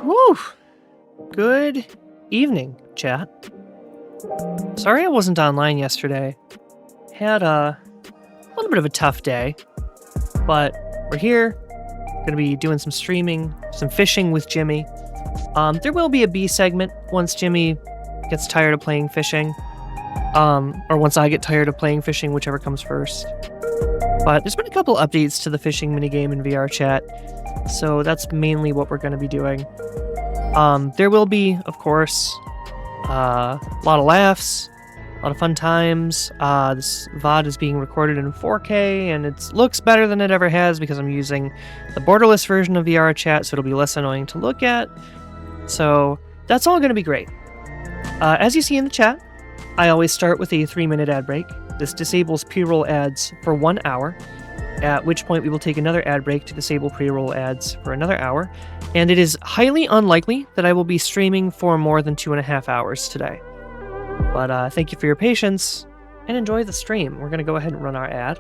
Whew. Good evening, chat. Sorry I wasn't online yesterday. Had a little bit of a tough day, but we're here. Gonna be doing some streaming, some fishing with Jimmy. There will be a B segment once Jimmy gets tired of playing fishing. Or once I get tired of playing fishing, whichever comes first. But there's been a couple updates to the fishing minigame in VR chat, so that's mainly what we're going to be doing. There will be, of course, a lot of laughs, a lot of fun times. This VOD is being recorded in 4K, and it looks better than it ever has because I'm using the borderless version of VR chat, so it'll be less annoying to look at. So that's all going to be great. As you see in the chat, I always start with a 3-minute ad break. This disables pre-roll ads for 1 hour, at which point we will take another ad break to disable pre-roll ads for another hour. And it is highly unlikely that I will be streaming for more than 2.5 hours today. But thank you for your patience, and enjoy the stream. We're going to go ahead and run our ad.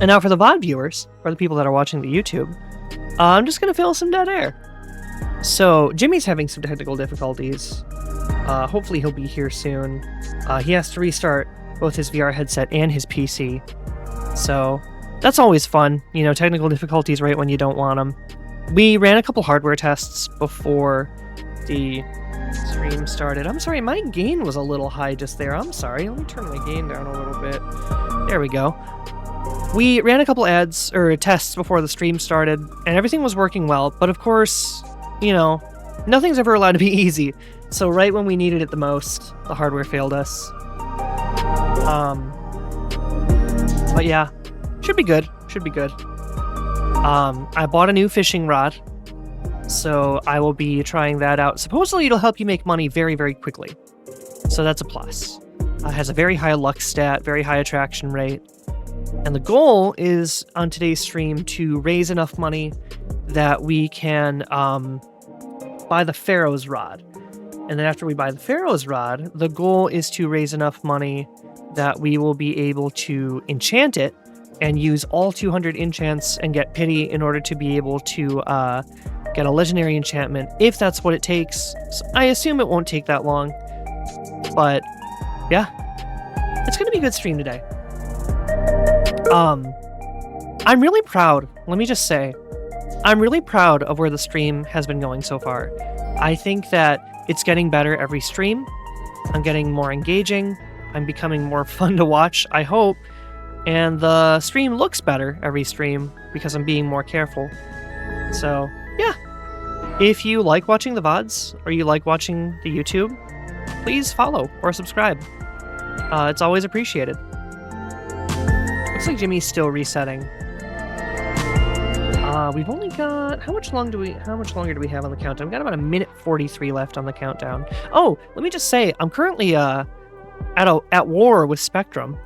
And now for the VOD viewers, or the people that are watching the YouTube, I'm just going to fill some dead air. So, Jimmy's having some technical difficulties. Hopefully he'll be here soon. He has to restart both his VR headset and his PC. So that's always fun, you know, technical difficulties right when you don't want them. We ran a couple hardware tests before the stream started. I'm sorry, my gain was a little high just there. I'm sorry, let me turn my gain down a little bit. There we go. We ran a couple tests before the stream started, and everything was working well, but of course, you know, nothing's ever allowed to be easy. So right when we needed it the most, the hardware failed us. But yeah, should be good. I bought a new fishing rod, so I will be trying that out. Supposedly it'll help you make money very, very quickly. So that's a plus. It has a very high luck stat, very high attraction rate. And the goal is on today's stream to raise enough money that we can buy the Pharaoh's rod. And then after we buy the Pharaoh's rod, the goal is to raise enough money that we will be able to enchant it and use all 200 enchants and get pity in order to be able to get a legendary enchantment, if that's what it takes. So I assume it won't take that long. But yeah, it's going to be a good stream today. I'm really proud. Let me just say, I'm really proud of where the stream has been going so far. I think that it's getting better every stream. I'm getting more engaging. I'm becoming more fun to watch, I hope. And the stream looks better every stream because I'm being more careful. So, yeah. If you like watching the VODs or you like watching the YouTube, please follow or subscribe. It's always appreciated. Looks like Jimmy's still resetting. We've only got... How much longer do we have on the countdown? We've got about 1:43 left on the countdown. Oh, let me just say, I'm currently at war with Spectrum,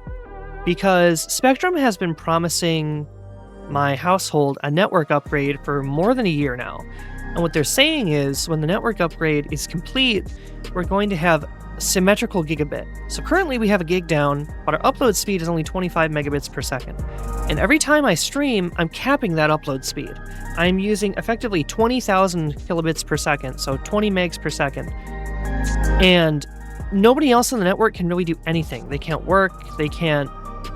because Spectrum has been promising my household a network upgrade for more than a year now. And what they're saying is, when the network upgrade is complete, we're going to have symmetrical gigabit. So currently we have a gig down, but our upload speed is only 25 megabits per second. And every time I stream, I'm capping that upload speed. I'm using effectively 20,000 kilobits per second, so 20 megs per second. And nobody else on the network can really do anything. They can't work, they can't,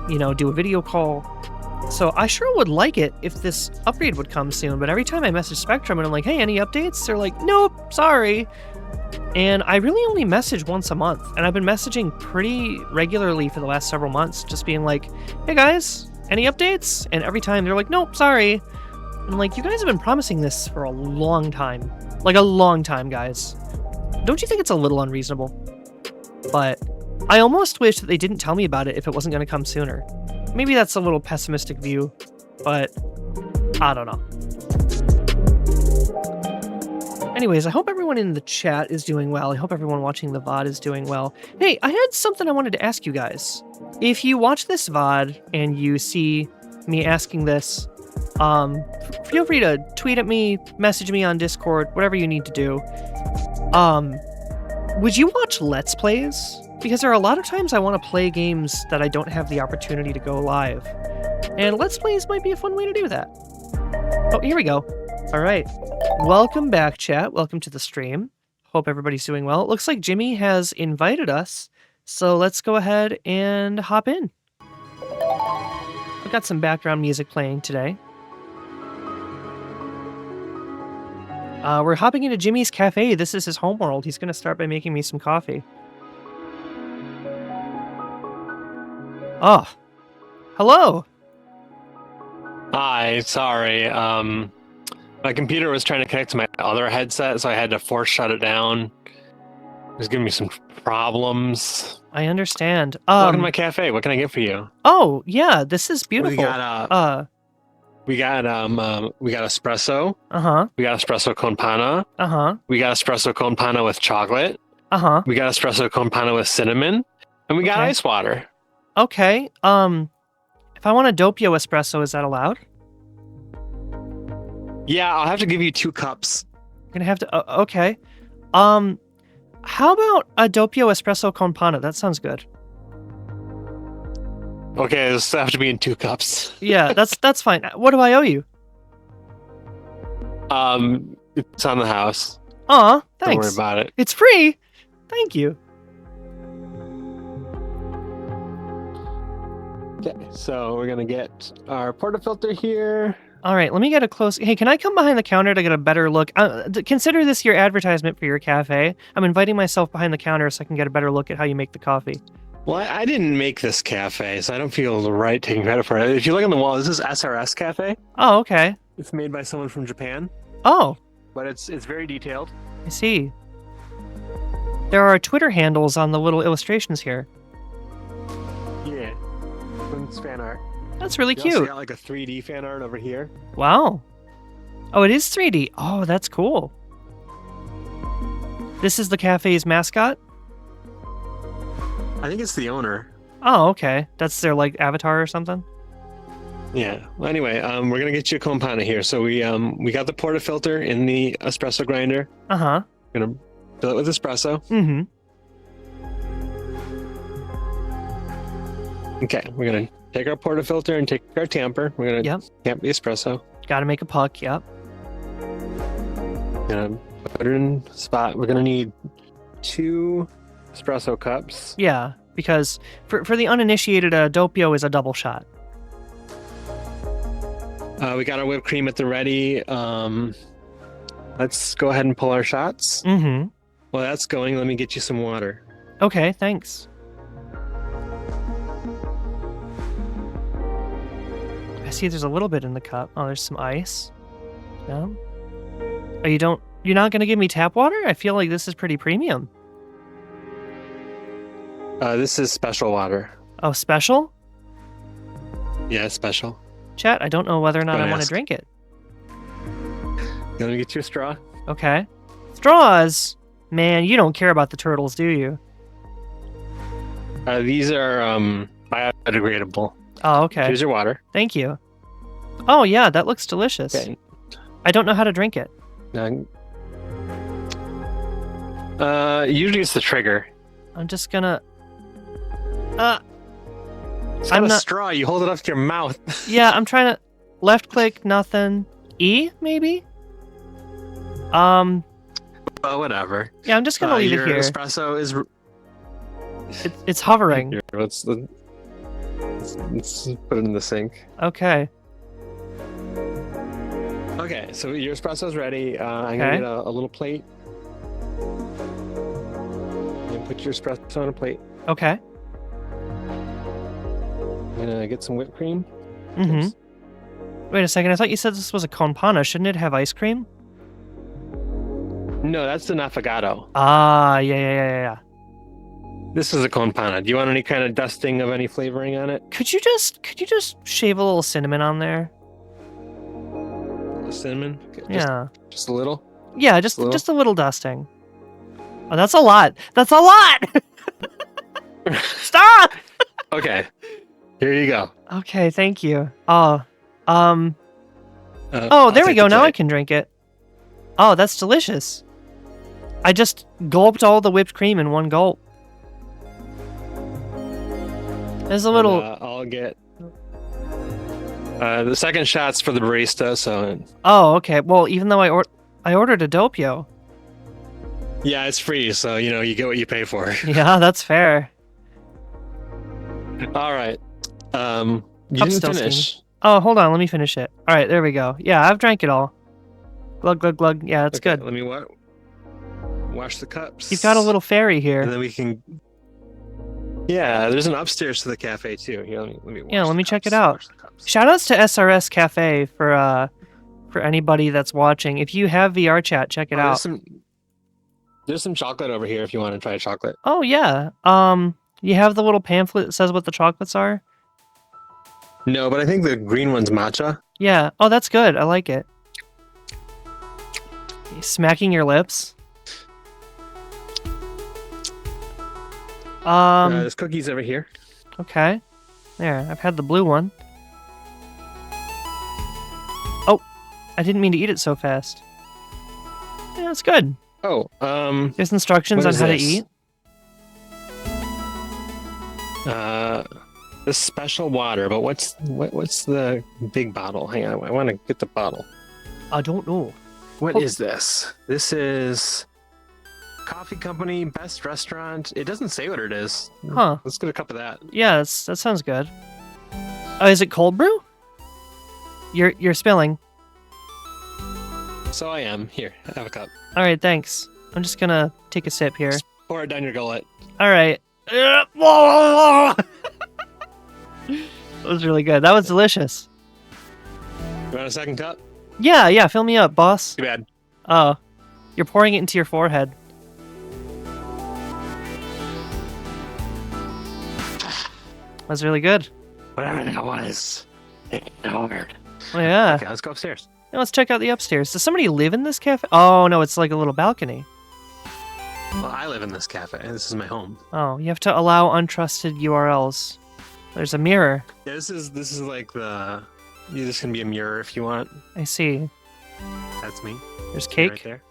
you know, do a video call. So I sure would like it if this upgrade would come soon, but every time I message Spectrum and I'm like, hey, any updates? They're like, nope, sorry. And I really only message once a month, and I've been messaging pretty regularly for the last several months, just being like, hey guys, any updates? And every time they're like, nope, sorry. And I'm like, you guys have been promising this for a long time. Like a long time, guys. Don't you think it's a little unreasonable? But I almost wish that they didn't tell me about it if it wasn't going to come sooner. Maybe that's a little pessimistic view, but I don't know. Anyways, I hope everyone in the chat is doing well. I hope everyone watching the VOD is doing well. Hey, I had something I wanted to ask you guys. If you watch this VOD and you see me asking this, feel free to tweet at me, message me on Discord, whatever you need to do. Would you watch Let's Plays? Because there are a lot of times I want to play games that I don't have the opportunity to go live. And Let's Plays might be a fun way to do that. Oh, here we go. All right. Welcome back, chat. Welcome to the stream. Hope everybody's doing well. It looks like Jimmy has invited us, so let's go ahead and hop in. I've got some background music playing today. We're hopping into Jimmy's cafe. This is his homeworld. He's going to start by making me some coffee. Oh. Hello. Hi, sorry. My computer was trying to connect to my other headset, so I had to force shut it down. It was giving me some problems. I understand. Welcome to my cafe. What can I get for you? Oh, yeah, this is beautiful. We got espresso. Uh-huh. We got espresso con panna. Uh-huh. We got espresso con panna with chocolate. Uh-huh. We got espresso con panna with cinnamon. And we got ice water. Okay. If I want a doppio espresso, is that allowed? Yeah, I'll have to give you 2 cups. I'm gonna have to. Okay. How about a doppio espresso con panna? That sounds good. Okay, this will have to be in 2 cups. Yeah, that's fine. What do I owe you? It's on the house. Aw, thanks. Don't worry about it. It's free. Thank you. Okay, so we're gonna get our portafilter here. All right, let me get a close... Hey, can I come behind the counter to get a better look? Consider this your advertisement for your cafe. I'm inviting myself behind the counter so I can get a better look at how you make the coffee. Well, I didn't make this cafe, so I don't feel right taking credit for it. If you look on the wall, this is SRS Cafe. Oh, okay. It's made by someone from Japan. Oh. But it's very detailed. I see. There are Twitter handles on the little illustrations here. Yeah. It's fan art. That's really You cute. also got like a 3D fan art over here. Wow. Oh, it is 3D. Oh, that's cool. This is the cafe's mascot? I think it's the owner. Oh, okay. That's their, like, avatar or something? Yeah. Well, anyway, we're gonna get you a con panna here. So we got the portafilter in the espresso grinder. Uh-huh. We're gonna fill it with espresso. Mm-hmm. Okay, we're gonna take our portafilter and take our tamper. We're gonna tamp the espresso. Gotta make a puck, yep. Gonna put it in the spot. We're gonna need 2 espresso cups. Yeah, because for the uninitiated, a doppio is a double shot. We got our whipped cream at the ready. Let's go ahead and pull our shots. Mm-hmm. Well, that's going. Let me get you some water. Okay, thanks. I see there's a little bit in the cup. Oh, there's some ice. No? Oh, you're not gonna give me tap water? I feel like this is pretty premium. This is special water. Oh, special? Yeah, special. Chat, I don't know whether or not I want to drink it. Let me get you a straw. Okay. Straws? Man, you don't care about the turtles, do you? These are biodegradable. Oh, okay. Here's your water. Thank you. Oh, yeah, that looks delicious. Okay. I don't know how to drink it. Usually it's the trigger. I'm just gonna... It's not a straw. You hold it up to your mouth. Yeah, I'm trying to... Left click, nothing. E, maybe? Whatever. Yeah, I'm just gonna leave it here. Your espresso is... It's hovering. Here, let's put it in the sink. Okay. Okay, so your espresso's ready. I'm gonna get a little plate. And put your espresso on a plate. Okay. I'm gonna get some whipped cream. Mm-hmm. Wait a second, I thought you said this was a con panna. Shouldn't it have ice cream? No, that's the affogato. Ah, yeah. This is a con panna. Do you want any kind of dusting of any flavoring on it? Could you just shave a little cinnamon on there? A little cinnamon? Okay, Yeah. Just a little? Yeah, just a little dusting. Oh, that's a lot. That's a lot! Stop! Okay. Here you go. Okay, thank you. Oh, there we go. Now I can drink it. Oh, that's delicious. I just gulped all the whipped cream in one gulp. There's a little... I'll get The second shot's for the barista, so Oh, okay. Well, even though I ordered a Doppio. yeah, it's free. So you get what you pay for. Yeah, that's fair. All right. You Cup's didn't still finish. steaming. Oh, hold on. Let me finish it. All right, there we go. Yeah, I've drank it all. Glug, glug, glug. Yeah, that's Okay, good. Let me wash the cups. You've got a little fairy And here. then we can. Yeah, there's an upstairs to the cafe too. Here, let me wash Yeah, let the me check it cups, out. wash the cups. Shoutouts to SRS Cafe for anybody that's watching. If you have VR chat, check it out. There's some chocolate over here if you want to try chocolate. Oh yeah. You have the little pamphlet that says what the chocolates are? No, but I think the green one's matcha. Yeah. Oh, that's good. I like it. Smacking your lips. There's cookies over here. Okay. There, I've had the blue one. Oh, I didn't mean to eat it so fast. Yeah, that's good. Oh, There's instructions what on is how this? to eat. This special water, but what's the big bottle? Hang on, I want to get the bottle. I don't know. What Oh. is this? This is coffee company, best restaurant. It doesn't say what it is. Huh. Let's get a cup of that. Yeah, that sounds good. Oh, is it cold brew? You're spilling. So I am. Here, have a cup. All right, thanks. I'm just gonna take a sip here. Pour it down your gullet. All right. That was really good. That was delicious. You want a second cup? Yeah, fill me up, boss. Too bad. Oh, you're pouring it into your forehead. That was really good. Whatever that was. It hard. Oh, yeah. Okay, let's go upstairs. Now let's check out the upstairs. Does somebody live in this cafe? Oh, no, it's like a little balcony. Well, I live in this cafe. This is my home. Oh, you have to allow untrusted URLs. There's a mirror. Yeah, this is like the. This can be a mirror if you want. I see. That's me. There's Me cake. right there.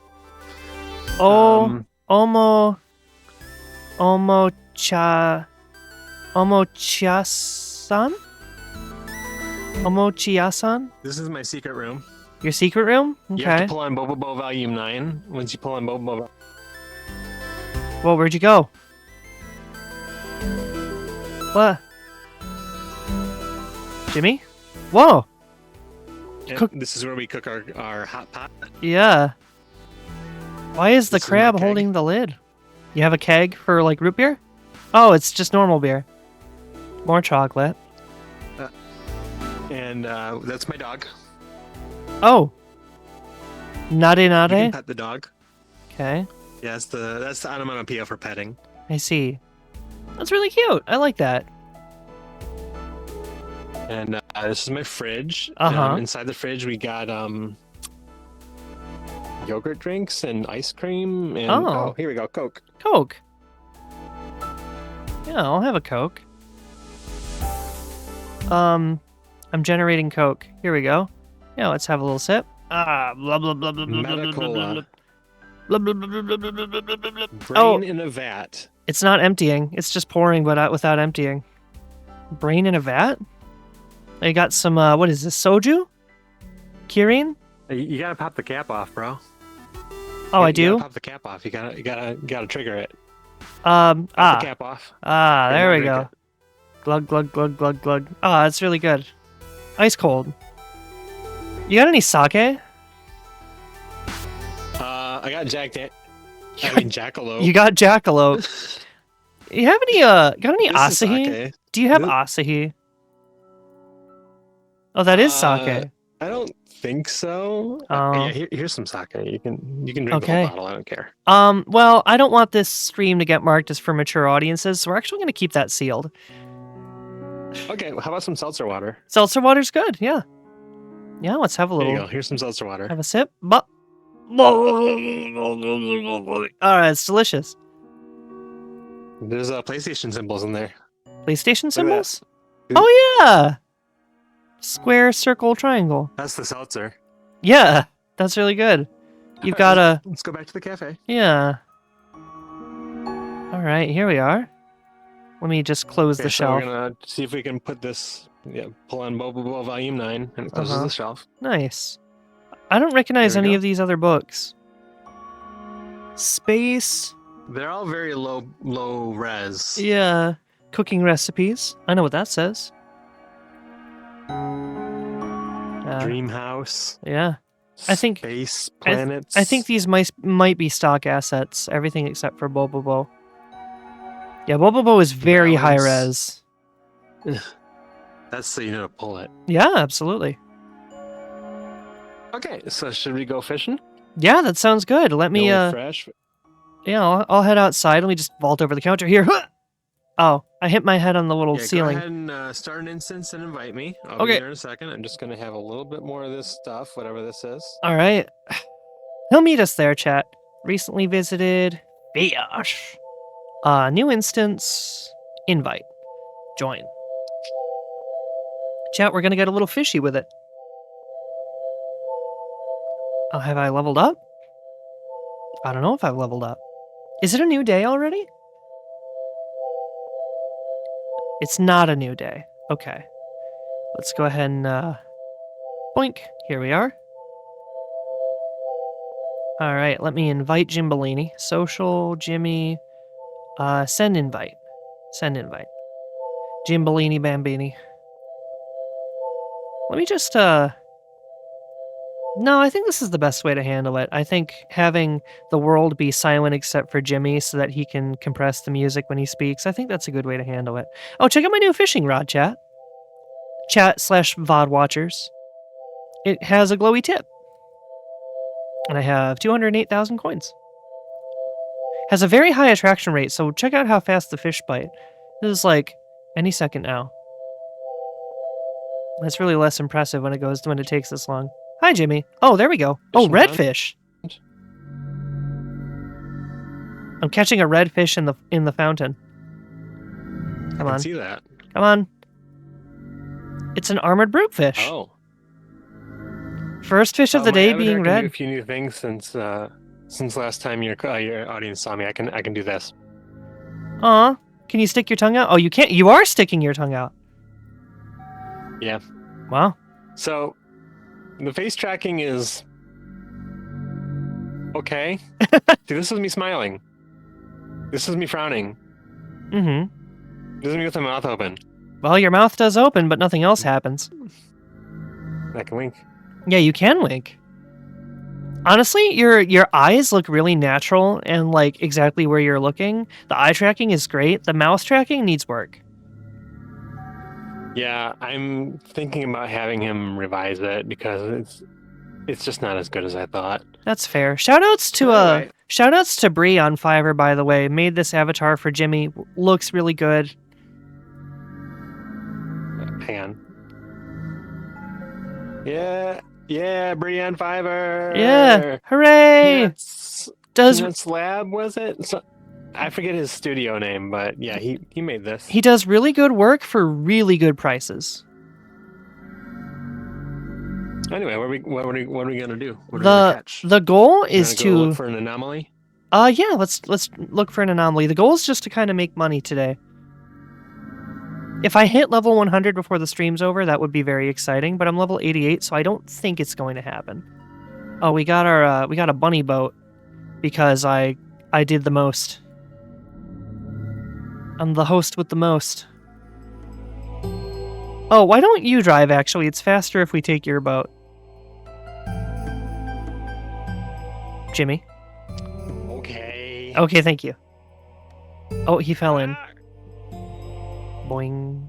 Oh, Omo Chiasan? Omo Chiasan? This is my secret room. Your secret room? You have Okay. to pull on Bobobo Volume 9. Once you pull on Bobobo. Well, where'd you go? What? Jimmy? Whoa! Cook- This is where we cook our hot pot. Yeah. Why is the This is my crab keg. holding the lid? You have a keg for, like, root beer? Oh, it's just normal beer. More chocolate. And that's my dog. Oh! Nade You can nade? pet the dog. Okay. Yeah, that's the onomatopoeia for petting. I see. That's really cute. I like that. And this is my fridge. Uh-huh. Inside the fridge, we got yogurt drinks and ice cream. And Oh. here we go, Coke. Coke. Yeah, I'll have a Coke. I'm generating Coke. Here we go. Yeah, let's have a little sip. Ah, blah blah blah blah blah blah blah blah blah blah blah blah blah blah blah blah blah blah blah. Brain Oh. in a vat. It's not emptying. It's just pouring, but without emptying. Brain in a vat? I got some. What is this? Soju? Kirin? You gotta pop the cap off, bro. Oh, I You do. gotta pop the cap off. You gotta trigger it. Ah, Pop the cap off. there we drink go. Glug glug glug glug glug. Ah, that's really good. Ice cold. You got any sake? I got Jackalope. You got Jackalope. You have any got any This is Asahi? sake. Do you have This- Asahi? Oh, that is sake. I don't think so. Oh. Yeah, here's some sake. You can drink the Okay. whole bottle. I don't care. Well, I don't want this stream to get marked as for mature audiences, so we're actually going to keep that sealed. Okay, well, how about some seltzer water? Seltzer water's good, yeah. Yeah, let's have a There you little. go. Here's some seltzer water. Have a sip. Alright, it's delicious. There's PlayStation symbols in there. PlayStation Look at that. symbols? Oh, yeah! Square, circle, triangle. That's the seltzer. Yeah, that's really good. You've got a. Let's go back to the cafe. Yeah. Alright, here we are. Let me just close the So shelf. we're gonna see if we can put this. Yeah, pull on Bobo Volume 9, and it closes the shelf. Nice. I don't recognize There we any go. of these other books. Space. They're all very low res. Yeah. Cooking recipes. I know what that says. Dream House. Yeah. I think Space Planets. I think these might be stock assets. Everything except for Bobobo. Yeah, Bobobo is very high res. That's so you know to pull it. Yeah, absolutely. Okay, so should we go fishing? Yeah, that sounds good. Let me fresh. Yeah, I'll head outside. Let me just vault over the counter here. Oh, I hit my head on the little ceiling. Go ahead and start an instance and invite me. I'll Okay. be there in a second. I'm just gonna have a little bit more of this stuff, whatever this is. All right. He'll meet us there, chat. Recently visited. Fish. New instance. Invite. Join. Chat, we're gonna get a little fishy with it. Oh, have I leveled up? I don't know if I've leveled up. Is it a new day already? It's not a new day. Okay. Let's go ahead and, boink. Here we are. Alright, let me invite Jimbolini. Social, Jimmy, send invite. Send invite. Jimbolini Bambini. Let me just, No, I think this is the best way to handle it. I think having the world be silent except for Jimmy so that he can compress the music when he speaks, I think that's a good way to handle it. Oh, check out my new fishing rod, chat. Chat/VOD watchers. It has a glowy tip. And I have 208,000 coins. Has a very high attraction rate, so check out how fast the fish bite. This is like any second now. That's really less impressive when it takes this long. Hi, Jimmy. Oh, there we go. Oh, redfish. I'm catching a redfish in the fountain. Come on. I can see that. Come on. It's an armored brutefish. Oh. First fish of the day being red. I can do a few new things since last time your audience saw me. I can do this. Aw. Can you stick your tongue out? Oh, you can't. You are sticking your tongue out. Yeah. Wow. So, the face tracking is okay. See, this is me smiling. This is me frowning. Mm-hmm. This is me with my mouth open. Well, your mouth does open, but nothing else happens. I can wink. Yeah, you can wink. Honestly, your eyes look really natural and like exactly where you're looking. The eye tracking is great. The mouth tracking needs work. Yeah, I'm thinking about having him revise it because it's just not as good as I thought. That's fair. Shoutouts to Bree on Fiverr, by the way. Made this avatar for Jimmy. Looks really good. Hang on. Yeah, Bree on Fiverr. Yeah, hooray! Peanuts Lab, was it? I forget his studio name, but yeah, he made this. He does really good work for really good prices. Anyway, what are we gonna do? What are we The gonna catch? the goal is Go to look for an anomaly. Yeah, let's look for an anomaly. The goal is just to kind of make money today. If I hit level 100 before the stream's over, that would be very exciting. But I'm level 88, so I don't think it's going to happen. Oh, we got a bunny boat because I did the most. I'm the host with the most. Oh, why don't you drive, actually? It's faster if we take your boat. Jimmy. Okay. Okay, thank you. Oh, he fell in. Boing.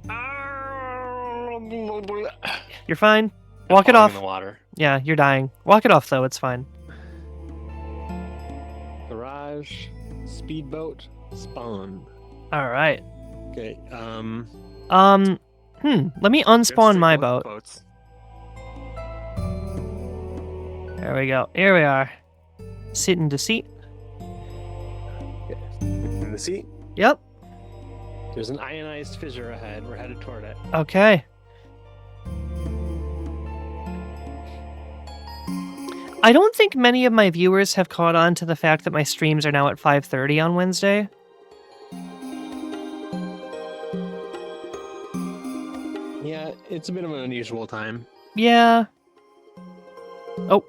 You're fine. Walk it off. In the water. Yeah, you're dying. Walk it off, though. It's fine. Garage, speedboat, spawn. All right. Okay. Let me unspawn my boat. Boats. There we go. Here we are. Sit in the seat. In the seat. Yep. There's an ionized fissure ahead. We're headed toward it. Okay. I don't think many of my viewers have caught on to the fact that my streams are now at 5:30 on Wednesday. Yeah, it's a bit of an unusual time. Yeah. Oh.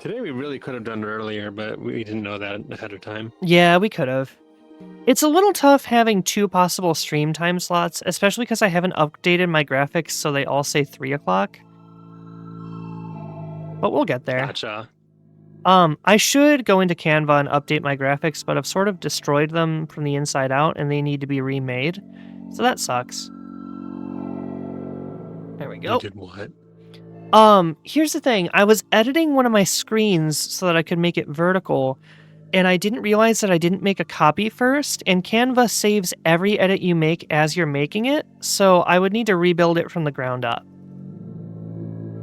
Today we really could have done it earlier, but we didn't know that ahead of time. Yeah, we could have. It's a little tough having 2 possible stream time slots, especially because I haven't updated my graphics so they all say 3 o'clock. But we'll get there. Gotcha. I should go into Canva and update my graphics, but I've sort of destroyed them from the inside out and they need to be remade. So that sucks. There we go. You did what? Here's the thing. I was editing one of my screens so that I could make it vertical, and I didn't realize that I didn't make a copy first, and Canva saves every edit you make as you're making it, so I would need to rebuild it from the ground up.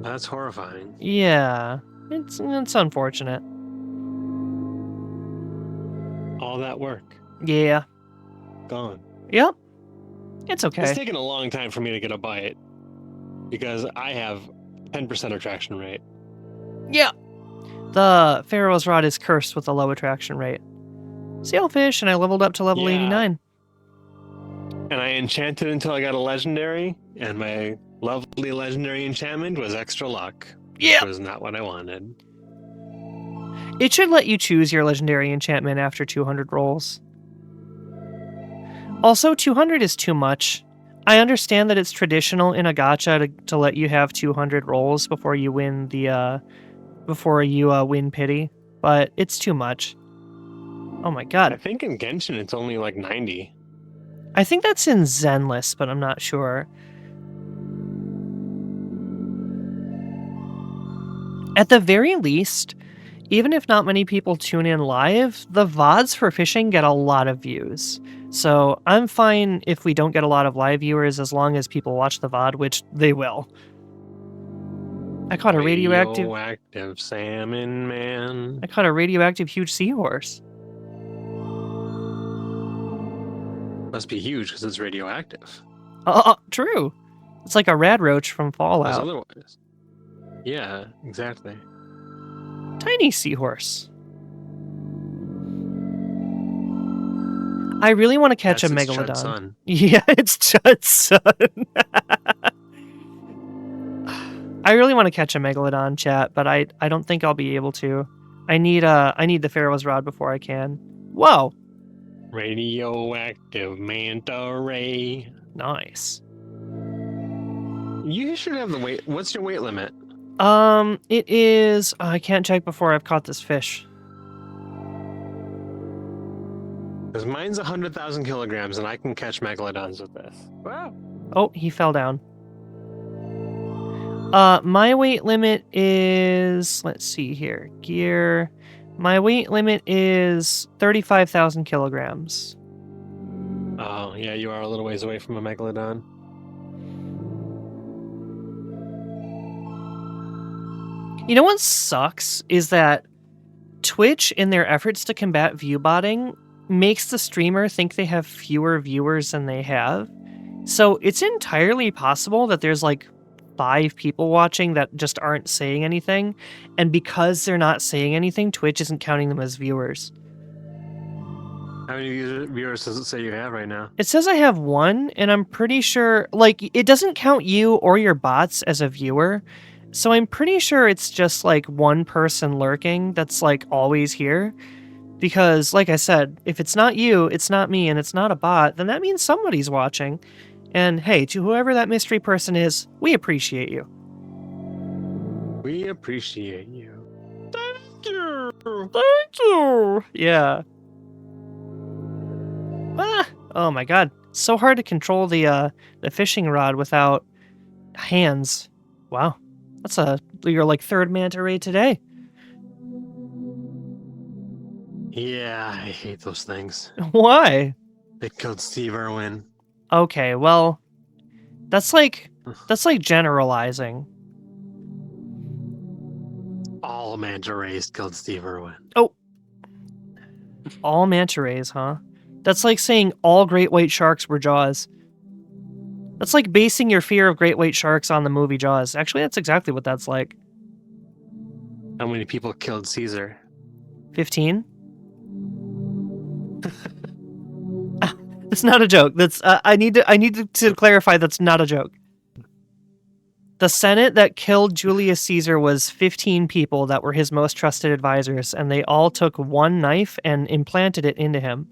That's horrifying. Yeah, it's unfortunate. All that work. Yeah. Gone. Yep. It's okay. It's taken a long time for me to get a bite because I have 10% attraction rate. Yeah. The Pharaoh's Rod is cursed with a low attraction rate. Sailfish, and I leveled up to level 89. And I enchanted until I got a legendary, and my lovely legendary enchantment was extra luck. Yeah. Which was not what I wanted. It should let you choose your legendary enchantment after 200 rolls. Also, 200 is too much. I understand that it's traditional in a gacha to let you have 200 rolls before you win the win pity, but it's too much. Oh my god. I think in Genshin it's only like 90. I think that's in Zenless, but I'm not sure. At the very least, even if not many people tune in live, the VODs for fishing get a lot of views. So I'm fine if we don't get a lot of live viewers as long as people watch the VOD, which they will. I caught a radioactive salmon man. I caught a radioactive huge seahorse. Must be huge because it's radioactive. True. It's like a rad roach from Fallout. Otherwise. Yeah, exactly. Tiny seahorse. I really want to catch a megalodon. Chud's son. Yeah, it's Chud's son. I really want to catch a megalodon, chat, but I don't think I'll be able to. I need the Pharaoh's Rod before I can. Whoa. Radioactive manta ray. Nice. You should have the weight. What's your weight limit? It is. I can't check before I've caught this fish. Because mine's 100,000 kilograms, and I can catch megalodons with this. Wow. Oh, he fell down. My weight limit is. Let's see here. Gear. My weight limit is 35,000 kilograms. Oh, yeah, you are a little ways away from a megalodon. You know what sucks is that Twitch, in their efforts to combat view botting, makes the streamer think they have fewer viewers than they have. So it's entirely possible that there's like 5 people watching that just aren't saying anything, and because they're not saying anything, Twitch isn't counting them as viewers. How many viewers does it say you have right now? It says I have 1, and I'm pretty sure, like, it doesn't count you or your bots as a viewer, so I'm pretty sure it's just like 1 person lurking that's like always here. Because, like I said, if it's not you, it's not me, and it's not a bot, then that means somebody's watching. And hey, to whoever that mystery person is, we appreciate you. We appreciate you. Thank you! Thank you! Yeah. Ah! Oh my god. So hard to control the fishing rod without hands. Wow. That's your like 3rd manta ray today. Yeah, I hate those things. Why? They killed Steve Irwin. Okay, well, that's like generalizing. All manta rays killed Steve Irwin. Oh. All manta rays, huh? That's like saying all great white sharks were Jaws. That's like basing your fear of great white sharks on the movie Jaws. Actually, that's exactly what that's like. How many people killed Caesar? 15? It's not a joke. That's I need to clarify that's not a joke. The Senate that killed Julius Caesar was 15 people that were his most trusted advisors, and they all took one knife and implanted it into him.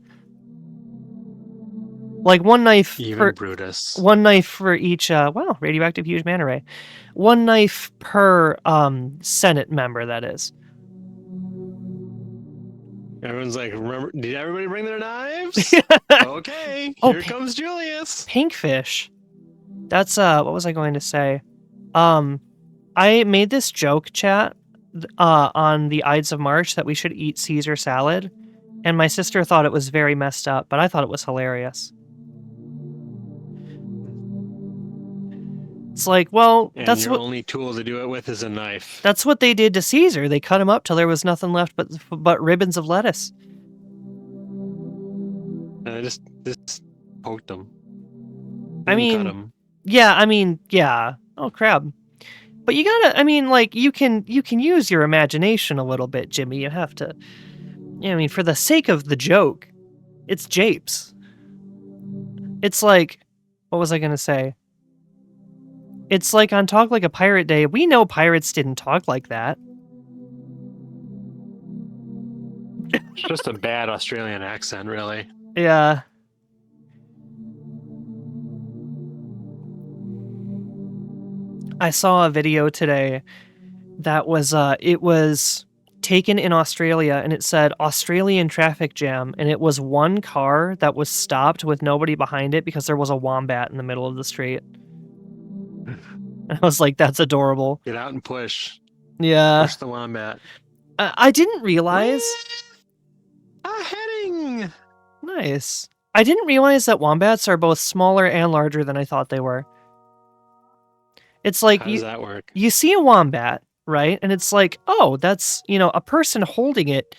Like one knife Even Brutus. one knife for each wow, radioactive huge manta ray. One knife per Senate member, that is. Everyone's like, remember, did everybody bring their knives? Okay, here comes Julius. Pinkfish. That's what was I going to say? I made this joke, chat, on the Ides of March that we should eat Caesar salad, and my sister thought it was very messed up, but I thought it was hilarious. It's like, well, and that's your what only tool to do it with is a knife. That's what they did to Caesar. They cut him up till there was nothing left but ribbons of lettuce. And I just poked him. I mean, cut him. Yeah. Oh crap! But you gotta. I mean, like you can use your imagination a little bit, Jimmy. You have to. I mean, for the sake of the joke, it's japes. It's like, what was I gonna say? It's like on Talk Like a Pirate Day, we know pirates didn't talk like that. It's just a bad Australian accent, really. Yeah. I saw a video today that was, it was taken in Australia, and it said Australian traffic jam, and it was one car that was stopped with nobody behind it because there was a wombat in the middle of the street. I was like, that's adorable. Get out and push. Yeah. Push the wombat. I didn't realize. A heading! Nice. I didn't realize that wombats are both smaller and larger than I thought they were. It's like, how does that work? You see a wombat, right? And it's like, oh, that's, a person holding it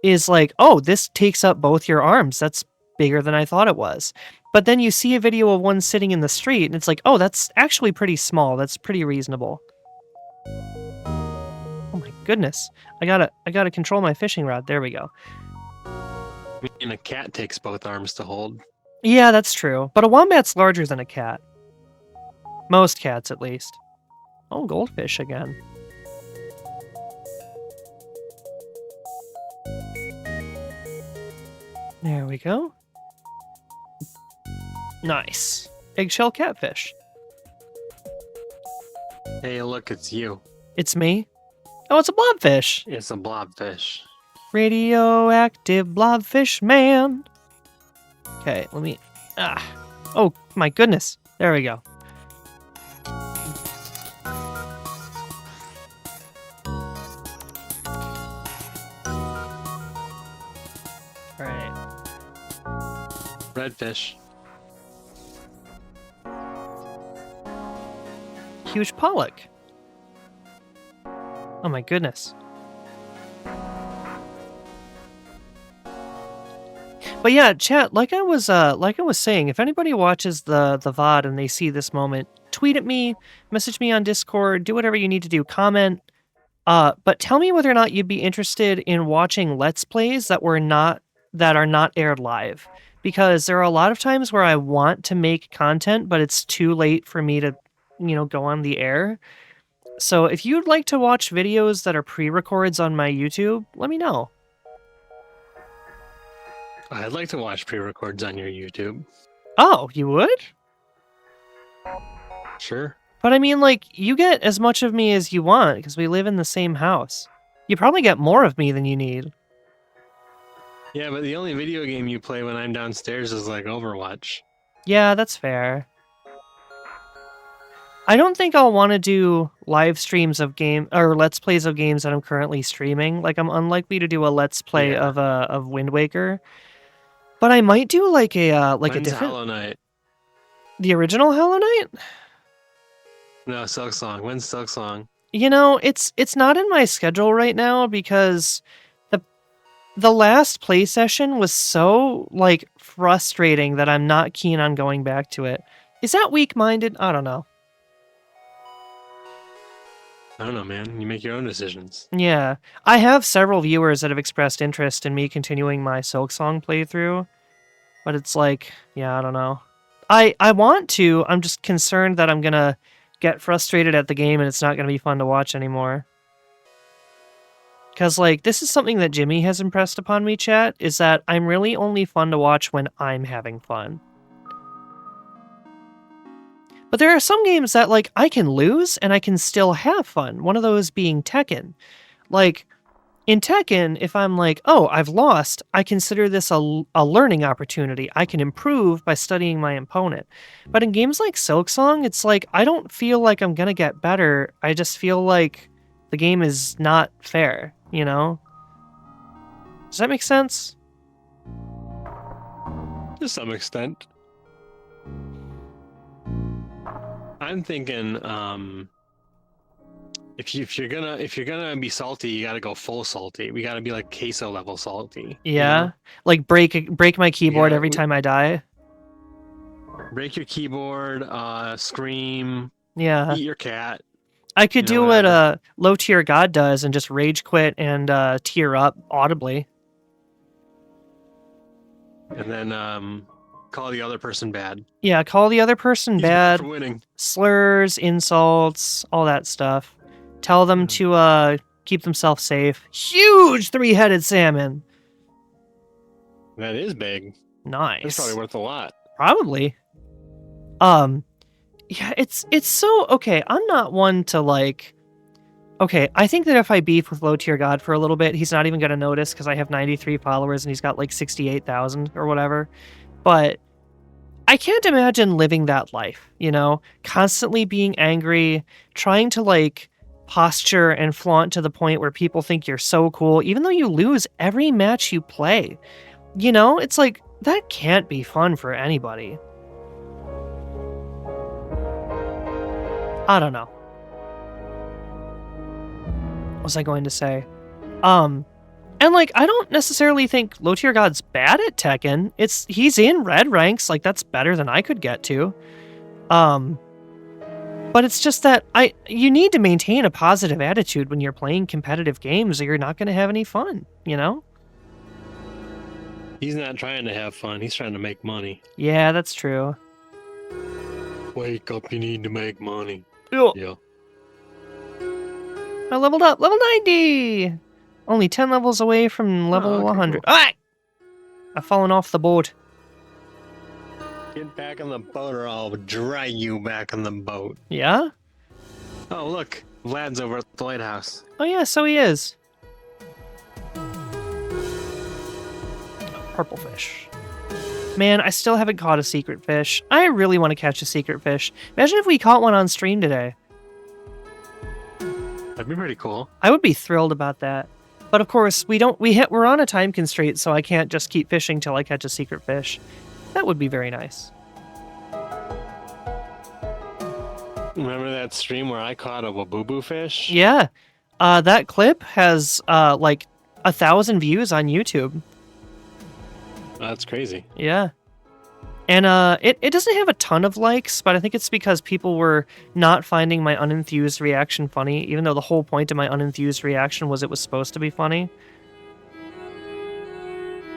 is like, oh, this takes up both your arms. That's bigger than I thought it was. But then you see a video of one sitting in the street, and it's like, oh, that's actually pretty small. That's pretty reasonable. Oh my goodness. I gotta control my fishing rod. There we go. I mean, a cat takes both arms to hold. Yeah, that's true. But a wombat's larger than a cat. Most cats, at least. Oh, goldfish again. There we go. Nice. Eggshell catfish. Hey, look, it's you. It's me? Oh, it's a blobfish. It's a blobfish. Radioactive blobfish man. Okay, let me... Oh, my goodness. There we go. Alright. Redfish. Huge pollock. Oh my goodness. But yeah, chat, like I was saying, if anybody watches the VOD and they see this moment, tweet at me, message me on Discord, do whatever you need to do, comment. But tell me whether or not you'd be interested in watching Let's Plays that are not aired live. Because there are a lot of times where I want to make content, but it's too late for me to, go on the air. So if you'd like to watch videos that are pre-records on my YouTube, let me know. I'd like to watch pre-records on your YouTube. Oh, you would? Sure. But I mean, like, you get as much of me as you want, because we live in the same house. You probably get more of me than you need. Yeah, but the only video game you play when I'm downstairs is like Overwatch. Yeah, that's fair. I don't think I'll want to do live streams of Let's Plays of games that I'm currently streaming. Like, I'm unlikely to do a Let's Play of Wind Waker. But I might do like a When's different... Hollow Knight? The original Hollow Knight? No, Silksong. When's Silksong? It's not in my schedule right now because the last play session was so, like, frustrating that I'm not keen on going back to it. Is that weak-minded? I don't know. I don't know, man. You make your own decisions. Yeah. I have several viewers that have expressed interest in me continuing my Silksong playthrough, but it's like, yeah, I don't know. I want to. I'm just concerned that I'm gonna get frustrated at the game and it's not going to be fun to watch anymore. Because, like, this is something that Jimmy has impressed upon me, chat, is that I'm really only fun to watch when I'm having fun. But there are some games that, like, I can lose and I can still have fun. One of those being Tekken. Like, in Tekken, if I'm like, oh, I've lost, I consider this a learning opportunity. I can improve by studying my opponent. But in games like Silksong, it's like, I don't feel like I'm going to get better. I just feel like the game is not fair, you know? Does that make sense? To some extent. I'm thinking, if you're gonna be salty, you gotta go full salty. We gotta be like queso level salty. Yeah, you know? like break my keyboard every time I die. Break your keyboard, scream, Yeah. eat your cat. I could do what low tier God does and just rage quit and tear up audibly. And then call the other person bad. Yeah, call the other person bad. For winning. Slurs, insults, all that stuff. Tell them to keep themselves safe. Huge 3-headed salmon. That is big. Nice. That's probably worth a lot. Probably. Yeah, it's so okay. I'm not one to like. Okay, I think that if I beef with low tier God for a little bit, he's not even gonna notice because I have 93 followers and he's got like 68,000 or whatever. But I can't imagine living that life, you know, constantly being angry, trying to like posture and flaunt to the point where people think you're so cool, even though you lose every match you play. You know, it's like, that can't be fun for anybody. I don't know. What was I going to say? And like, I don't necessarily think low tier God's bad at Tekken. He's in red ranks, like that's better than I could get to. But it's just that you need to maintain a positive attitude when you're playing competitive games or you're not going to have any fun, you know? He's not trying to have fun. He's trying to make money. Yeah, that's true. Wake up, you need to make money. Ugh. Yeah. I leveled up, level 90! Only 10 levels away from level 100. Cool. Ah! I've fallen off the boat. Get back on the boat or I'll drag you back on the boat. Yeah? Oh, look. Vlad's over at the lighthouse. Oh yeah, so he is. Purple fish. Man, I still haven't caught a secret fish. I really want to catch a secret fish. Imagine if we caught one on stream today. That'd be pretty cool. I would be thrilled about that. But of course, we're on a time constraint, so I can't just keep fishing till I catch a secret fish. That would be very nice. Remember that stream where I caught a wabubu fish? Yeah. That clip has like 1,000 views on YouTube. That's crazy. Yeah. And it doesn't have a ton of likes, but I think it's because people were not finding my unenthused reaction funny, even though the whole point of my unenthused reaction was it was supposed to be funny.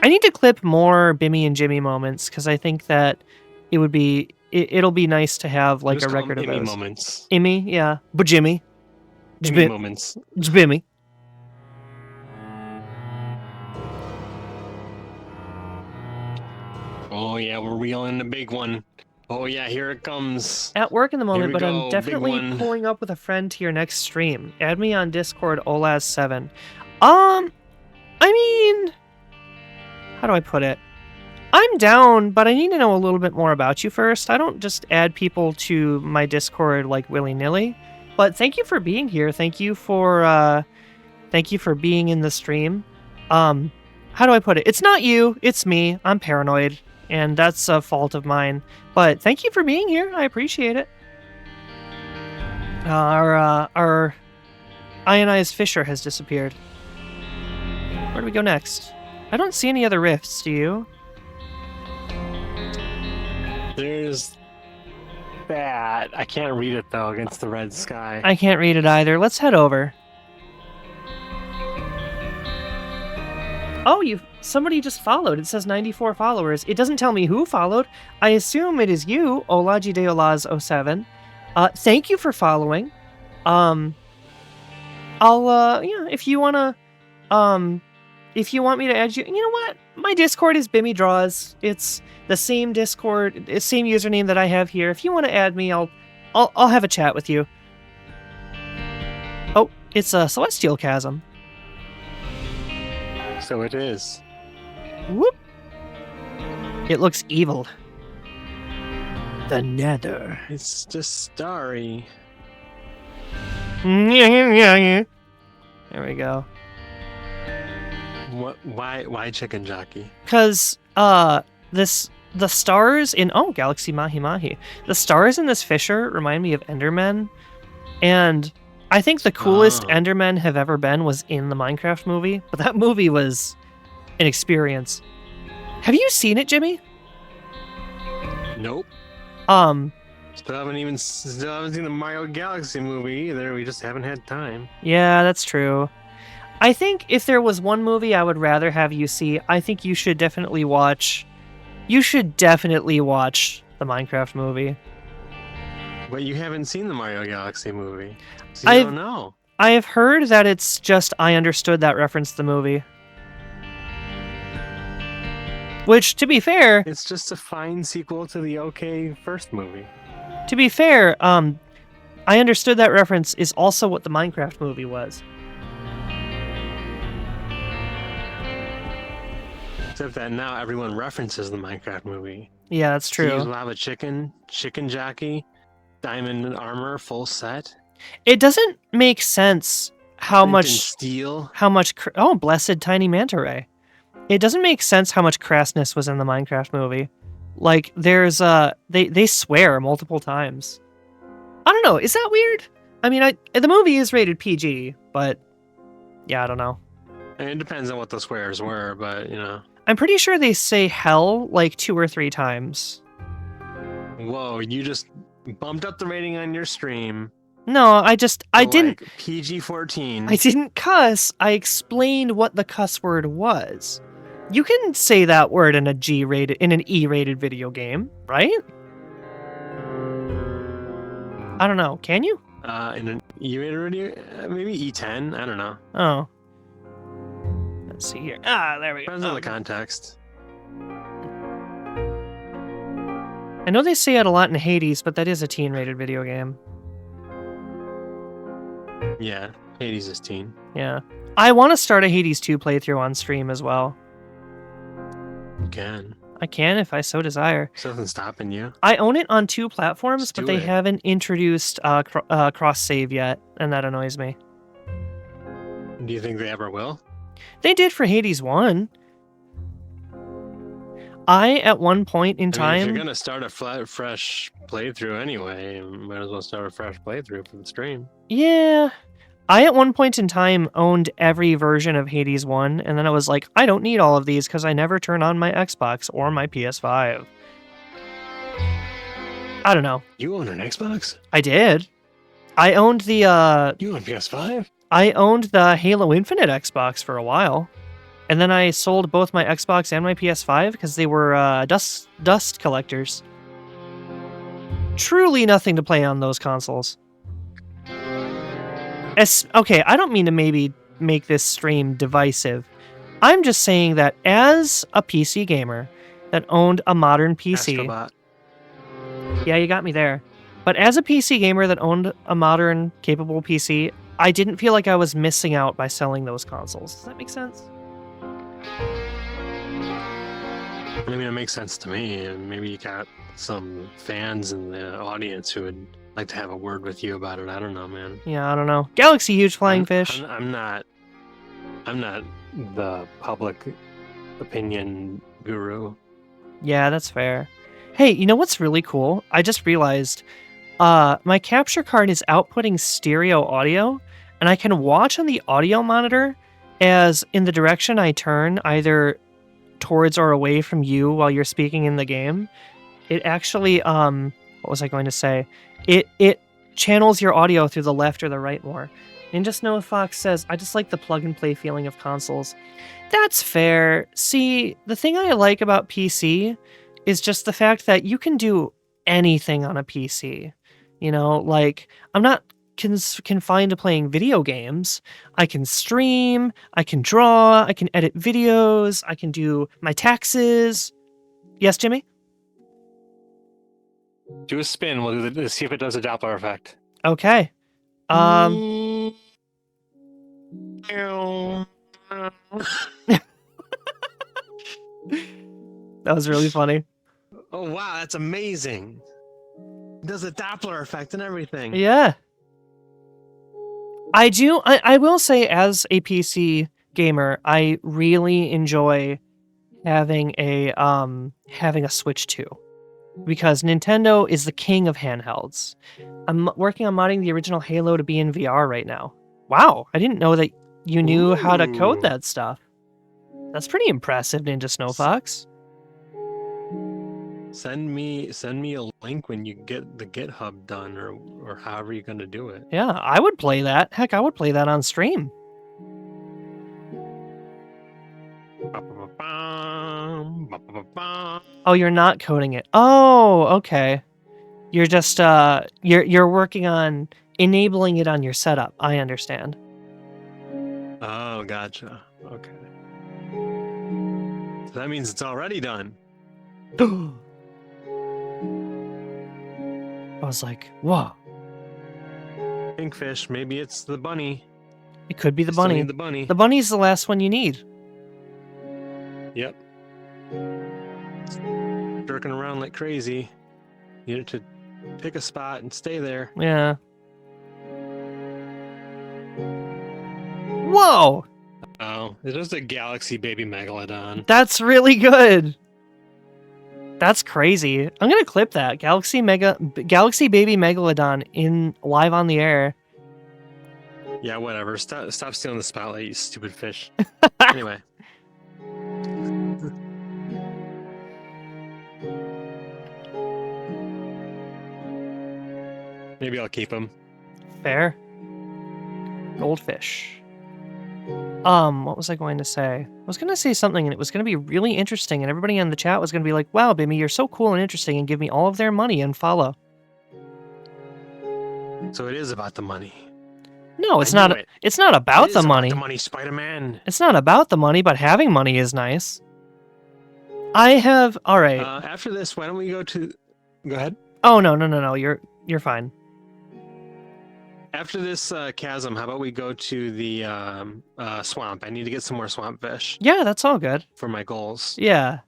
I need to clip more Bimmy and Jimmy moments, because I think that it'll be nice to have like a record of those. Moments. Immy, yeah. But Jimmy. Jimmy moments. Bimmy. Oh yeah, we're reeling the big one. Oh yeah, here it comes. At work in the moment, but I'm go, definitely pulling up with a friend to your next stream. Add me on Discord, Olaz7. I mean, how do I put it? I'm down, but I need to know a little bit more about you first. I don't just add people to my Discord like willy-nilly. But thank you for being here. Thank you for being in the stream. How do I put it? It's not you, it's me. I'm paranoid, and that's a fault of mine. But thank you for being here. I appreciate it. Our ionized fisher has disappeared. Where do we go next? I don't see any other rifts, do you? There's that. I can't read it though against the red sky. I can't read it either. Let's head over. Oh, somebody just followed. It says 94 followers. It doesn't tell me who followed. I assume it is you, Olajideolaz07. Thank you for following. Yeah, if you wanna, if you want me to add you, you know what? My Discord is BimmyDraws. It's the same Discord, same username that I have here. If you want to add me, I'll have a chat with you. Oh, it's a celestial chasm. So it is. Whoop. It looks evil. The Nether. It's just starry. There we go. What? Why chicken jockey? Because the stars in Galaxy Mahi Mahi. The stars in this fissure remind me of Endermen, and I think the coolest Endermen have ever been was in the Minecraft movie. But that movie was an experience. Have you seen it, Jimmy? Nope. Still haven't seen the Mario Galaxy movie either. We just haven't had time. Yeah, that's true. I think if there was one movie I would rather have you see, I think you should definitely watch. You should definitely watch the Minecraft movie. But you haven't seen the Mario Galaxy movie, so you don't know. I have heard that it's just I understood that reference to the movie. Which, to be fair... It's just a fine sequel to the okay first movie. To be fair, I understood that reference is also what the Minecraft movie was. Except that now everyone references the Minecraft movie. Yeah, that's true. So you have a chicken jockey, diamond armor, full set. It doesn't make sense how much steel. Blessed tiny manta ray. It doesn't make sense how much crassness was in the Minecraft movie. Like, there's they swear multiple times. I don't know. Is that weird? I mean, the movie is rated PG, but yeah, I don't know. It depends on what the swears were, but you know. I'm pretty sure they say hell like 2 or 3 times. Whoa, you just bumped up the rating on your stream. No, I didn't. PG-14. I didn't cuss. I explained what the cuss word was. You can say that word in an E-rated video game, right? I don't know. Can you? In an E-rated video, maybe E10. I don't know. Oh. Let's see here. There we go. Depends on the context. I know they say it a lot in Hades, but that is a teen-rated video game. Yeah, Hades is teen. Yeah. I want to start a Hades 2 playthrough on stream as well. You can. I can if I so desire. There's nothing stopping you. I own it on 2 platforms, but they haven't introduced cross-save yet, and that annoys me. Do you think they ever will? They did for Hades 1. At one point in time... if you're going to start a fresh playthrough anyway, you might as well start a fresh playthrough for the stream. Yeah. I, at one point in time, owned every version of Hades 1, and then I was like, I don't need all of these because I never turn on my Xbox or my PS5. I don't know. You own an Xbox? I did. I owned the... You own PS5? I owned the Halo Infinite Xbox for a while. And then I sold both my Xbox and my PS5 because they were dust collectors. Truly nothing to play on those consoles. Okay, I don't mean to maybe make this stream divisive. I'm just saying that as a PC gamer that owned a modern PC... Astrobot. Yeah, you got me there. But as a PC gamer that owned a modern, capable PC, I didn't feel like I was missing out by selling those consoles. Does that make sense? I mean, it makes sense to me. And maybe you got some fans in the audience who would like to have a word with you about it. I don't know, man. Yeah, I don't know. Galaxy Huge Flying Fish. I'm not the public opinion guru. Yeah, that's fair. Hey, you know what's really cool? I just realized my capture card is outputting stereo audio, and I can watch on the audio monitor as in the direction I turn, either towards or away from you while you're speaking in the game. It actually, what was I going to say? It channels your audio through the left or the right more. And just Noah Fox says, I just like the plug-and-play feeling of consoles. That's fair. See, the thing I like about PC is just the fact that you can do anything on a PC. You know, like, I'm not confined to playing video games. I can stream, I can draw, I can edit videos, I can do my taxes. Yes, Jimmy? Do a spin. Let's see if it does a Doppler effect. Okay. That was really funny. Oh wow, that's amazing. It does a Doppler effect and everything. Yeah. I will say, as a PC gamer, I really enjoy having a Switch 2. Because Nintendo is the king of handhelds. I'm working on modding the original Halo to be in VR right now. Wow, I didn't know that you knew how to code Ooh. that stuff. That's pretty impressive, Ninja Snowfox. Send me a link when you get the GitHub done, or however you're gonna do it. Yeah, I would play that. Heck, I would play that on stream. Oh, you're not coding it. Oh, okay. You're just you're working on enabling it on your setup. I understand. Oh, gotcha. Okay. So that means it's already done. I was like, whoa. Pinkfish, maybe it's the bunny. It could be the Still bunny. need the bunny. The bunny's the last one you need. Yep. Jerking around like crazy. You need to pick a spot and stay there. Yeah. Whoa! Oh, it's just a Galaxy Baby Megalodon. That's really good. That's crazy. I'm gonna clip that. Galaxy Baby Megalodon in live on the air. Yeah, whatever. Stop stealing the spotlight, you stupid fish. Anyway. Maybe I'll keep him. Fair. Goldfish. What was I going to say? I was going to say something, and it was going to be really interesting, and everybody in the chat was going to be like, wow, Bimmy, you're so cool and interesting, and give me all of their money and follow. So it is about the money. No, it's not. It's not about the money. The money, Spider-Man. It's not about the money, but having money is nice. I have. All right. After this, why don't we go to? Go ahead. Oh no. You're fine. After this chasm, how about we go to the swamp? I need to get some more swamp fish. Yeah, that's all good. For my goals. Yeah.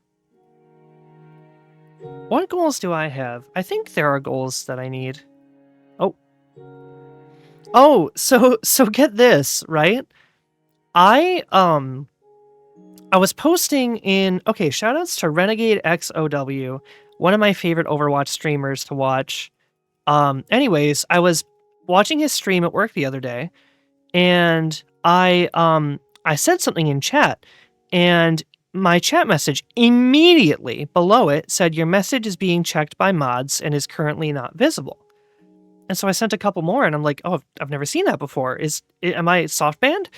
What goals do I have? I think there are goals that I need. Oh, so get this, right? I was posting in, okay, shoutouts to Renegade XOW, one of my favorite Overwatch streamers to watch. Anyways, I was watching his stream at work the other day, and I said something in chat, and my chat message immediately below it said, your message is being checked by mods and is currently not visible. And so I sent a couple more, and I'm like, oh, I've never seen that before. Am I soft banned?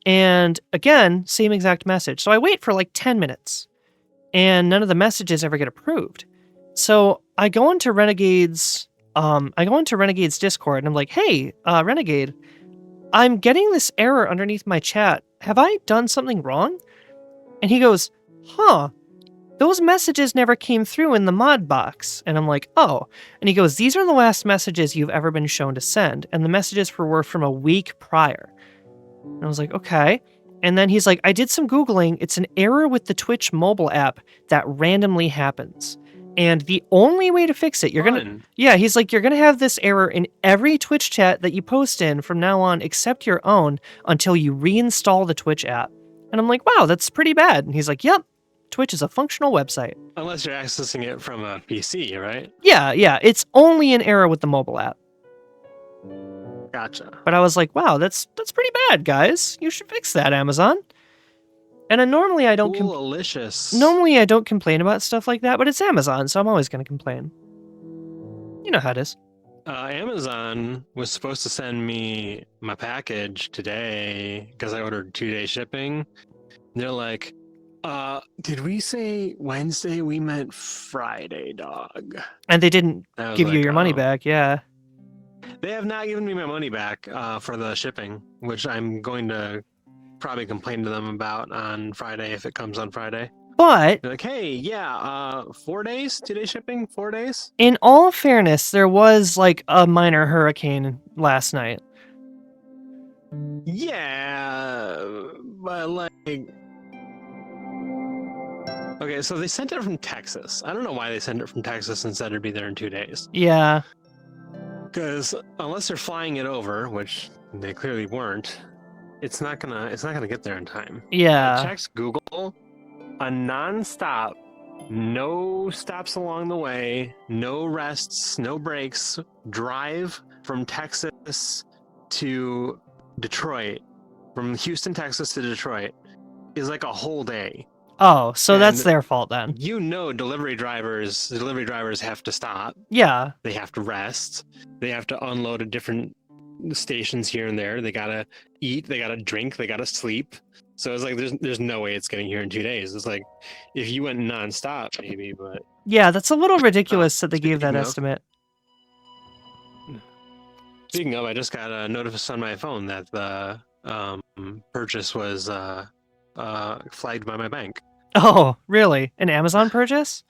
And again, same exact message. So I wait for like 10 minutes, and none of the messages ever get approved. So I go into Renegade's Discord, and I'm like, hey, Renegade, I'm getting this error underneath my chat. Have I done something wrong? And he goes, huh, those messages never came through in the mod box. And I'm like, oh. And he goes, these are the last messages you've ever been shown to send. And the messages were from a week prior. And I was like, okay. And then he's like, I did some Googling. It's an error with the Twitch mobile app that randomly happens. And the only way to fix it, he's like, you're going to have this error in every Twitch chat that you post in from now on, except your own, until you reinstall the Twitch app. And I'm like, wow, that's pretty bad. And he's like, yep. Twitch is a functional website. Unless you're accessing it from a PC, right? Yeah. It's only an error with the mobile app. Gotcha. But I was like, wow, that's pretty bad, guys. You should fix that, Amazon. And normally I don't Normally I don't complain about stuff like that, but it's Amazon, so I'm always going to complain. You know how it is. Amazon was supposed to send me my package today because I ordered 2-day shipping. They're like, did we say Wednesday? We meant Friday, dog. And they didn't give you your money back, yeah. They have not given me my money back for the shipping, which I'm going to probably complain to them about on Friday if it comes on Friday. But They're like, hey, yeah, 4 days, 2 day shipping, 4 days. in all fairness, there was like a minor hurricane last night. Yeah, but like, okay, so they sent it from Texas. I don't know why they sent it from Texas and said it'd be there in 2 days. Yeah. Because unless they're flying it over, which they clearly weren't, it's not gonna get there in time. Yeah. I checked Google, a non-stop, no stops along the way, no rests, no breaks, drive from Texas to Detroit, from Houston, Texas to Detroit, is like a whole day. Oh, so that's And their fault then. You know, delivery drivers have to stop. Yeah. They have to rest. They have to unload at different stations here and there. They gotta eat. They gotta drink. They gotta sleep. So it's like there's no way it's getting here in 2 days. It's like if you went nonstop, maybe. But Yeah, that's a little ridiculous that they gave that speaking of- estimate. speaking of, I just got a notice on my phone that the purchase was flagged by my bank. Oh, really? An Amazon purchase?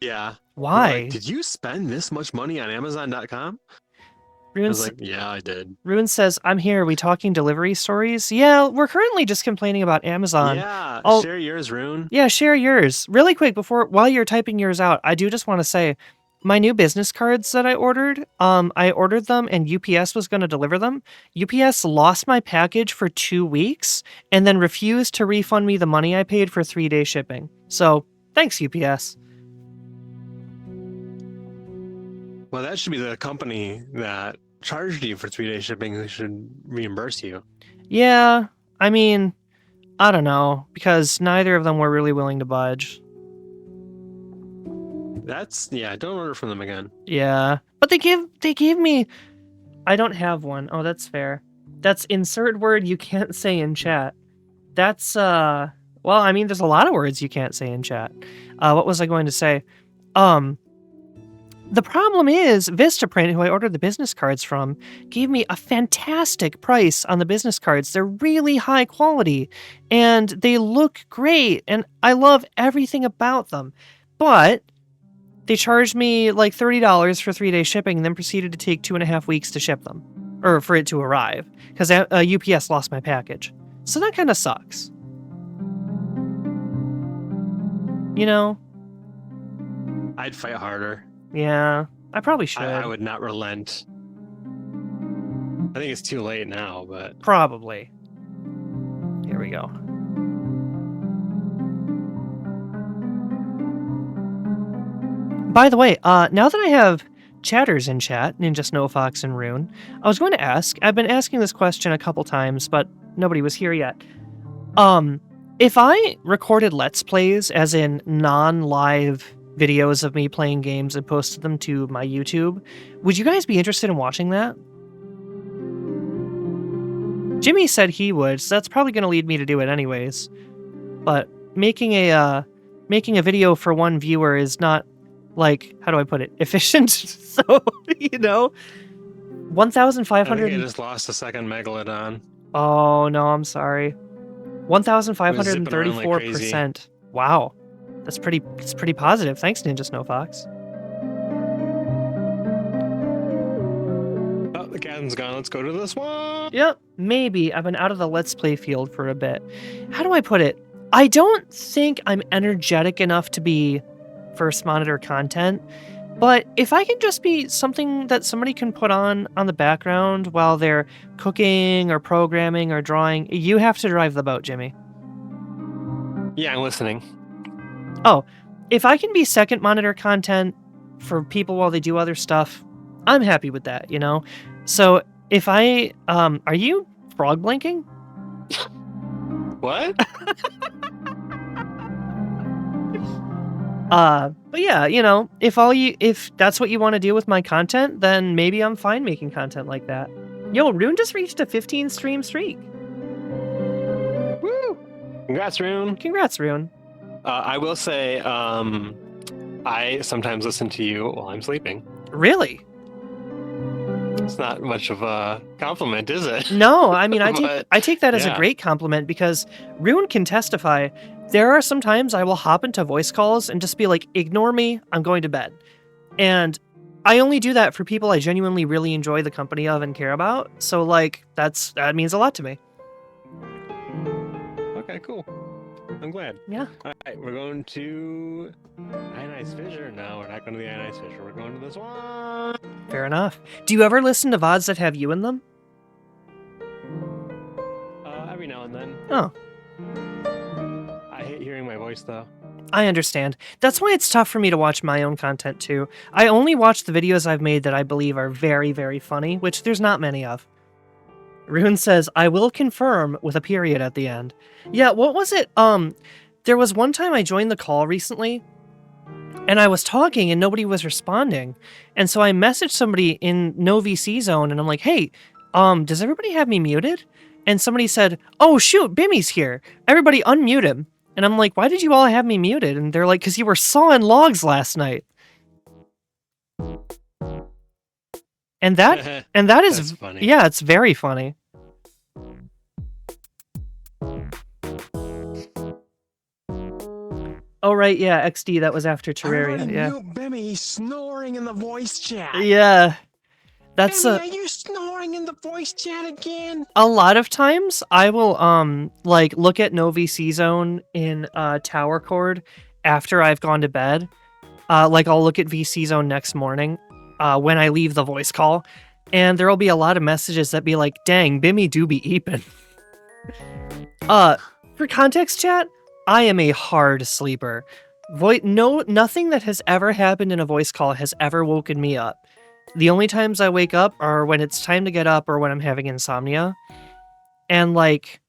Yeah. Why? Like, did you spend this much money on Amazon.com? I Rune, was like, yeah, I did. Rune says, I'm here. We talking delivery stories? Yeah, we're currently just complaining about Amazon. Yeah, I'll- share yours, Rune. Yeah, share yours. Really quick, while you're typing yours out, I do just want to say, my new business cards that I ordered them and UPS was going to deliver them. UPS lost my package for 2 weeks and then refused to refund me the money I paid for 3-day shipping. So, thanks, UPS. Well, that should be the company that charged you for 3-day shipping who should reimburse you. Yeah, I mean, I don't know, because neither of them were really willing to budge. Don't order from them again. Yeah, but they gave me, I don't have one. Oh, that's fair. That's insert word you can't say in chat. That's, well, I mean, there's a lot of words you can't say in chat. What was I going to say? The problem is Vistaprint, who I ordered the business cards from, gave me a fantastic price on the business cards. They're really high quality and they look great and I love everything about them. But they charged me like $30 for 3-day shipping and then proceeded to take 2.5 weeks to ship them, or for it to arrive, because UPS lost my package. So that kind of sucks. You know? I'd fight harder. Yeah, I probably should. I would not relent. I think it's too late now, but... Probably. Here we go. By the way, now that I have chatters in chat, Ninja Snowfox and Rune, I was going to ask, I've been asking this question a couple times, but nobody was here yet. If I recorded Let's Plays, as in non-live videos of me playing games and posted them to my YouTube, would you guys be interested in watching that? Jimmy said he would, so that's probably going to lead me to do it anyways. But making a video for one viewer is not, like, how do I put it, efficient? So, you know, 1,500. I think I just lost a second Megalodon. Oh no, I'm sorry. 1,534%. Wow, that's pretty positive. Thanks, Ninja Snowfox. Oh, the captain's gone. Let's go to the swamp. Yep, maybe. I've been out of the Let's Play field for a bit. How do I put it? I don't think I'm energetic enough to be first monitor content, but if I can just be something that somebody can put on the background while they're cooking or programming or drawing, you have to drive the boat, Jimmy. Yeah, I'm listening. Oh, if I can be second monitor content for people while they do other stuff, I'm happy with that, you know? So if I, are you frog blinking? What? But yeah, you know, if that's what you want to do with my content, then maybe I'm fine making content like that. Yo, Rune just reached a 15 stream streak. Woo! Congrats, Rune. Congrats, Rune. I will say, I sometimes listen to you while I'm sleeping. Really? It's not much of a compliment, is it? No, I mean, But, I take that as a yeah. great compliment because Rune can testify. There are some times I will hop into voice calls and just be like, ignore me, I'm going to bed. And I only do that for people I genuinely really enjoy the company of and care about. So like that means a lot to me. Okay, cool. I'm glad. Yeah. All right, we're going to Ionized Fissure. No, we're not going to the Ionized Fissure. We're going to this one. Fair enough. Do you ever listen to VODs that have you in them? Every now and then. Oh. I hate hearing my voice, though. I understand. That's why it's tough for me to watch my own content too. I only watch the videos I've made that I believe are very, very funny, which there's not many of. Rune says, I will confirm with a period at the end. Yeah, what was it? There was one time I joined the call recently, and I was talking and nobody was responding. And so I messaged somebody in no VC zone, and I'm like, hey, does everybody have me muted? And somebody said, oh shoot, Bimmy's here. Everybody unmute him. And I'm like, why did you all have me muted? And they're like, because you were sawing logs last night. And that is That's funny. Yeah, it's very funny. Oh right, yeah, XD, that was after Terraria. Yeah. Mute Bimmy snoring in the voice chat. Yeah. That's Bimmy, are you snoring in the voice chat again? a lot of times I will like look at no VC zone in Tower Chord after I've gone to bed. Like I'll look at VC zone next morning when I leave the voice call, and there'll be a lot of messages that be like, dang, Bimmy do be eepin'. For context chat, I am a hard sleeper. Nothing that has ever happened in a voice call has ever woken me up. The only times I wake up are when it's time to get up or when I'm having insomnia. And like,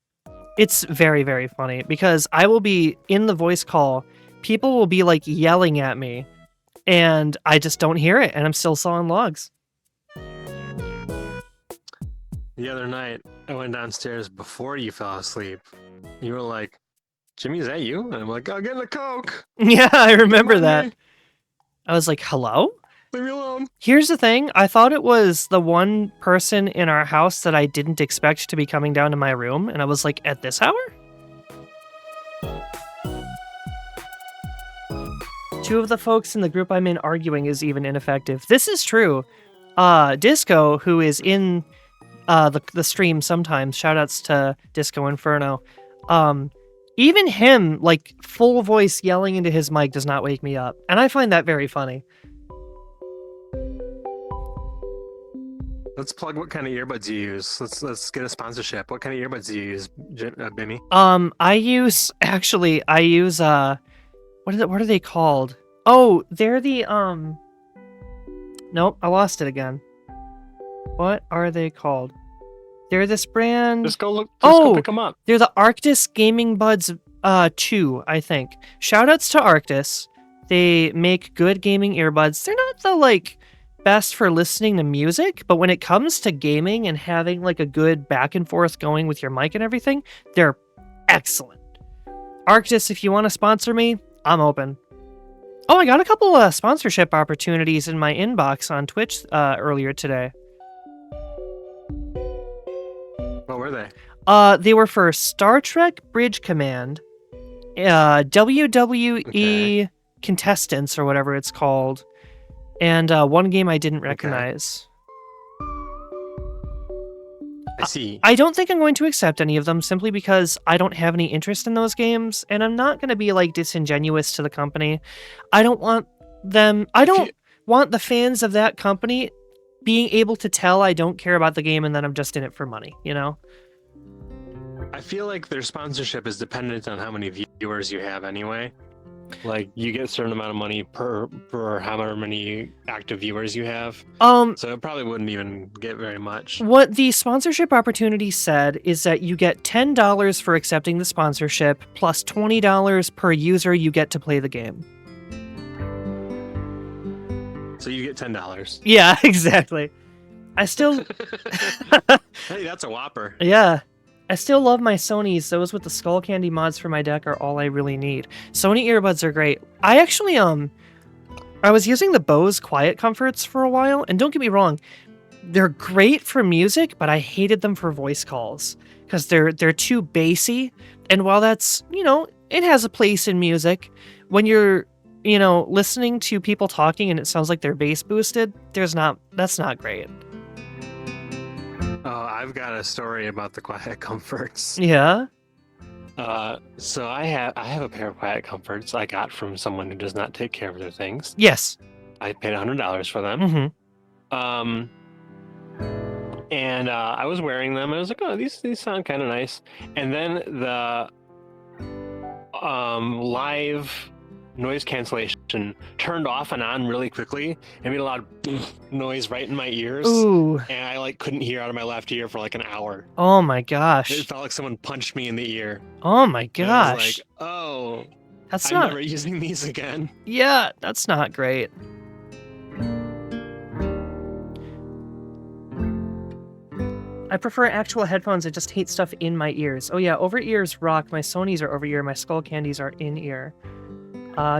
it's very, very funny because I will be in the voice call, people will be like yelling at me, and I just don't hear it, and I'm still sawing logs. The other night, I went downstairs before you fell asleep. You were like, Jimmy, is that you? And I'm like, I'll get in the Coke. Yeah, I remember Come on, that. man. I was like, hello? Leave me alone. Here's the thing. I thought it was the one person in our house that I didn't expect to be coming down to my room, and I was like, at this hour? Two of the folks in the group I'm in arguing is even ineffective. This is true. Disco, who is in the stream sometimes, shoutouts to Disco Inferno, even him, like, full voice yelling into his mic does not wake me up, and I find that very funny. Let's plug what kind of earbuds you use. Let's get a sponsorship. What kind of earbuds do you use, Bimmy? I use what are they called? Oh, they're the nope, I lost it again. What are they called? They're this brand. Just go go pick them up. They're the Arctis Gaming Buds 2, I think. Shoutouts to Arctis. They make good gaming earbuds. They're not the like best for listening to music, but when it comes to gaming and having like a good back and forth going with your mic and everything, they're excellent. Arctis, if you want to sponsor me, I'm open. Oh, I got a couple of sponsorship opportunities in my inbox on Twitch earlier today. What were they? They were for Star Trek Bridge Command, WWE Contestants or whatever it's called, and one game I didn't recognize. I see. I don't think I'm going to accept any of them simply because I don't have any interest in those games, and I'm not going to be like disingenuous to the company. I don't want them. I don't want the fans of that company being able to tell I don't care about the game and that I'm just in it for money, you know? I feel like their sponsorship is dependent on how many viewers you have anyway. Like, you get a certain amount of money per however many active viewers you have. So it probably wouldn't even get very much. What the sponsorship opportunity said is that you get $10 for accepting the sponsorship, plus $20 per user you get to play the game. So you get $10. Yeah, exactly. I still... Hey, that's a whopper. Yeah. I still love my Sonys. Those with the Skull Candy mods for my deck are all I really need. Sony earbuds are great. I actually, I was using the Bose Quiet Comforts for a while, and don't get me wrong, they're great for music, but I hated them for voice calls because they're too bassy. And while that's, it has a place in music, when you're, listening to people talking and it sounds like they're bass boosted, that's not great. Oh, I've got a story about the Quiet Comforts. Yeah. So I have a pair of Quiet Comforts I got from someone who does not take care of their things. Yes. I paid $100 for them. Mm-hmm. And I was wearing them. And I was like, oh, these sound kind of nice. And then the live noise cancellation turned off and on really quickly and made a loud noise right in my ears. Ooh. And I couldn't hear out of my left ear for like an hour. Oh my gosh. It felt like someone punched me in the ear. Oh my gosh. And I was like, oh, I'm never using these again. Yeah, that's not great. I prefer actual headphones. I just hate stuff in my ears. Oh yeah, over ears rock. My Sonys are over ear. My Skull Candies are in ear.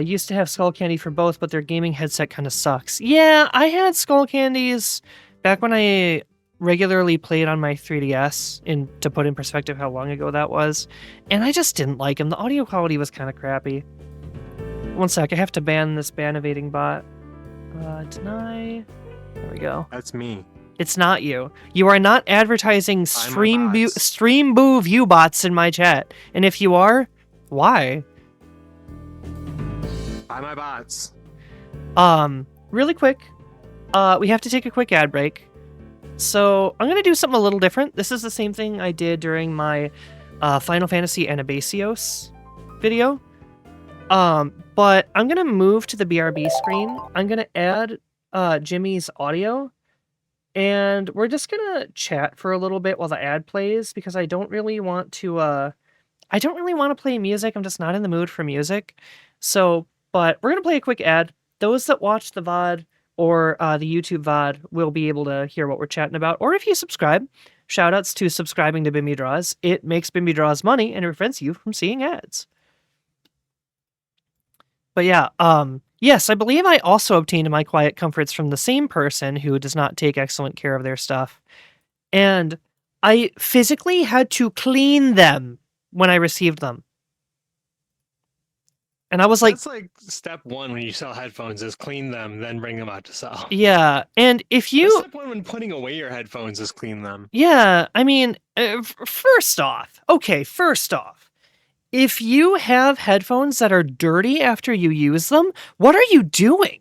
Used to have Skull Candy for both, but their gaming headset kind of sucks. Yeah, I had Skull Candies back when I regularly played on my 3DS, to put in perspective how long ago that was, and I just didn't like them. The audio quality was kind of crappy. One sec, I have to ban this ban evading bot. Deny. There we go. That's me. It's not you. You are not advertising Stream Boo view bots in my chat. And if you are, why? Buy my bots. Really quick, we have to take a quick ad break. So I'm gonna do something a little different. This is the same thing I did during my Final Fantasy Anabasios video. But I'm gonna move to the BRB screen. I'm gonna add Jimmy's audio. And we're just gonna chat for a little bit while the ad plays because I don't really want to play music. I'm just not in the mood for music. So, but we're gonna play a quick ad. Those that watch the VOD or the YouTube VOD will be able to hear what we're chatting about. Or if you subscribe, shoutouts to subscribing to BimmyDraws. It makes BimmyDraws money and it prevents you from seeing ads. But yeah, yes, I believe I also obtained my Quiet Comforts from the same person who does not take excellent care of their stuff. And I physically had to clean them when I received them. And I was like... That's like step one when you sell headphones is clean them, then bring them out to sell. Yeah, and if you... That's step one when putting away your headphones is clean them. Yeah, I mean, first off, if you have headphones that are dirty after you use them, what are you doing?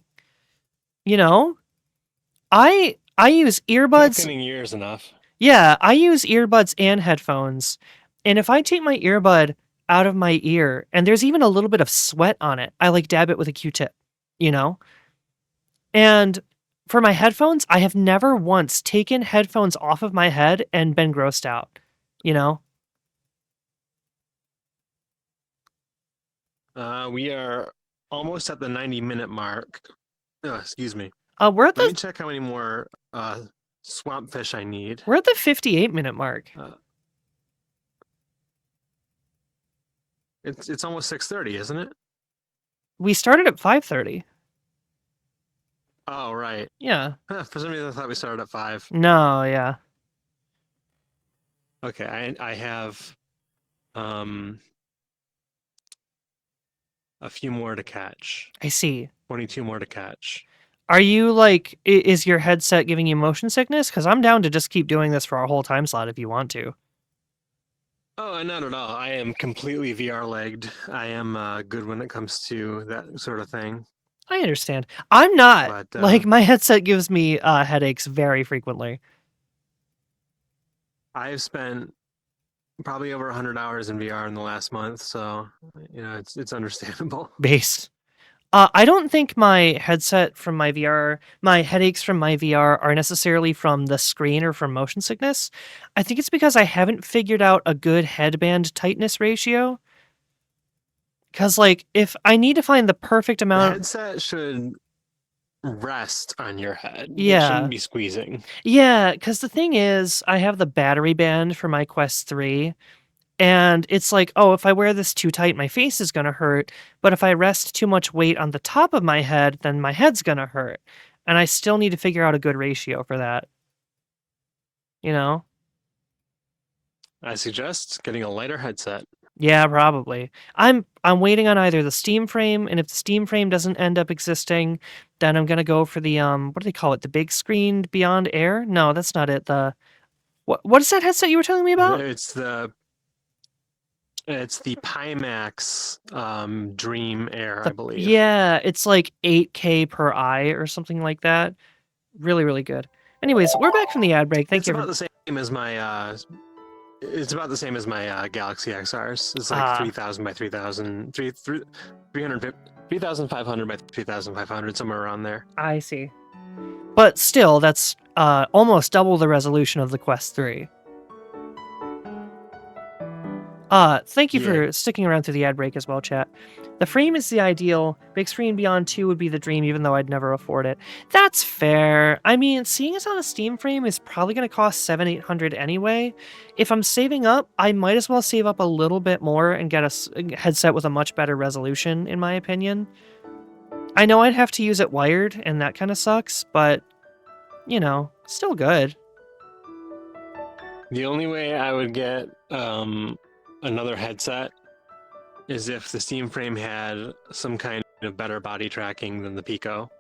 I use earbuds. Not getting ears enough. Yeah, I use earbuds and headphones. And if I take my earbud out of my ear and there's even a little bit of sweat on it, I dab it with a Q-tip, And for my headphones, I have never once taken headphones off of my head and been grossed out, We are almost at the 90-minute mark. Oh, excuse me. We're at Let me check how many more swamp fish I need. We're at the 58-minute mark. It's almost 6:30, isn't it? We started at 5:30. Oh, right. Yeah. For some reason, I thought we started at 5. No, yeah. Okay, I have a few more to catch. I see. 22 more to catch. Are you is your headset giving you motion sickness? Because I'm down to just keep doing this for our whole time slot if you want to. Oh, not at all. I am completely VR-legged. I am good when it comes to that sort of thing. I understand. I'm not. But, my headset gives me headaches very frequently. I've spent probably over 100 hours in VR in the last month, so it's understandable. Base. I don't think my headset from my headaches from my VR are necessarily from the screen or from motion sickness. I think it's because I haven't figured out a good headband tightness ratio. Because, if I need to find the perfect amount... The headset should rest on your head. Yeah. It shouldn't be squeezing. Yeah, because the thing is, I have the battery band for my Quest 3, and it's if I wear this too tight, my face is going to hurt, but if I rest too much weight on the top of my head, then my head's going to hurt. And I still need to figure out a good ratio for that. you know? I suggest getting a lighter headset. Yeah, probably. I'm waiting on either the Steam frame, and if the Steam frame doesn't end up existing, then I'm gonna go for the what do they call it? The big screened Beyond Air? No, that's not it. The what is that headset you were telling me about? It's the Pimax Dream Air, I believe. Yeah, it's like 8K per eye or something like that. Really, really good. Anyways, we're back from the ad break. Thank It's you. about the same as my it's about the same as my Galaxy XRs. It's like 3,000 by 3,000, 3,500 by 3,500, somewhere around there. I see. But still, that's almost double the resolution of the Quest 3. Thank you for sticking around through the ad break as well, chat. The frame is the ideal. Big Screen Beyond 2 would be the dream, even though I'd never afford it. That's fair. I mean, seeing as how the Steam frame is probably going to cost $700-800 anyway, if I'm saving up, I might as well save up a little bit more and get a headset with a much better resolution, in my opinion. I know I'd have to use it wired, and that kind of sucks, but, you know, still good. The only way I would get another headset is if the Steam frame had some kind of better body tracking than the Pico.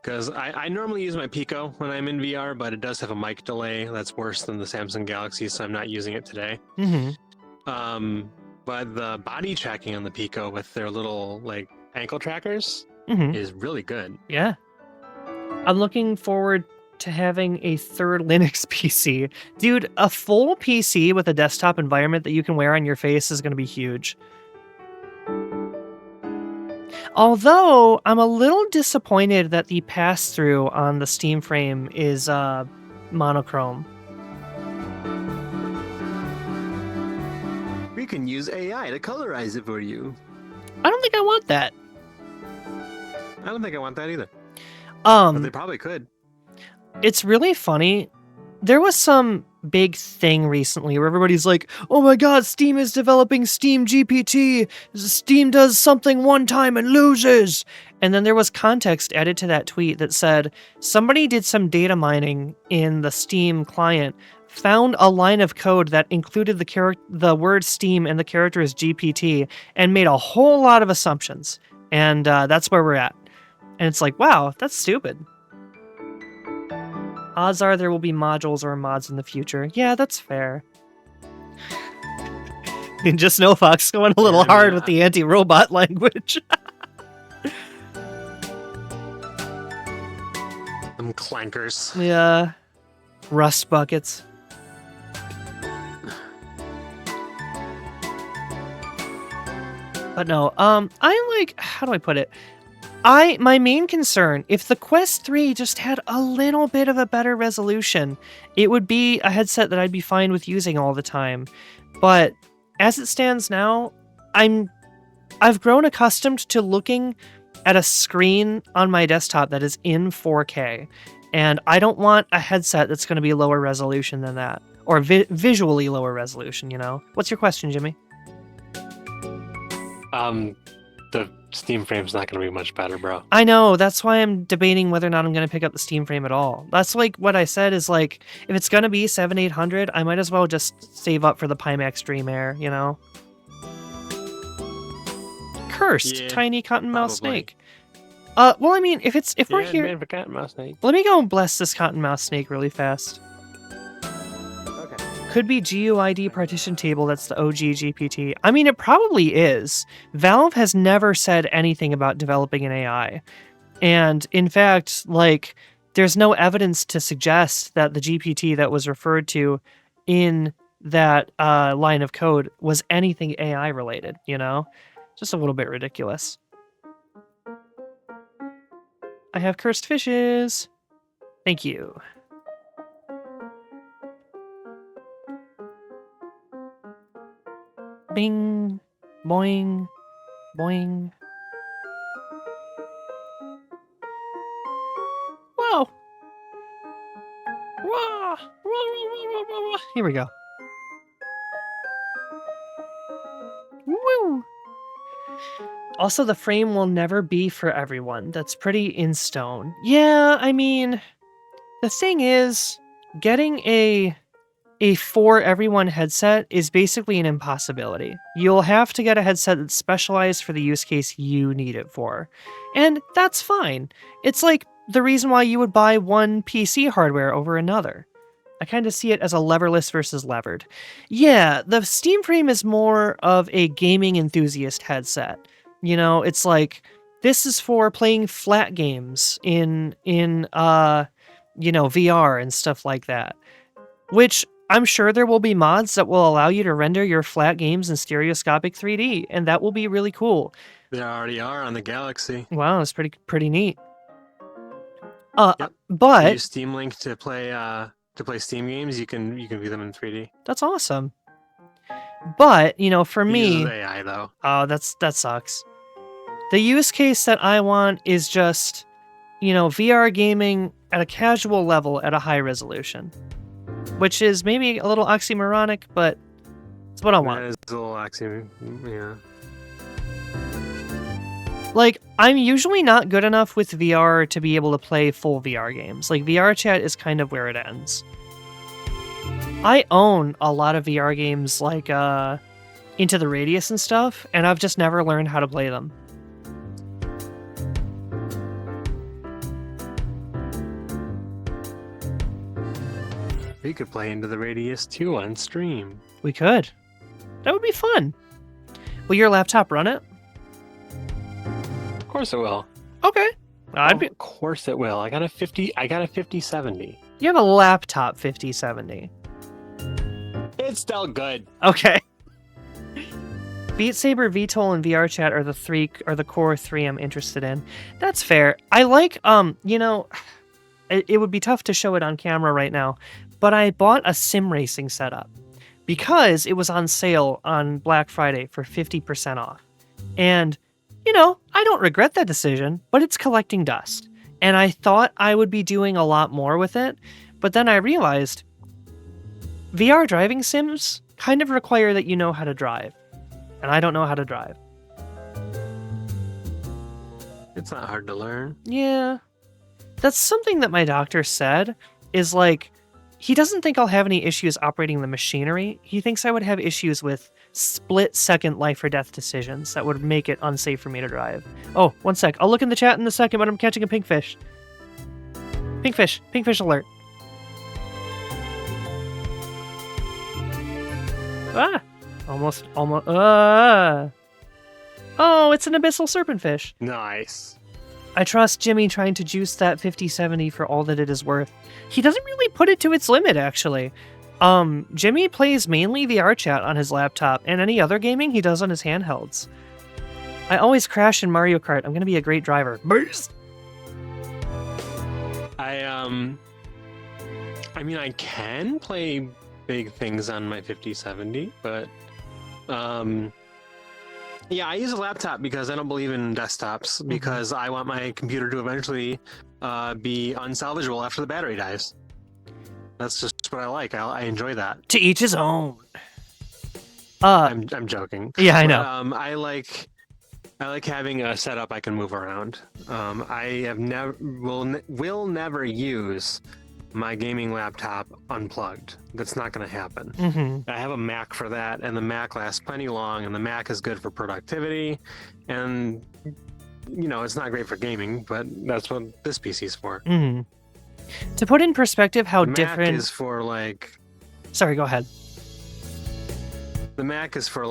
Because I normally use my Pico when I'm in VR, but it does have a mic delay that's worse than the Samsung Galaxy, so I'm not using it today. But the body tracking on the Pico with their little like ankle trackers is really good. Yeah. I'm looking forward to having a third Linux PC. Dude, a full PC with a desktop environment that you can wear on your face is going to be huge. Although, I'm a little disappointed that the pass-through on the Steam frame is monochrome. We can use AI to colorize it for you. I don't think I want that. I don't think I want that either. But they probably could. It's really funny. There was some big thing recently where everybody's like, oh my god, Steam is developing Steam GPT. Steam does something one time and loses. And then there was context added to that tweet that said, somebody did some data mining in the Steam client, found a line of code that included the word Steam and the character is GPT, and made a whole lot of assumptions. And that's where we're at. And it's like, wow, that's stupid. Odds are there will be modules or mods in the future. Yeah, that's fair. Ninja Snowfox going a little hard with the anti-robot language. Them clankers. Yeah. Rust buckets. But no, I like, how do I put it? My main concern, if the Quest 3 just had a little bit of a better resolution, it would be a headset that I'd be fine with using all the time. But as it stands now, I've grown accustomed to looking at a screen on my desktop that is in 4K, and I don't want a headset that's going to be lower resolution than that, or visually lower resolution, you know? What's your question, Jimmy? The Steam frame's not going to be much better, bro. I know, that's why I'm debating whether or not I'm going to pick up the Steam frame at all. That's like what I said is like, if it's going to be $700-800, I might as well just save up for the Pimax Dream Air, you know? Cursed tiny cottonmouth snake. Well, I mean, if we're here, man, for cottonmouth snake. Let me go and bless this cottonmouth snake really fast. Okay. Could be GUID partition table. That's the OG GPT. I mean, it probably is. Valve has never said anything about developing an AI, and in fact, like, there's no evidence to suggest that the GPT that was referred to in that line of code was anything AI related. You know, just a little bit ridiculous. I have cursed fishes. Thank you. Bing, boing, boing. Whoa. Whoa. Whoa. Here we go. Woo. Also, the frame will never be for everyone. That's pretty in stone. Yeah, I mean, the thing is, getting a a for everyone headset is basically an impossibility. You'll have to get a headset that's specialized for the use case you need it for. And that's fine. It's like the reason why you would buy one PC hardware over another. I kind of see it as a leverless versus levered. Yeah, the Steam Frame is more of a gaming enthusiast headset. You know, it's like, this is for playing flat games in VR and stuff like that. Which I'm sure there will be mods that will allow you to render your flat games in stereoscopic 3D, and that will be really cool. They already are on the Galaxy. Wow, it's pretty neat. Yep. But use Steam Link to play Steam games. You can view them in 3D. That's awesome. But for me, uses AI though. Oh, that sucks. The use case that I want is just VR gaming at a casual level at a high resolution, which is maybe a little oxymoronic, but it's what I want. That is a little oxymoron. Yeah. Like, I'm usually not good enough with VR to be able to play full VR games. Like, VR chat is kind of where it ends. I own a lot of VR games like Into the Radius and stuff, and I've just never learned how to play them. We could play Into the Radius 2 on stream. We could. That would be fun. Will your laptop run it? Of course it will. Okay. Of course it will. I got a 5070. You have a laptop 5070. It's still good. Okay. Beat Saber, VTOL, and VR chat are the core three I'm interested in. That's fair. I like it would be tough to show it on camera right now, but I bought a sim racing setup because it was on sale on Black Friday for 50% off. And I don't regret that decision, but it's collecting dust. And I thought I would be doing a lot more with it, but then I realized VR driving sims kind of require that you know how to drive. And I don't know how to drive. It's not hard to learn. Yeah. That's something that my doctor said, is like, he doesn't think I'll have any issues operating the machinery. He thinks I would have issues with split-second life or death decisions that would make it unsafe for me to drive. Oh, one sec. I'll look in the chat in a second, but I'm catching a pinkfish. Pinkfish alert. Ah! Almost. Oh, it's an abyssal serpentfish. Nice. I trust Jimmy trying to juice that 5070 for all that it is worth. He doesn't really put it to its limit, actually. Jimmy plays mainly VR chat on his laptop, and any other gaming he does on his handhelds. I always crash in Mario Kart. I'm gonna be a great driver. Burst! I mean, I can play big things on my 5070, but yeah, I use a laptop because I don't believe in desktops, because I want my computer to eventually be unsalvageable after the battery dies. That's just what I like. I enjoy that. To each his own. I'm joking. Yeah, I know. I like having a setup I can move around. I have will never use my gaming laptop unplugged. That's not going to happen. Mm-hmm. I have a Mac for that, and the Mac lasts plenty long, and the Mac is good for productivity, and it's not great for gaming, but that's what this PC is for. Mm-hmm. To put in perspective how the different... Mac is for Sorry, go ahead. The Mac is for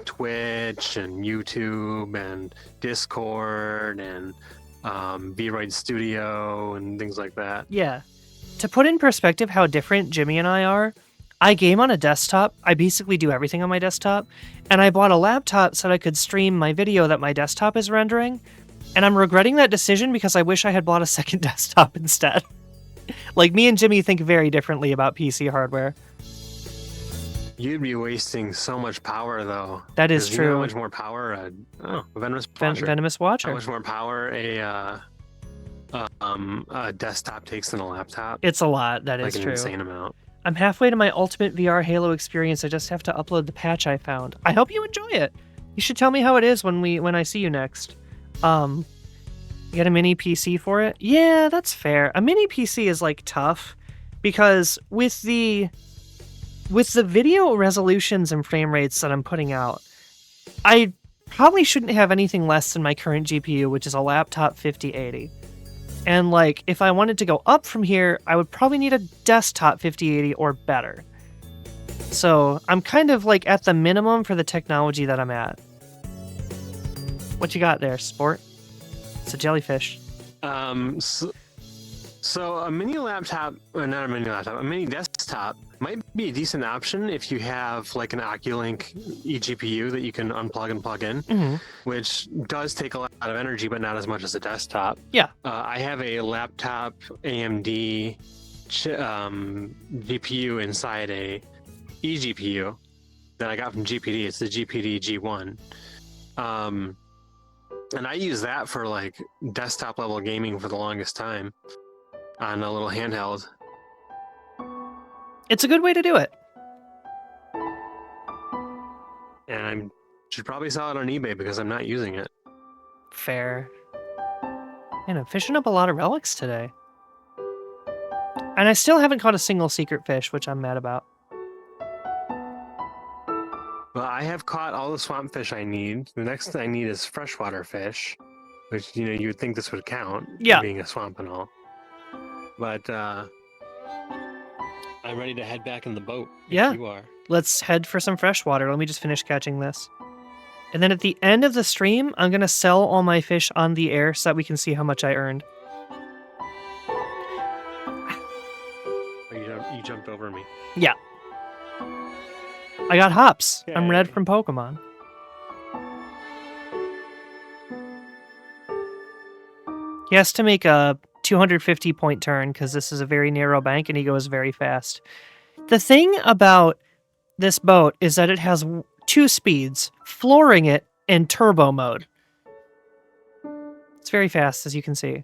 Twitch and YouTube and Discord and VRoid Studio and things like that. Yeah. To put in perspective how different Jimmy and I are, I game on a desktop. I basically do everything on my desktop. And I bought a laptop so that I could stream my video that my desktop is rendering. And I'm regretting that decision because I wish I had bought a second desktop instead. Me and Jimmy think very differently about PC hardware. You'd be wasting so much power, though. That is true. You know how much more power a Venomous Watcher. Venomous Watcher. How much more power a desktop takes than a laptop? It's a lot. That is an true. Insane amount. I'm halfway to my ultimate VR Halo experience. I just have to upload the patch I found. I hope you enjoy it. You should tell me how it is when I see you next. You get a mini PC for it? Yeah, that's fair. A mini PC is tough because with the with the video resolutions and frame rates that I'm putting out, I probably shouldn't have anything less than my current GPU, which is a laptop 5080. And like, if I wanted to go up from here, I would probably need a desktop 5080 or better. So I'm kind of like at the minimum for the technology that I'm at. What you got there, sport? It's a jellyfish. So a mini laptop, or not a mini laptop, a mini desktop might be a decent option if you have like an Oculink eGPU that you can unplug and plug in, which does take a lot of energy, but not as much as a desktop. Yeah. I have a laptop AMD GPU inside a eGPU that I got from GPD. It's the GPD G1. And I use that for like desktop level gaming for the longest time on a little handheld. It's a good way to do it. And I should probably sell it on eBay because I'm not using it. Fair. Man, I'm fishing up a lot of relics today. And I still haven't caught a single secret fish, which I'm mad about. Well, I have caught all the swamp fish I need. The next thing I need is freshwater fish, which, you know, you would think this would count, Yeah. being a swamp and all. But I'm ready to head back in the boat. Yeah. You are. Let's head for some freshwater. Let me just finish catching this. And then at the end of the stream, I'm going to sell all my fish on the air so that we can see how much I earned. You jumped over me. Yeah. I got hops. Okay. I'm red from Pokemon. He has to make a 250 point turn because this is a very narrow bank and he goes very fast. The thing about this boat is that it has 2 speeds, flooring it in turbo mode. It's very fast, as you can see.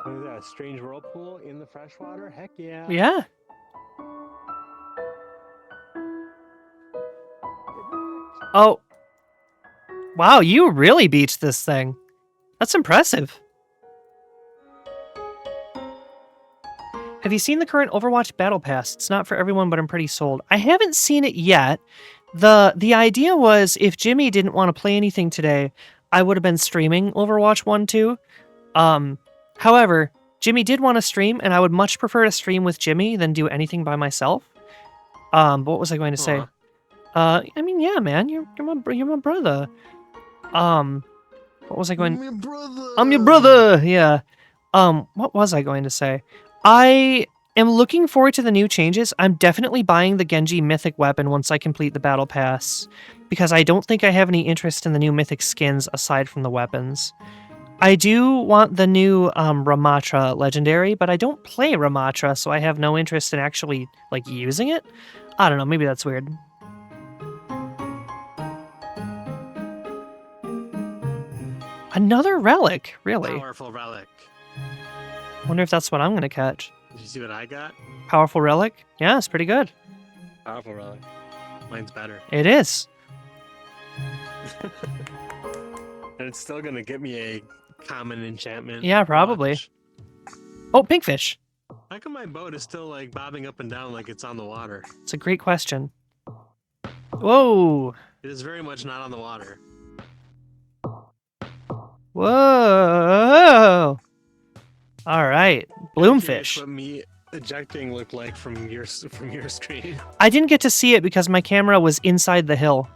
What is that, a strange whirlpool in the freshwater? Heck yeah. Yeah. Oh. Wow, you really beat this thing. That's impressive. Have you seen the current Overwatch Battle Pass? It's not for everyone, but I'm pretty sold. I haven't seen it yet. The idea was if Jimmy didn't want to play anything today, I would have been streaming Overwatch 1 too. However, Jimmy did want to stream, and I would much prefer to stream with Jimmy than do anything by myself. What was I going to say? I mean, yeah, man, you're my brother. What was I going? I'm your brother. I'm your brother. Yeah. What was I going to say? I am looking forward to the new changes. I'm definitely buying the Genji mythic weapon once I complete the battle pass, because I don't think I have any interest in the new mythic skins aside from the weapons. I do want the new Ramatra legendary, but I don't play Ramatra, so I have no interest in actually like using it. I don't know, maybe that's weird. Another relic, really? Powerful relic. Wonder if that's what I'm gonna catch. Did you see what I got? Powerful relic? Yeah, it's pretty good. Powerful relic. Mine's better. It is. And it's still gonna get me a common enchantment. Yeah, probably. Watch. Oh, pinkfish. How come my boat is still like bobbing up and down like it's on the water? It's a great question. Whoa. It is very much not on the water. Whoa. All right. Bloomfish. What me ejecting looked like from your screen. I didn't get to see it because my camera was inside the hill.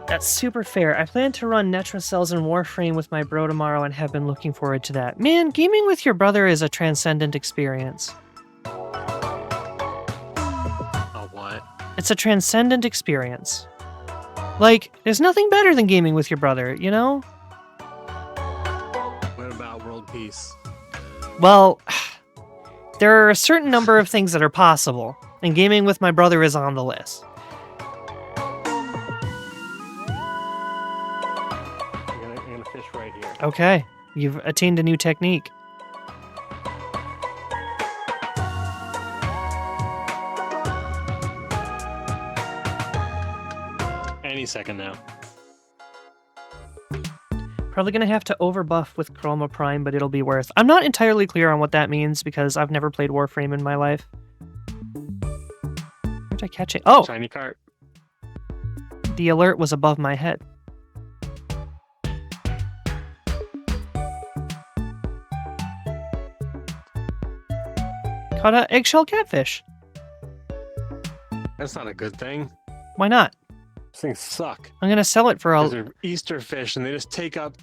That's super fair. I plan to run Netra Cells and Warframe with my bro tomorrow and have been looking forward to that. Man, gaming with your brother is a transcendent experience. Oh, what? It's a transcendent experience. Like, there's nothing better than gaming with your brother, you know? What about world peace? Well, there are a certain number of things that are possible, and gaming with my brother is on the list. I'm gonna fish right here. Okay, you've attained a new technique. Any second now. Probably gonna have to overbuff with Chroma Prime, but it'll be worth. I'm not entirely clear on what that means because I've never played Warframe in my life. Where'd I catch it? Oh! Shiny cart. The alert was above my head. Caught an eggshell catfish. That's not a good thing. Why not? These things suck. I'm gonna sell it for These are Easter fish, and they just take up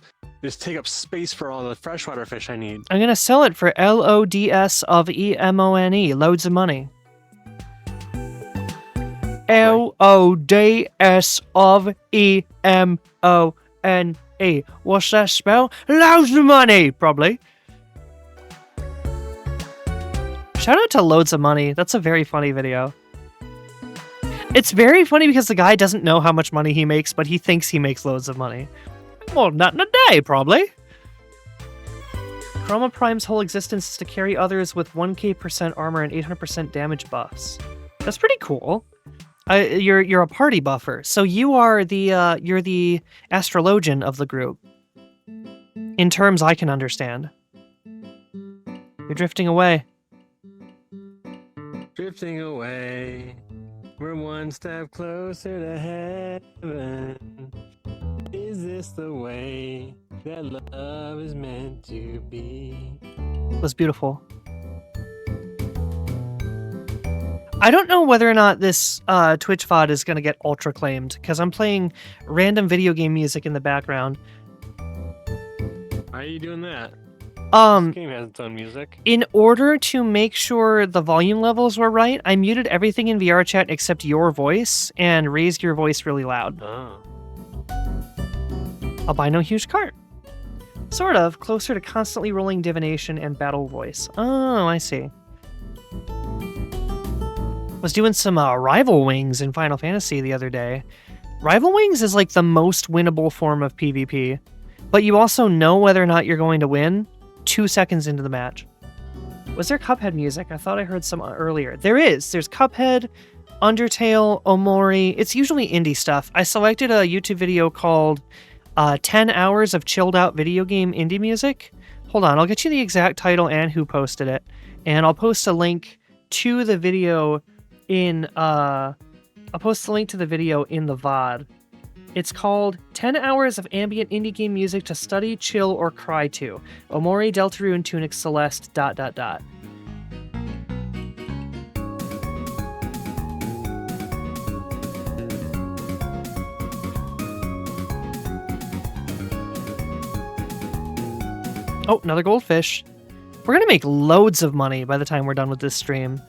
space for all the freshwater fish I need. I'm gonna sell it for LODS of EMONE. Loads of money. LODS of EMONE. What's that spell? Loads of money, probably. Shout out to Loads of Money. That's a very funny video. It's very funny because the guy doesn't know how much money he makes, but he thinks he makes loads of money. Well, not in a day, probably. Chroma Prime's whole existence is to carry others with 1k% armor and 800% damage buffs. That's pretty cool. You're a party buffer, so you're the astrologian of the group. In terms I can understand. You're drifting away. Drifting away. We're one step closer to heaven. Is this the way that love is meant to be? It was beautiful. I don't know whether or not this Twitch VOD is going to get ultra claimed, because I'm playing random video game music in the background. Why are you doing that? This game has its own music. In order to make sure the volume levels were right, I muted everything in VR chat except your voice and raised your voice really loud. Oh. Albino huge cart. Sort of, closer to constantly rolling divination and battle voice. Oh, I see. Was doing some Rival Wings in Final Fantasy the other day. Rival Wings is like the most winnable form of PvP, but you also know whether or not you're going to win 2 seconds into the match. Was there Cuphead music? I thought I heard some earlier. There is. There's Cuphead, Undertale, Omori. It's usually indie stuff. I selected a YouTube video called 10 Hours of Chilled Out Video Game Indie Music. Hold on, I'll get you the exact title and who posted it. And I'll post a link to the video in the VOD. It's called 10 Hours of Ambient Indie Game Music to Study, Chill, or Cry to. Omori, Deltarune, and Tunic Celeste, ... Oh, another goldfish. We're gonna make loads of money by the time we're done with this stream.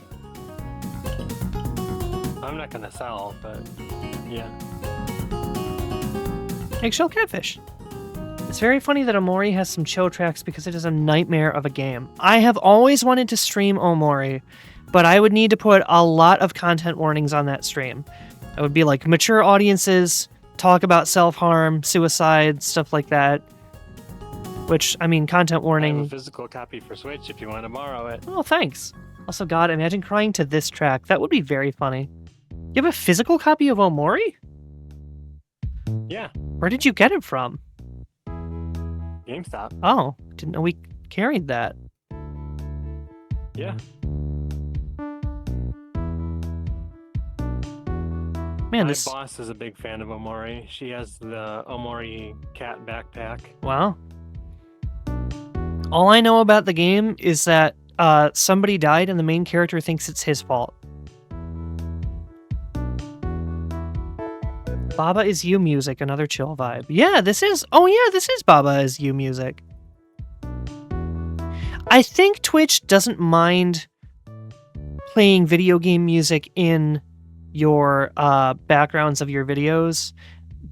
I'm not gonna sell, but yeah. Eggshell catfish. It's very funny that Omori has some chill tracks because it is a nightmare of a game. I have always wanted to stream Omori, but I would need to put a lot of content warnings on that stream. It would be like mature audiences, talk about self-harm, suicide, stuff like that. Which, I mean, content warning... I have a physical copy for Switch if you want to borrow it. Oh, thanks. Also, God, imagine crying to this track. That would be very funny. You have a physical copy of Omori? Yeah. Where did you get it from? GameStop. Oh, didn't know we carried that. Yeah. Man, My boss is a big fan of Omori. She has the Omori cat backpack. Wow. All I know about the game is that somebody died and the main character thinks it's his fault. Baba Is You music, another chill vibe. Yeah, this is... Oh yeah, this is Baba Is You music. I think Twitch doesn't mind playing video game music in your backgrounds of your videos,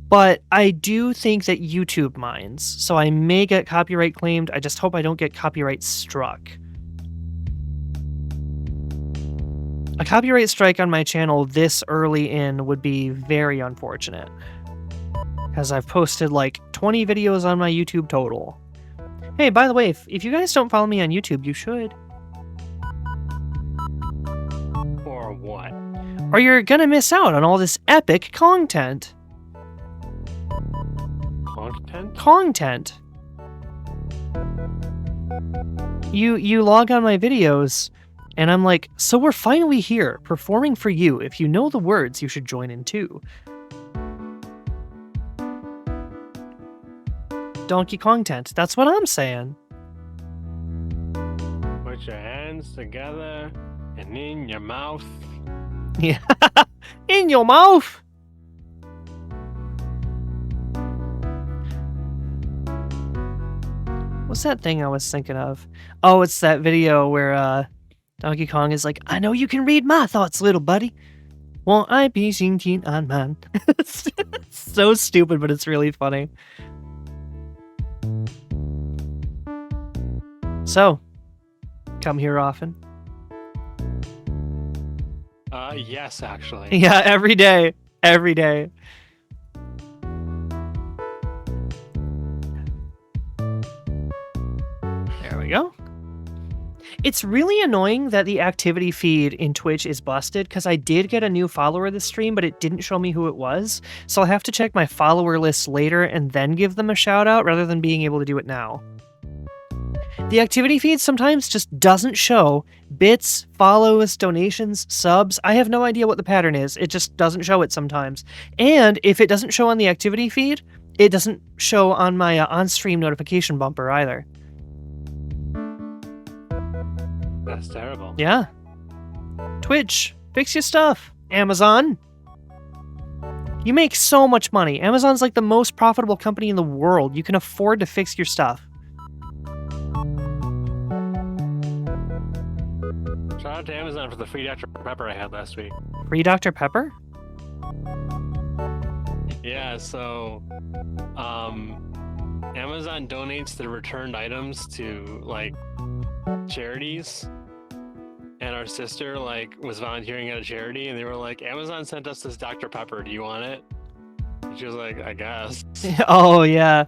but I do think that YouTube minds, so I may get copyright claimed. I just hope I don't get copyright struck. A copyright strike on my channel this early in would be very unfortunate, because I've posted like 20 videos on my YouTube total. Hey, by the way, if you guys don't follow me on YouTube, you should. Or what? Or you're gonna miss out on all this epic content. Content? Content. You log on my videos, and I'm like, so we're finally here, performing for you. If you know the words, you should join in too. Donkey Kong tent. That's what I'm saying. Put your hands together and in your mouth. Yeah. In your mouth. What's that thing I was thinking of? Oh, it's that video where Donkey Kong is like, I know you can read my thoughts, little buddy. Won't I be singing on mine? It's so stupid, but it's really funny. So, come here often? Yes, actually. Yeah, every day. Every day. There we go. It's really annoying that the activity feed in Twitch is busted, because I did get a new follower this stream, but it didn't show me who it was. So I'll have to check my follower list later and then give them a shout out rather than being able to do it now. The activity feed sometimes just doesn't show bits, follows, donations, subs. I have no idea what the pattern is. It just doesn't show it sometimes. And if it doesn't show on the activity feed, it doesn't show on my on-stream notification bumper either. That's terrible. Yeah. Twitch, fix your stuff. Amazon. You make so much money. Amazon's like the most profitable company in the world. You can afford to fix your stuff. Shout out to Amazon for the free Dr. Pepper I had last week. Free Dr. Pepper? Yeah, so Amazon donates the returned items to like charities. And our sister like was volunteering at a charity, and they were like, Amazon sent us this Dr. Pepper, do you want it? And she was like, I guess. Oh yeah.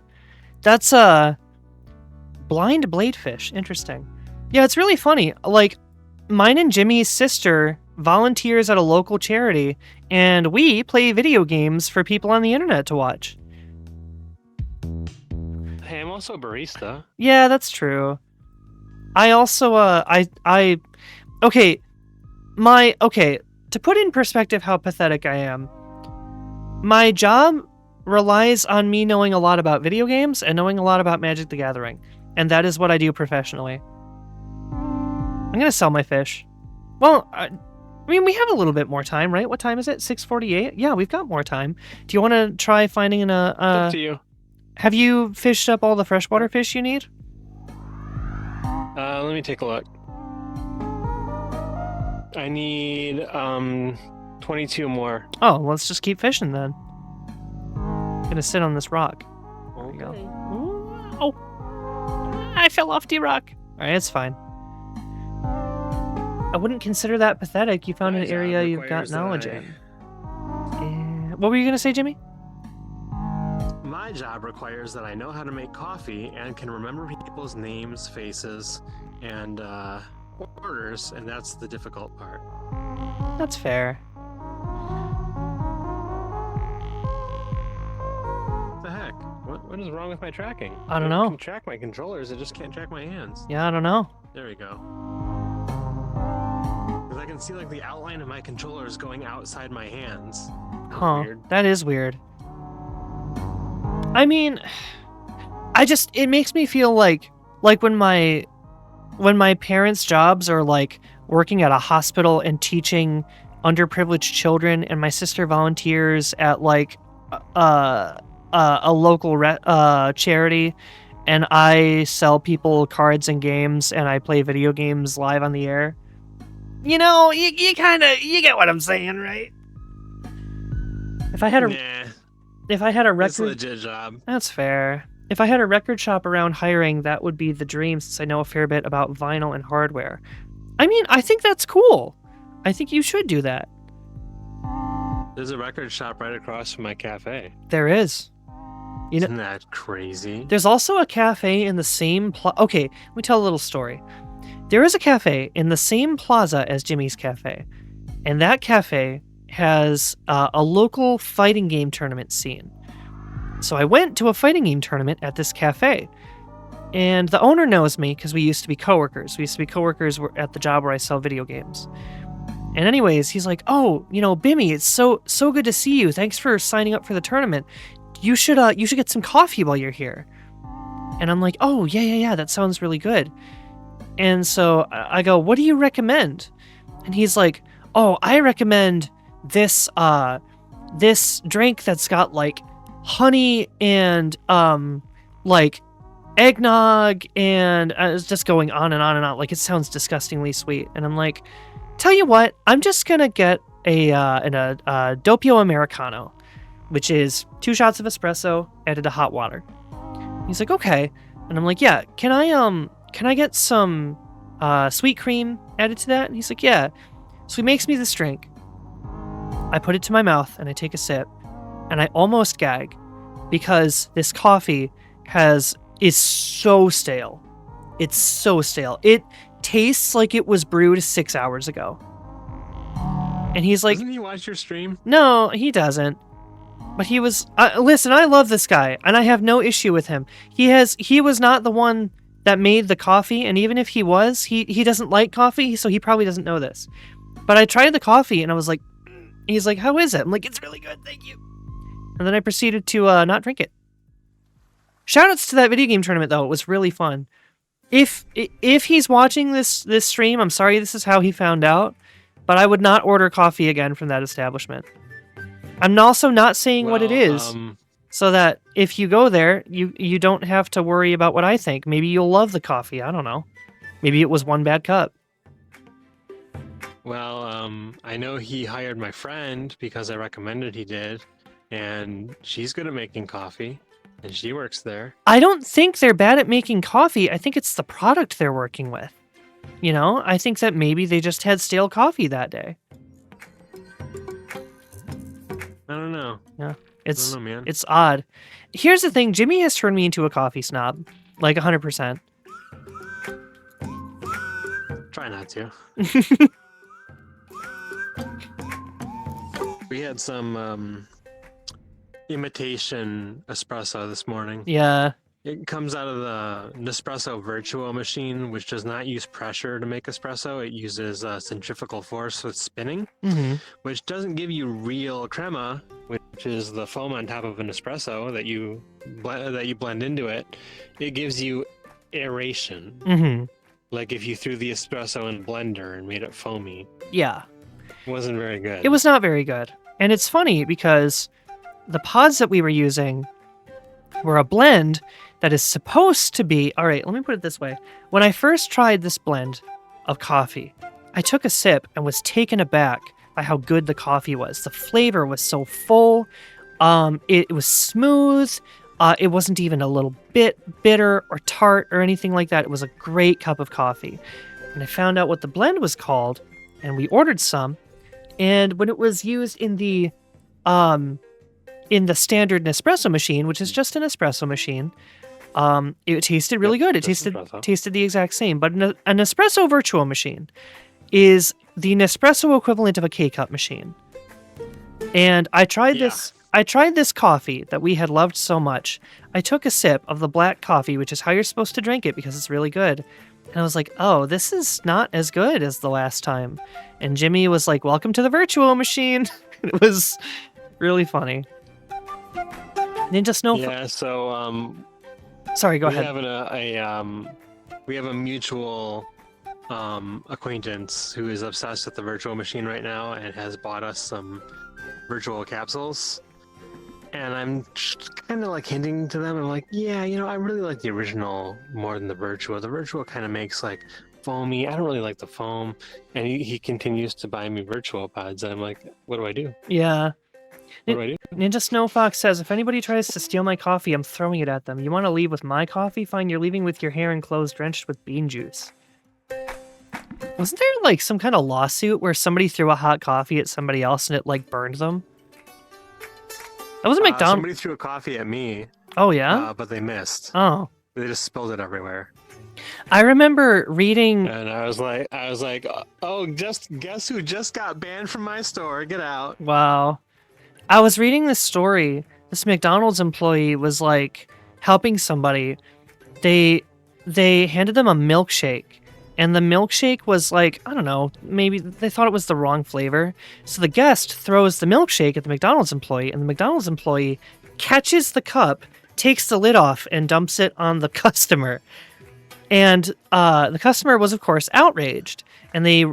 That's blind bladefish. Interesting. Yeah, it's really funny. Like, mine and Jimmy's sister volunteers at a local charity, and we play video games for people on the internet to watch. Hey, I'm also a barista. Yeah, that's true. I also okay, to put in perspective how pathetic I am, my job relies on me knowing a lot about video games and knowing a lot about Magic the Gathering, and that is what I do professionally. I'm gonna sell my fish. Well, I mean, we have a little bit more time, right? What time is it? 6:48? Yeah, we've got more time. Do you want to try finding Up to you. Have you fished up all the freshwater fish you need? Let me take a look. I need 22 more. Oh, let's just keep fishing then. I'm gonna sit on this rock. There we go. Ooh, oh, I fell off the rock. All right, it's fine. I wouldn't consider that pathetic. You found an area you've got knowledge in. What were you gonna say, Jimmy? My job requires that I know how to make coffee and can remember people's names, faces, and orders, and that's the difficult part. That's fair. What the heck? What is wrong with my tracking? I don't know. I can track my controllers, I just can't track my hands. Yeah, I don't know. There we go. Because I can see like the outline of my controllers going outside my hands. Huh. Weird. That is weird. I mean, it makes me feel like when my parents' jobs are like working at a hospital and teaching underprivileged children, and my sister volunteers at like a local charity, and I sell people cards and games, and I play video games live on the air. You know, you get what I'm saying, right? If I had a record, It's a legit job. That's fair. If I had a record shop around hiring, that would be the dream, since I know a fair bit about vinyl and hardware. I mean, I think that's cool. I think you should do that. There's a record shop right across from my cafe. There is. You know, Isn't that crazy? there's also a cafe in the same okay, let me tell a little story. There is a cafe in the same plaza as Jimmy's Cafe, and that cafe has a local fighting game tournament scene. So I went to a fighting game tournament at this cafe, And the owner knows me because we used to be coworkers. We used to be coworkers at the job where I sell video games. And anyways, he's like, "Oh, Bimmy, it's so good to see you. Thanks for signing up for the tournament. You should get some coffee while you're here." And I'm like, "Oh, yeah, that sounds really good." And so I go, "What do you recommend?" And he's like, "Oh, I recommend this this drink that's got like honey and like eggnog and it's just going on and on and on. Like, it sounds disgustingly sweet." And I'm like, "Tell you what, I'm just gonna get a doppio americano, which is 2 shots of espresso added to hot water." He's like, "Okay," and I'm like, "Yeah, can I get some sweet cream added to that?" And he's like, "Yeah." So he makes me this drink. I put it to my mouth and I take a sip, and I almost gag because this coffee is so stale. It's so stale. It tastes like it was brewed 6 hours ago. And he's like, "Doesn't he watch your stream?" "No, he doesn't." But he was, listen, I love this guy and I have no issue with him. He was not the one that made the coffee. And even if he was, he doesn't like coffee. So he probably doesn't know this, but I tried the coffee and I was like, he's like, "How is it?" I'm like, "It's really good. Thank you." And then I proceeded to not drink it. Shoutouts to that video game tournament though. It was really fun. If he's watching this stream, I'm sorry this is how he found out, but I would not order coffee again from that establishment. I'm also not saying what it is, so that if you go there, you don't have to worry about what I think. Maybe you'll love the coffee. I don't know. Maybe it was one bad cup. Well, I know he hired my friend because I recommended he did, and she's good at making coffee, and she works there. I don't think they're bad at making coffee. I think it's the product they're working with. I think that maybe they just had stale coffee that day. I don't know. Yeah, I don't know, man. it's odd. Here's the thing: Jimmy has turned me into a coffee snob, like 100%. Try not to. We had some imitation espresso this morning. Yeah. It comes out of the Nespresso Virtuo machine, which does not use pressure to make espresso. It uses centrifugal force with spinning, which doesn't give you real crema, which is the foam on top of an espresso that you blend into it. It gives you aeration, like if you threw the espresso in a blender and made it foamy. Yeah. It wasn't very good. It was not very good. And it's funny because the pods that we were using were a blend that is supposed to be... All right, let me put it this way. When I first tried this blend of coffee, I took a sip and was taken aback by how good the coffee was. The flavor was so full. It was smooth. It wasn't even a little bit bitter or tart or anything like that. It was a great cup of coffee. And I found out what the blend was called, and we ordered some. And when it was used in the standard Nespresso machine, which is just an espresso machine, it tasted really good. It tasted the exact same. But an Nespresso Virtual machine is the Nespresso equivalent of a K-Cup machine. And I tried this. I tried this coffee that we had loved so much. I took a sip of the black coffee, which is how you're supposed to drink it because it's really good. And I was like, "Oh, this is not as good as the last time." And Jimmy was like, "Welcome to the Virtual machine." It was really funny. Ninja Snow. Yeah. So sorry, go ahead. We have a mutual acquaintance who is obsessed with the Virtual machine right now and has bought us some virtual capsules. And I'm kind of like hinting to them. I'm like, "Yeah, I really like the original more than the Virtual. The Virtual kind of makes like foamy. I don't really like the foam." And he continues to buy me Virtual pods. And I'm like, "What do I do?" Yeah. What do I do? Ninja Snow Fox says, "If anybody tries to steal my coffee, I'm throwing it at them. You want to leave with my coffee? Fine, you're leaving with your hair and clothes drenched with bean juice." Wasn't there like some kind of lawsuit where somebody threw a hot coffee at somebody else and it like burned them? That was a McDonald's. Somebody threw a coffee at me. Oh, yeah? But they missed. Oh. They just spilled it everywhere. I remember reading... And I was like, "Oh, guess who just got banned from my store? Get out." Wow. I was reading this story. This McDonald's employee was like helping somebody. They they handed them a milkshake. And the milkshake was like, I don't know, maybe they thought it was the wrong flavor. So the guest throws the milkshake at the McDonald's employee, and the McDonald's employee catches the cup, takes the lid off, and dumps it on the customer. And the customer was, of course, outraged. And they,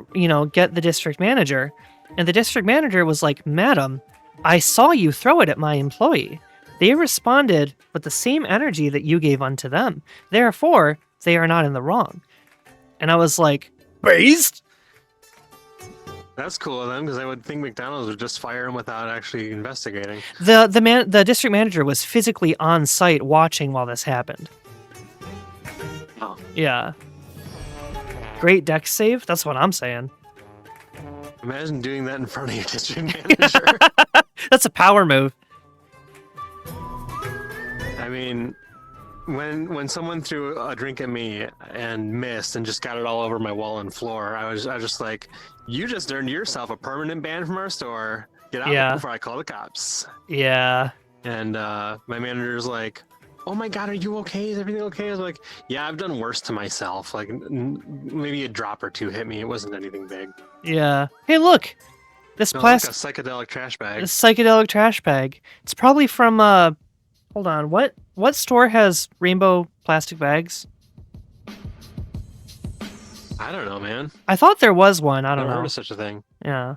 get the district manager. And the district manager was like, Madam, I saw you throw it at my employee. They responded with the same energy that you gave unto them. Therefore, they are not in the wrong. And I was like, based? That's cool of them, because I would think McDonald's would just fire him without actually investigating. The district manager was physically on site watching while this happened. Oh. Yeah. Great deck save? That's what I'm saying. Imagine doing that in front of your district manager. That's a power move. I mean, when someone threw a drink at me and missed and just got it all over my wall and floor, I was just like, you just earned yourself a permanent ban from our store. Get out before I call the cops. Yeah. And my manager's like, oh my God, are you okay? Is everything okay? I was like, yeah, I've done worse to myself. Like maybe a drop or two hit me. It wasn't anything big. Yeah. Hey, look. This plastic. Like a psychedelic trash bag. This psychedelic trash bag. It's probably from hold on. What store has rainbow plastic bags? I don't know, man. I thought there was one. I don't know. Never heard of such a thing. Yeah.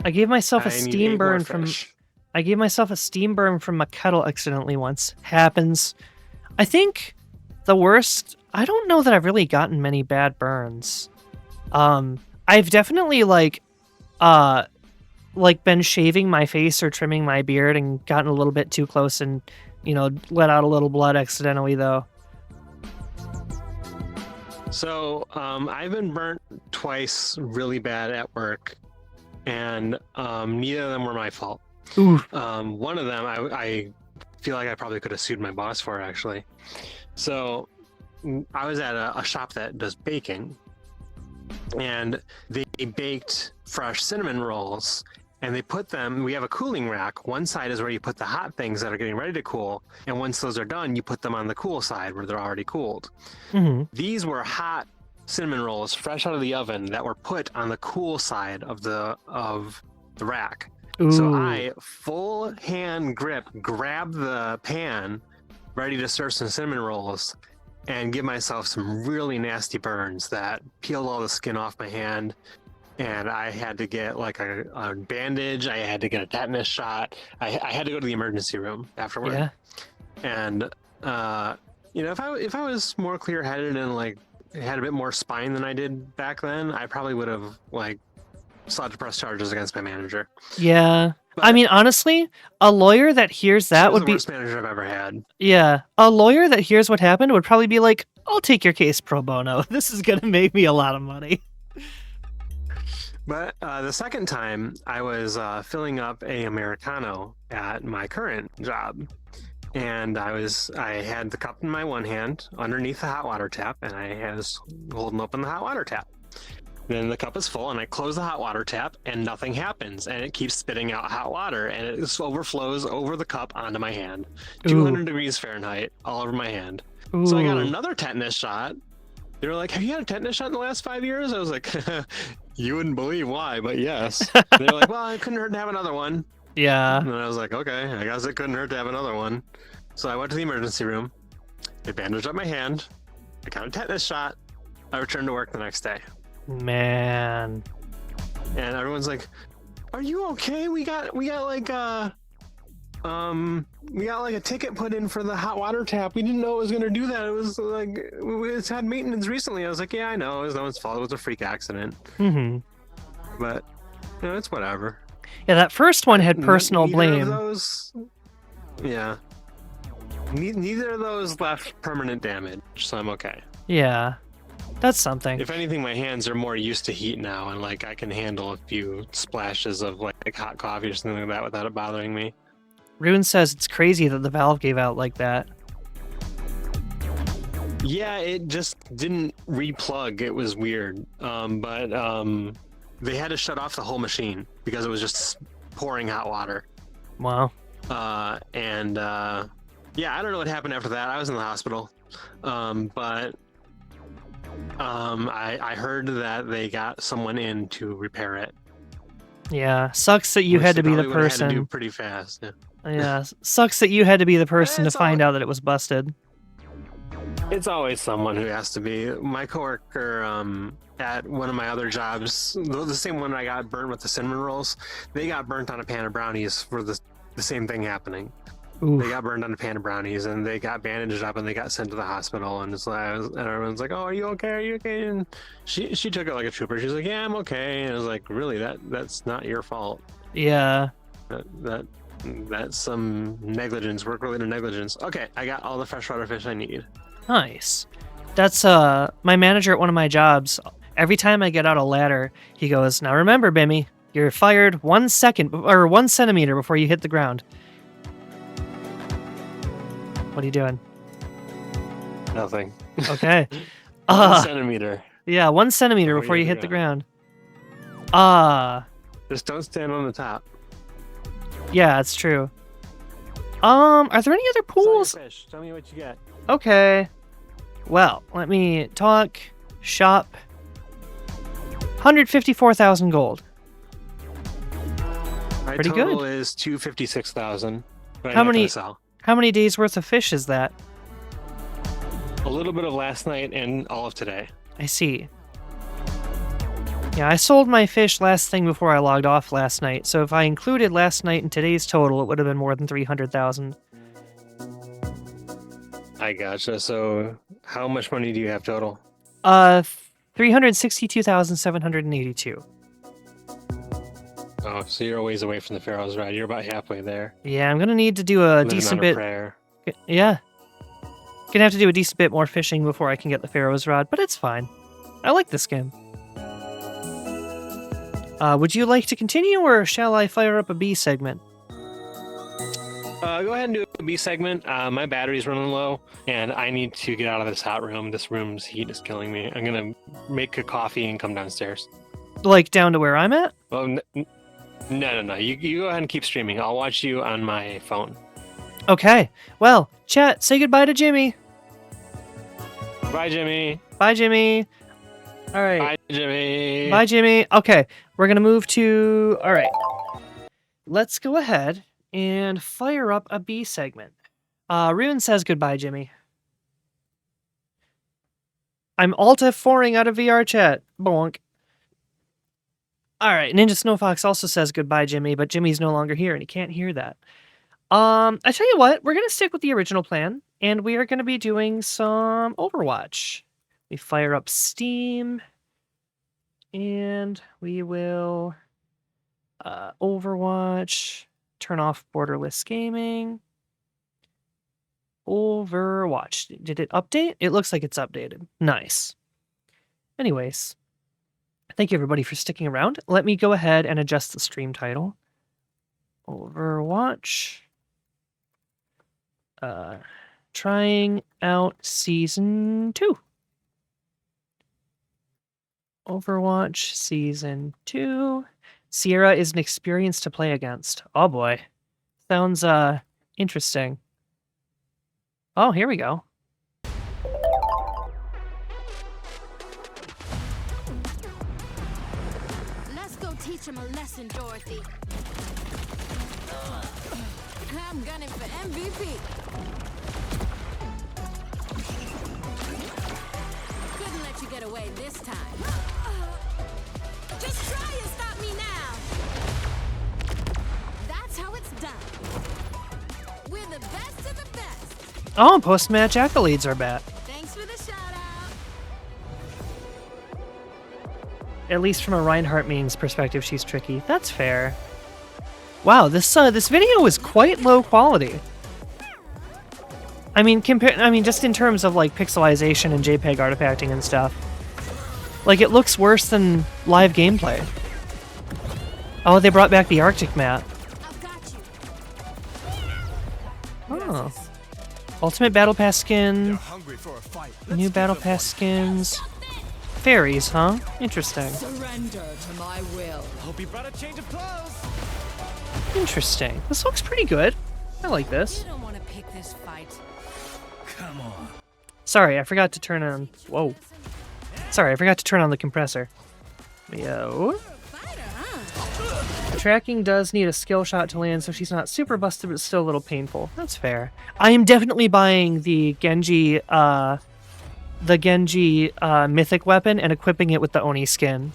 I gave myself a steam burn from. I gave myself a steam burn from a kettle accidentally once. Happens. I think the worst. I don't know that I've really gotten many bad burns. I've definitely been shaving my face or trimming my beard and gotten a little bit too close and, let out a little blood accidentally though. So, I've been burnt twice really bad at work, and neither of them were my fault. Ooh. One of them, I feel like I probably could have sued my boss for, actually. So, I was at a shop that does baking, and they baked fresh cinnamon rolls, and they put them, we have a cooling rack. One side is where you put the hot things that are getting ready to cool, and once those are done, you put them on the cool side where they're already cooled. Mm-hmm. These were hot cinnamon rolls fresh out of the oven that were put on the cool side of the rack. Ooh. So I full hand grab the pan, ready to serve some cinnamon rolls, and give myself some really nasty burns that peeled all the skin off my hand. And I had to get like a bandage. I had to get a tetanus shot. I had to go to the emergency room afterward. Yeah. And if I was more clear-headed and like had a bit more spine than I did back then, I probably would have sought to press charges against my manager. Yeah. But I mean, honestly, a lawyer that hears that would be the worst manager I've ever had. Yeah. A lawyer that hears what happened would probably be like, I'll take your case pro bono. This is going to make me a lot of money. But the second time, I was filling up a Americano at my current job. And I had the cup in my one hand underneath the hot water tap, and I was holding open the hot water tap. Then the cup is full, and I close the hot water tap, and nothing happens, and it keeps spitting out hot water, and it just overflows over the cup onto my hand. 200 degrees Fahrenheit all over my hand. Ooh. So I got another tetanus shot. They were like, have you had a tetanus shot in the last 5 years? I was like, you wouldn't believe why, but yes. They were like, well, it couldn't hurt to have another one. Yeah. And I was like, okay, I guess it couldn't hurt to have another one. So I went to the emergency room. They bandaged up my hand. I got a tetanus shot. I returned to work the next day. Man. And everyone's like, are you okay? We got a ticket put in for the hot water tap. We didn't know it was going to do that. It was like, it's had maintenance recently. I was like, yeah, I know. It was no one's fault. It was a freak accident. Mm-hmm. But, it's whatever. Yeah, that first one had personal Neither blame. Of those, yeah. Neither of those left permanent damage, so I'm okay. Yeah. That's something. If anything, my hands are more used to heat now, and I can handle a few splashes of hot coffee or something like that without it bothering me. Rune says it's crazy that the valve gave out like that. Yeah, it just didn't replug. It was weird. But they had to shut off the whole machine because it was just pouring hot water. Wow. Yeah, I don't know what happened after that. I was in the hospital. But I heard that they got someone in to repair it. Yeah, sucks that you Which had they to be the probably would've had to do person. pretty fast. Yeah. Yeah, sucks that you had to be the person to It's find out that it was busted. It's always someone who has to be. My coworker at one of my other jobs, the same one I got burnt with the cinnamon rolls, they got burnt on a pan of brownies for the same thing happening. Oof. They got burned on a pan of brownies and they got bandaged up and they got sent to the hospital. And it's like, and everyone's like, "Oh, are you okay? Are you okay?" And she took it like a trooper. She's like, "Yeah, I'm okay." And I was like, "Really? That's not your fault. Yeah. That's some negligence, work-related negligence." Okay, I got all the freshwater fish I need. Nice. That's my manager at one of my jobs. Every time I get out a ladder, he goes, "Now remember, Bimmy, you're fired 1 centimeter before you hit the ground." What are you doing? Nothing. Okay. 1 centimeter. Yeah, 1 centimeter before you hit the ground. Just don't stand on the top. Yeah, it's true. Are there any other pools? Sell your fish. Tell me what you get. Okay. Well, let me talk. Shop. 154,000 gold. My Pretty total good. is 256,000. How many? Sell. How many days worth of fish is that? A little bit of last night and all of today. I see. Yeah, I sold my fish last thing before I logged off last night, so if I included last night in today's total, it would have been more than 300,000. I gotcha. So, how much money do you have total? 362,782. Oh, so you're a ways away from the Pharaoh's Ride. You're about halfway there. Yeah, I'm gonna need to do a Living decent on a bit. prayer. Yeah. Gonna have to do a decent bit more fishing before I can get the Pharaoh's Rod, but it's fine. I like this game. Would you like to continue, or shall I fire up a B segment? Go ahead and do a B segment. My battery's running low, and I need to get out of this hot room. This room's heat is killing me. I'm gonna make a coffee and come downstairs. Like down to where I'm at? Well, no. You go ahead and keep streaming. I'll watch you on my phone. Okay. Well, chat, say goodbye to Jimmy. Bye, Jimmy. Bye, Jimmy. All right. Bye, Jimmy. Bye, Jimmy. Okay, we're gonna move to... All right. Let's go ahead and fire up a B segment. Rune says goodbye, Jimmy. I'm Alt F4ing out of VR chat. Bonk. All right, Ninja Snowfox also says goodbye, Jimmy, but Jimmy's no longer here and he can't hear that. I tell you what, we're gonna stick with the original plan, and we are gonna be doing some Overwatch. We fire up Steam, and we will Overwatch, turn off borderless gaming. Overwatch. Did it update? It looks like it's updated. Nice. Anyways, thank you everybody for sticking around. Let me go ahead and adjust the stream title. Overwatch. Trying out Season 2. Overwatch Season 2. Sierra is an experience to play against. Oh boy. Sounds interesting. Oh, here we go. Let's go teach him a lesson, Dorothy. I'm gunning for MVP. Couldn't let you get away this time. Just try and stop me now. That's how it's done. We're the best of the best. Oh, post-match accolades are back. Thanks for the shout out. At least from a Reinhardt main's perspective, she's tricky. That's fair. Wow, this video is quite low quality. I mean, just in terms of like pixelization and JPEG artifacting and stuff. Like, it looks worse than live gameplay. Oh, they brought back the Arctic map. I've got you. Oh. Ultimate Battle Pass skin. New Battle Pass skins. Fairies, huh? Interesting. Surrender to my will. Hope you brought a change of clothes. Interesting. This looks pretty good. I like this. You don't want to pick this fight. Come on. Sorry, I forgot to turn on... Whoa. Sorry, I forgot to turn on the compressor. Yo. Tracking does need a skill shot to land, so she's not super busted, but still a little painful. That's fair. I am definitely buying the Genji mythic weapon and equipping it with the Oni skin.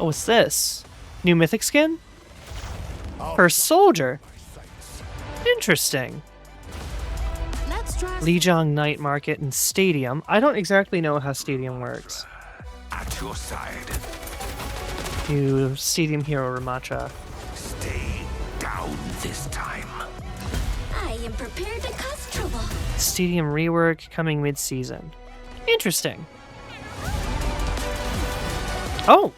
Oh, what's this? New mythic skin? For soldier. Interesting. Let's try. Lijiang Night Market and Stadium. I don't exactly know how Stadium works. At your side. New Stadium Hero Ramatra. Stay down this time. I am prepared to cause trouble. Stadium rework coming mid-season. Interesting. Oh!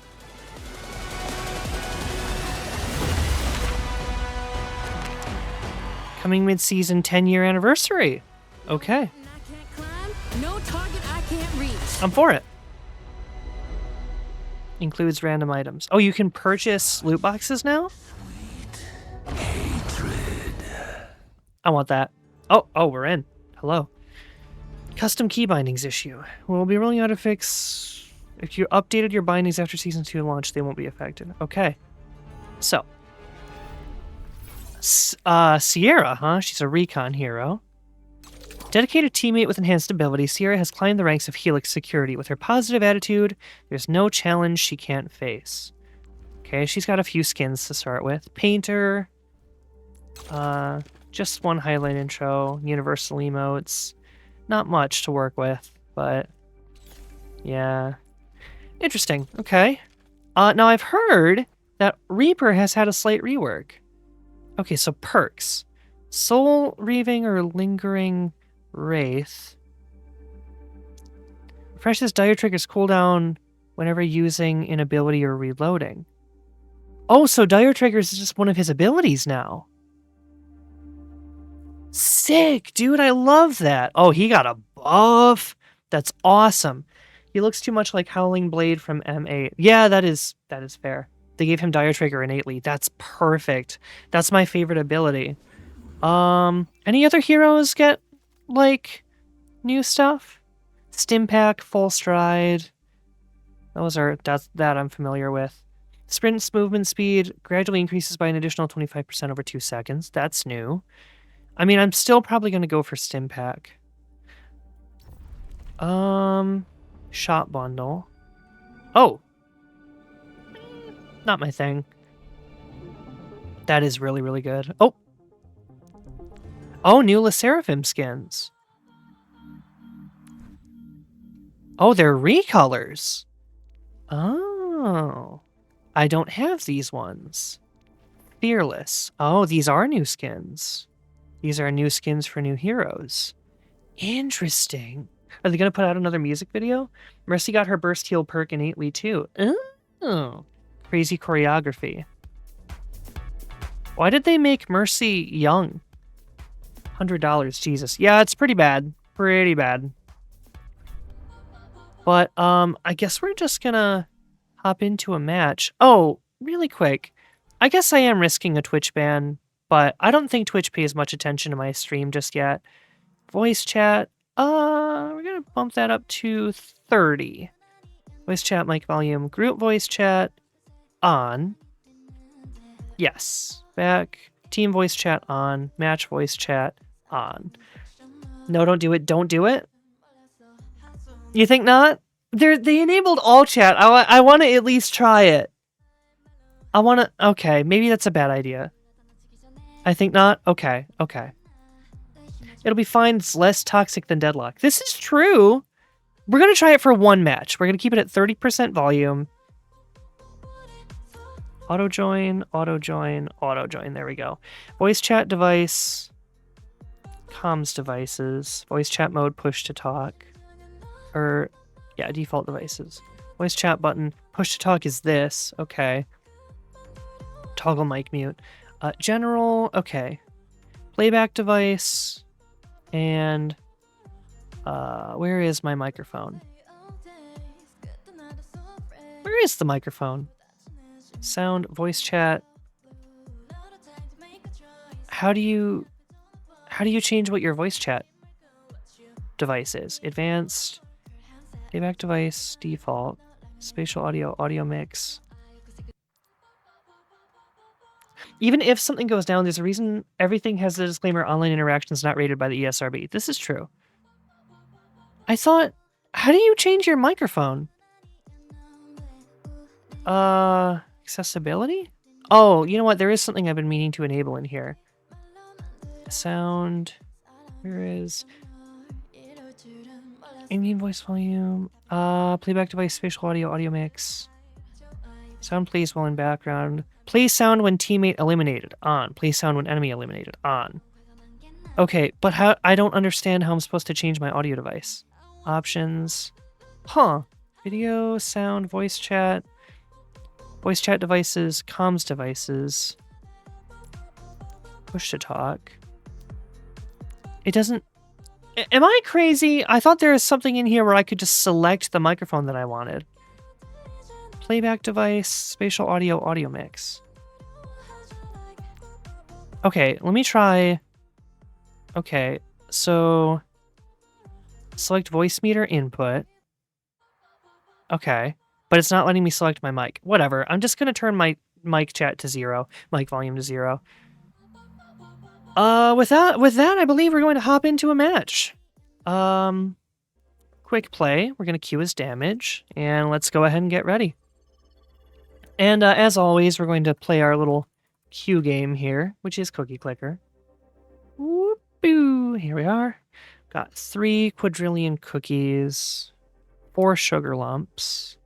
Coming mid-season 10-year anniversary. Okay. I can't climb. No target I can't reach. I'm for it. Includes random items. Oh, you can purchase loot boxes now? I want that. Oh, we're in. Hello. Custom key bindings issue. We'll be rolling out a fix. If you updated your bindings after Season 2 launch, they won't be affected. Okay. So. Sierra, huh? She's a recon hero. Dedicated teammate with enhanced ability, Sierra has climbed the ranks of Helix Security. With her positive attitude, there's no challenge she can't face. Okay, she's got a few skins to start with. Painter. Just one highlight intro. Universal emotes. Not much to work with, but yeah. Interesting. Okay. Now I've heard that Reaper has had a slight rework. Okay, so perks. Soul Reaving or Lingering Wraith. Refreshes Dire Trigger's cooldown whenever using an ability or reloading. Oh, so Dire Triggers is just one of his abilities now. Sick, dude. I love that. Oh, he got a buff. That's awesome. He looks too much like Howling Blade from M8. Yeah, that is fair. They gave him Dire Trigger innately. That's perfect. That's my favorite ability. Any other heroes get, like, new stuff? Stimpak, Full Stride. That I'm familiar with. Sprint's movement speed gradually increases by an additional 25% over 2 seconds. That's new. I mean, I'm still probably going to go for Stimpak. Shot bundle. Oh! Not my thing. That is really, really good. Oh! Oh, new LeSeraphim skins. Oh, they're recolors. Oh. I don't have these ones. Fearless. Oh, these are new skins. These are new skins for new heroes. Interesting. Are they going to put out another music video? Mercy got her burst heal perk innately too. Oh. Crazy choreography. Why did they make Mercy young? $100, Jesus. Yeah, it's pretty bad. Pretty bad. But, I guess we're just gonna hop into a match. Oh, really quick. I guess I am risking a Twitch ban, but I don't think Twitch pays much attention to my stream just yet. Voice chat. We're gonna bump that up to 30. Voice chat, mic volume. Group voice chat on. Yes. Back. Team voice chat on. Match voice chat on. No, don't do it. Don't do it. You think not? They enabled all chat. I want to at least try it. I want to... Okay, maybe that's a bad idea. I think not? Okay. It'll be fine. It's less toxic than Deadlock. This is true. We're going to try it for one match. We're going to keep it at 30% volume. Auto-join. There we go. Voice chat device. Comms devices. Voice chat mode, push to talk. Yeah, default devices. Voice chat button. Push to talk is this. Okay. Toggle mic mute. General. Okay. Playback device. And where is my microphone? Where is the microphone? Sound, voice chat. How do you How do you change what your voice chat device is? Advanced, playback device, default, spatial audio, audio mix. Even if something goes down, there's a reason everything has a disclaimer, online interactions not rated by the ESRB. This is true. I thought, how do you change your microphone? Accessibility? Oh, you know what? There is something I've been meaning to enable in here. Sound. Where is in-game voice volume? Playback device, spatial audio, audio mix. Sound plays while in background. Play sound when teammate eliminated. On. Play sound when enemy eliminated. On. Okay, but how? I don't understand how I'm supposed to change my audio device. Options. Huh. Video, sound, voice chat. Voice chat devices, comms devices. Push to talk. It doesn't... Am I crazy? I thought there was something in here where I could just select the microphone that I wanted. Playback device, spatial audio, audio mix. Okay, let me try... Okay, so... Select voice meter input. Okay, but it's not letting me select my mic. Whatever, I'm just gonna turn my mic chat to 0, mic volume to 0. With that, I believe we're going to hop into a match. Quick play. We're gonna queue his damage, and let's go ahead and get ready. And as always, we're going to play our little queue game here, which is Cookie Clicker. Whoop-boo! Here we are. Got 3 quadrillion cookies, 4 sugar lumps.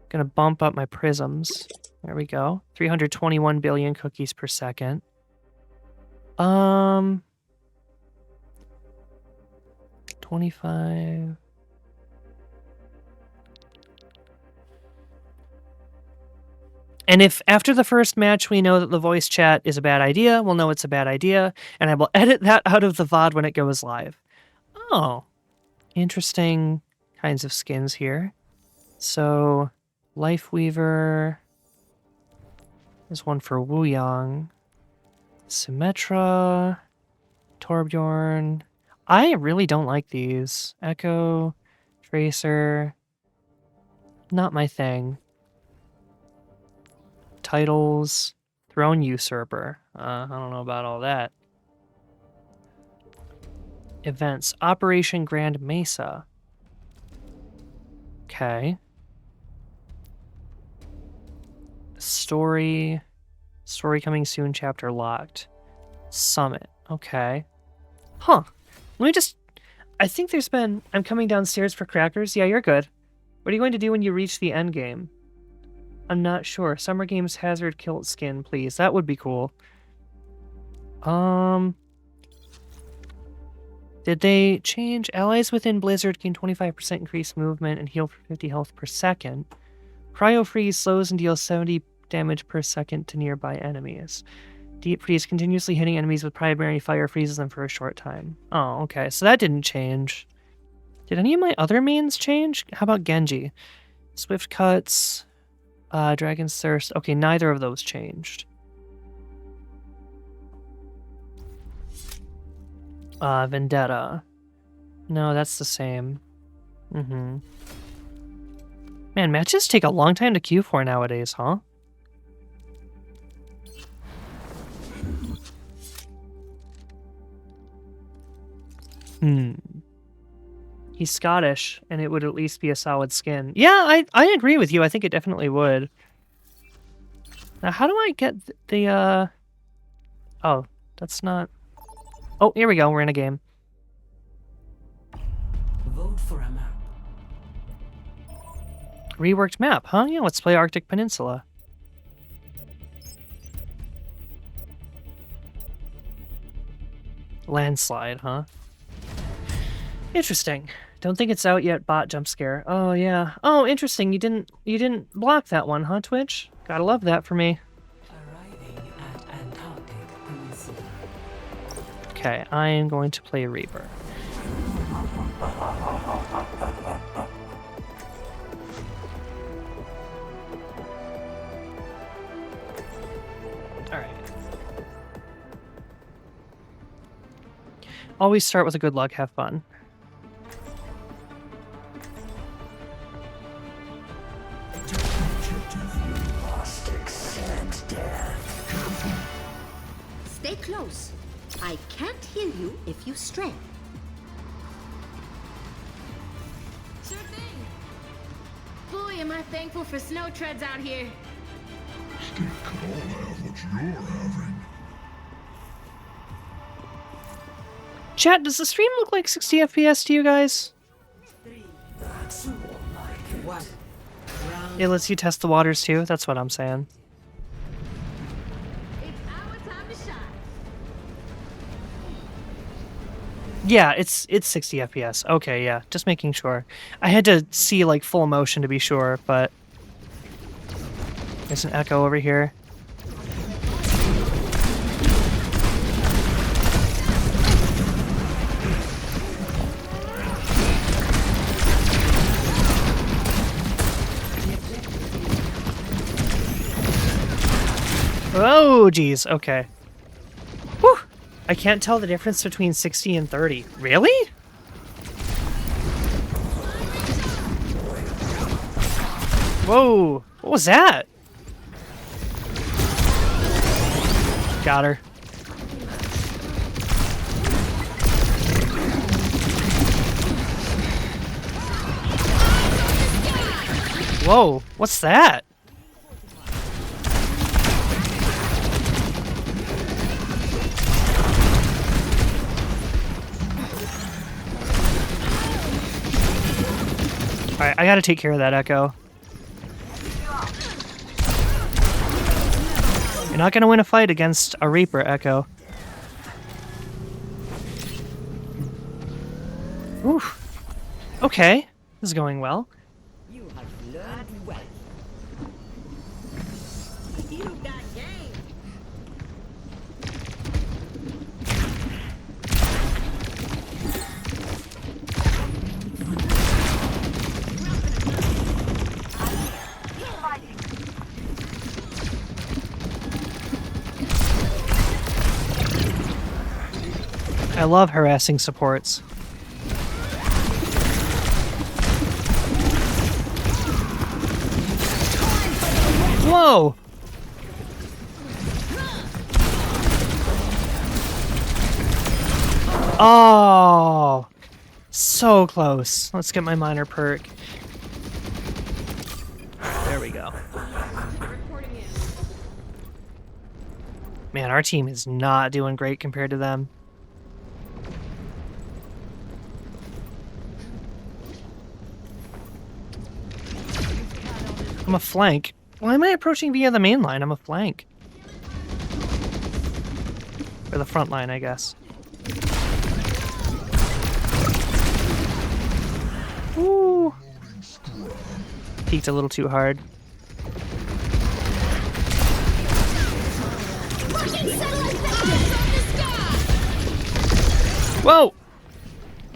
Gonna bump up my prisms. There we go. 321 billion cookies per second. 25. And if after the first match we know that the voice chat is a bad idea, we'll know it's a bad idea, and I will edit that out of the VOD when it goes live. Oh, interesting kinds of skins here. So, Life Weaver. There's one for Wuyang. Symmetra. Torbjorn. I really don't like these. Echo. Tracer. Not my thing. Titles. Throne Usurper. I don't know about all that. Events. Operation Grand Mesa. Okay. Story. Story coming soon, chapter locked. Summit. Okay. Huh. Let me just... I think there's been... I'm coming downstairs for crackers. Yeah, you're good. What are you going to do when you reach the end game? I'm not sure. Summer Games Hazard Kilt skin, please. That would be cool. Did they change? Allies within Blizzard gain 25% increased movement and heal for 50 health per second. Cryo Freeze slows and deals 70 damage per second to nearby enemies. Deep Freeze continuously hitting enemies with primary fire freezes them for a short time. Oh, okay. So that didn't change. Did any of my other mains change? How about Genji? Swift Cuts, Dragon's Thirst. Okay, neither of those changed. Vendetta. No, that's the same. Man, matches take a long time to queue for nowadays, huh? He's Scottish, and it would at least be a solid skin. Yeah, I agree with you. I think it definitely would. Now, how do I get the, Oh, that's not... Oh, here we go. We're in a game. Vote for a map. Reworked map, huh? Yeah, let's play Arctic Peninsula. Landslide, huh? Interesting. Don't think it's out yet, bot jump scare. Oh, yeah. Oh, interesting. You didn't block that one, huh, Twitch? Gotta love that for me. Arriving at Antarctic Peninsula. Okay, I am going to play Reaper. Always start with a good luck, have fun. Stay close. I can't heal you if you stray. Sure thing. Boy, am I thankful for snow treads out here. Stick could all have what you're having. Chat, does the stream look like 60 FPS to you guys? 3, 2, 1. Round It lets you test the waters too? That's what I'm saying. It's our time to shine. Yeah, it's 60 FPS. Okay, yeah, just making sure. I had to see like full motion to be sure, but there's an echo over here. Oh, geez. Okay. Whew. I can't tell the difference between 60 and 30. Really? Whoa. What was that? Got her. Whoa. What's that? Alright, I gotta take care of that echo. You're not gonna win a fight against a Reaper, Echo. Oof. Okay, this is going well. You have learned well. You got game. I love harassing supports. Whoa! Oh! So close. Let's get my minor perk. There we go. Man, our team is not doing great compared to them. I'm a flank. Why am I approaching via the main line? I'm a flank. Or the front line, I guess. Ooh. Peeked a little too hard. Whoa!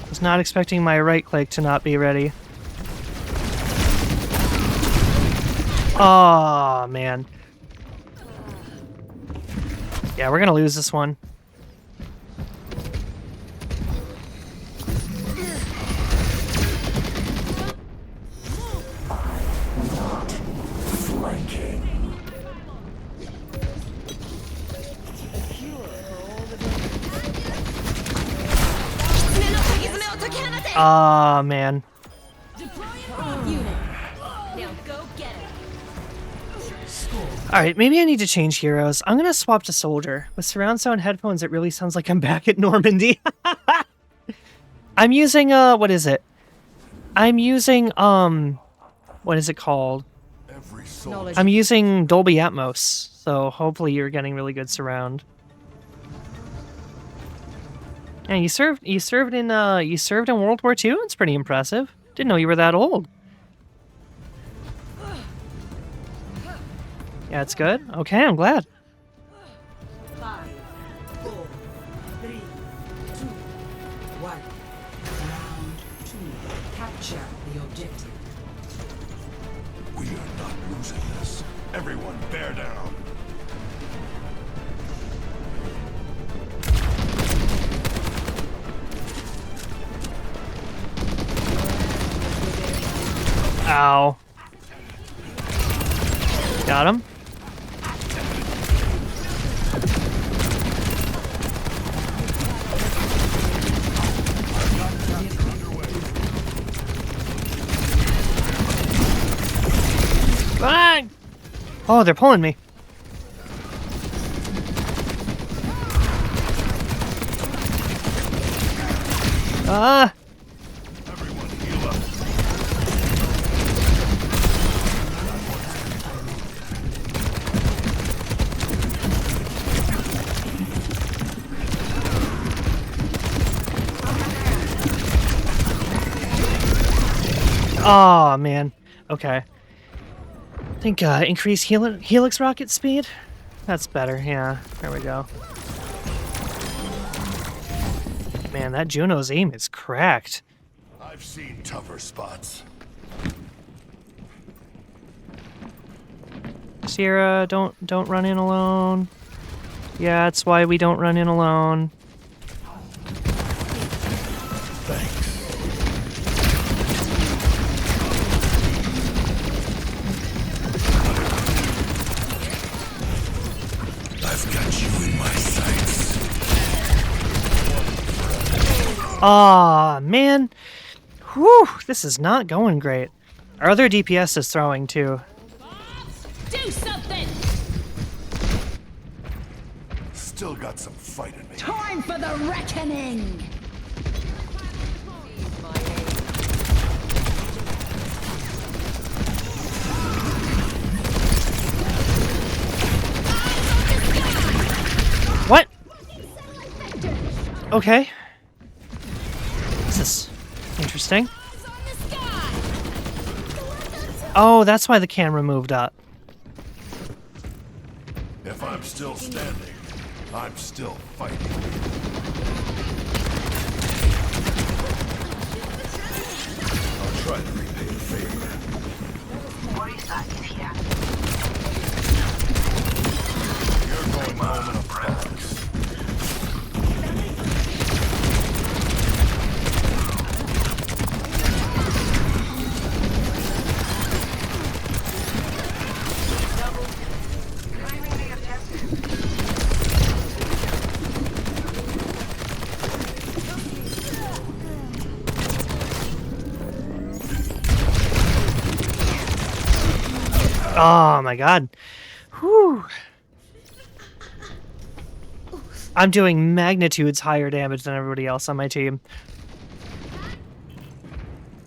Was not expecting my right click to not be ready. Oh, man. Yeah, we're gonna lose this one. Ah, man. Alright, maybe I need to change heroes. I'm gonna swap to Soldier. With surround sound headphones, it really sounds like I'm back at Normandy. I'm using, what is it? I'm using, what is it called? I'm using Dolby Atmos, so hopefully you're getting really good surround. Yeah, you served in World War II? It's pretty impressive. Didn't know you were that old. Yeah, it's good. Okay, I'm glad. 5, 4, 3, 2, 1. Round 2. Capture the objective. We are not losing this. Everyone, bear down. Ow. Got him. Ah! Oh, they're pulling me. Ah! Everyone heal up. Oh, man. Okay. I think increase helix rocket speed? That's better, yeah. There we go. Man, that Juno's aim is cracked. I've seen tougher spots. Sierra, don't run in alone. Yeah, that's why we don't run in alone. Thanks. I've got you in my sights. Aw, man. Whew, this is not going great. Our other DPS is throwing, too. Do something! Still got some fight in me. Time for the reckoning! What? Okay. This is interesting. Oh, that's why the camera moved up. If I'm still standing, I'm still fighting. I'll try to repay the favor. You're going home in a box. Oh my god. Whew. I'm doing magnitudes higher damage than everybody else on my team.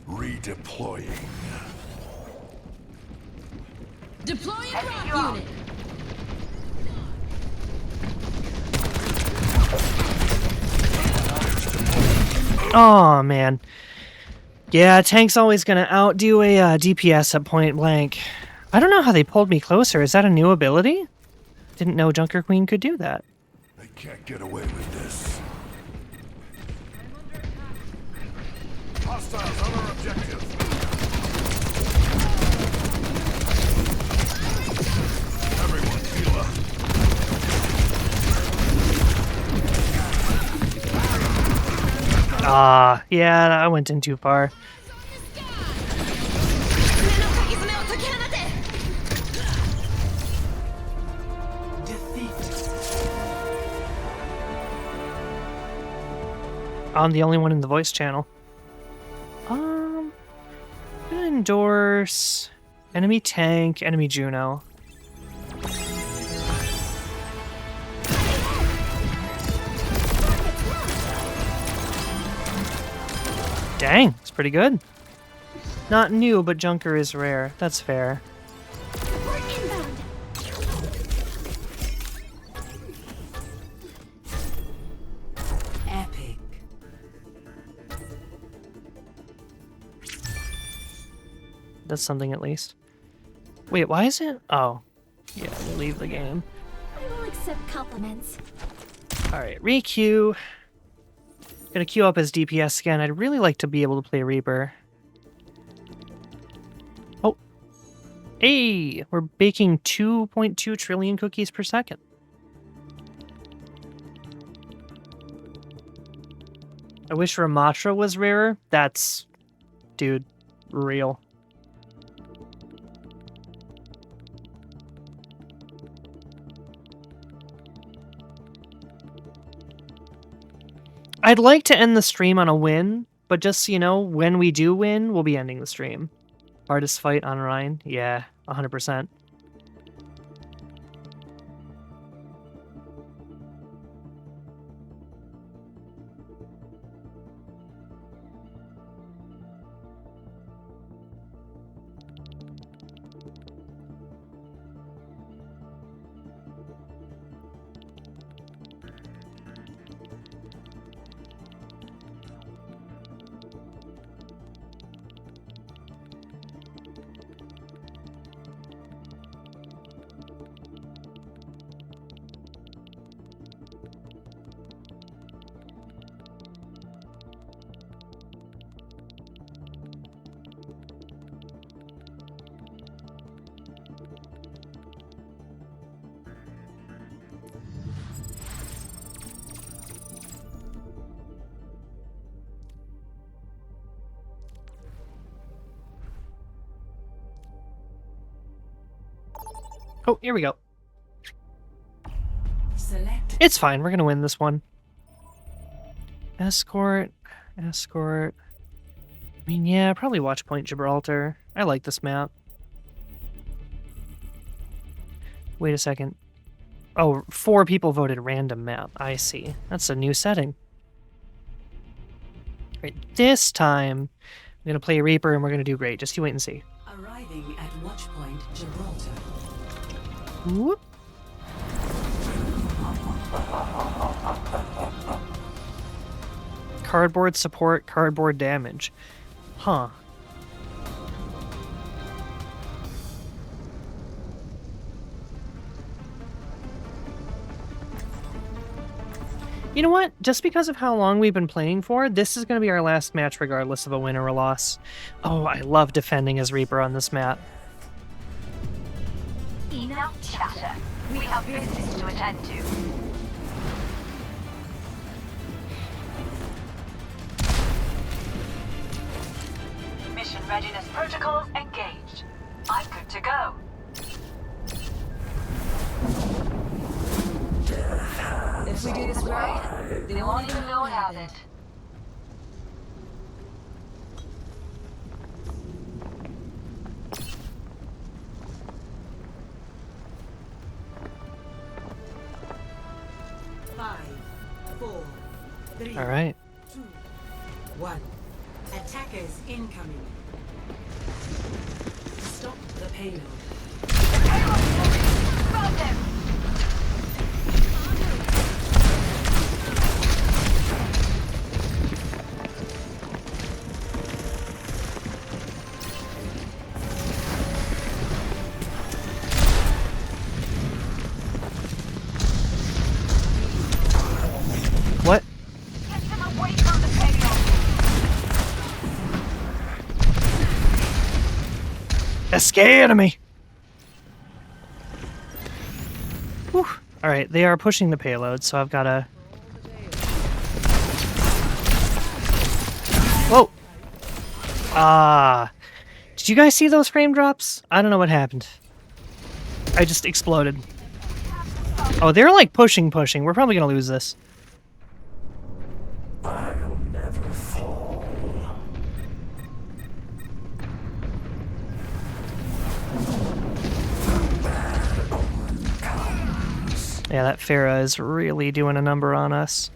Redeploying. Deploying rock unit! Oh man. Yeah, tank's always gonna outdo a DPS at point blank. I don't know how they pulled me closer. Is that a new ability? Didn't know Junker Queen could do that. They can't get away with this. Hostiles on our objective. Everyone heal up. Ah, yeah, I went in too far. I'm the only one in the voice channel. I'm gonna endorse enemy tank, enemy Juno. Dang, it's pretty good. Not new, but Junker is rare. That's fair. Epic. That's something at least. Wait, why is it? Oh. Yeah, leave the game. I will accept compliments. Alright, re-queue. Gonna queue up as DPS again. I'd really like to be able to play Reaper. Oh. Hey! We're baking 2.2 trillion cookies per second. I wish Ramatra was rarer. That's... dude, real. I'd like to end the stream on a win, but just so you know, when we do win, we'll be ending the stream. Hardest fight on Rhine? Yeah, 100%. Oh, here we go. Select. It's fine. We're going to win this one. Escort. Escort. I mean, yeah, probably Watch Point Gibraltar. I like this map. Wait a second. Oh, 4 people voted random map. I see. That's a new setting. Right, this time, I'm going to play Reaper and we're going to do great. Just you wait and see. Arriving at Watch Point Gibraltar. Whoop. Cardboard support, cardboard damage. Huh. You know what? Just because of how long we've been playing for, this is going to be our last match regardless of a win or a loss. Oh, I love defending as Reaper on this map. Enough chatter. We have business to attend to. Mission readiness protocols engaged. I'm good to go. If we do this right, they won't even know what happened. All right. 2, 1. Attackers incoming. Stop the payload. Found them! What? Get them away from the payload! Scared of me. Whew. All right, they are pushing the payload, so I've got to... Whoa! Did you guys see those frame drops? I don't know what happened. I just exploded. Oh, they're like pushing. We're probably going to lose this. I'll never fall. Yeah, that Farah is really doing a number on us.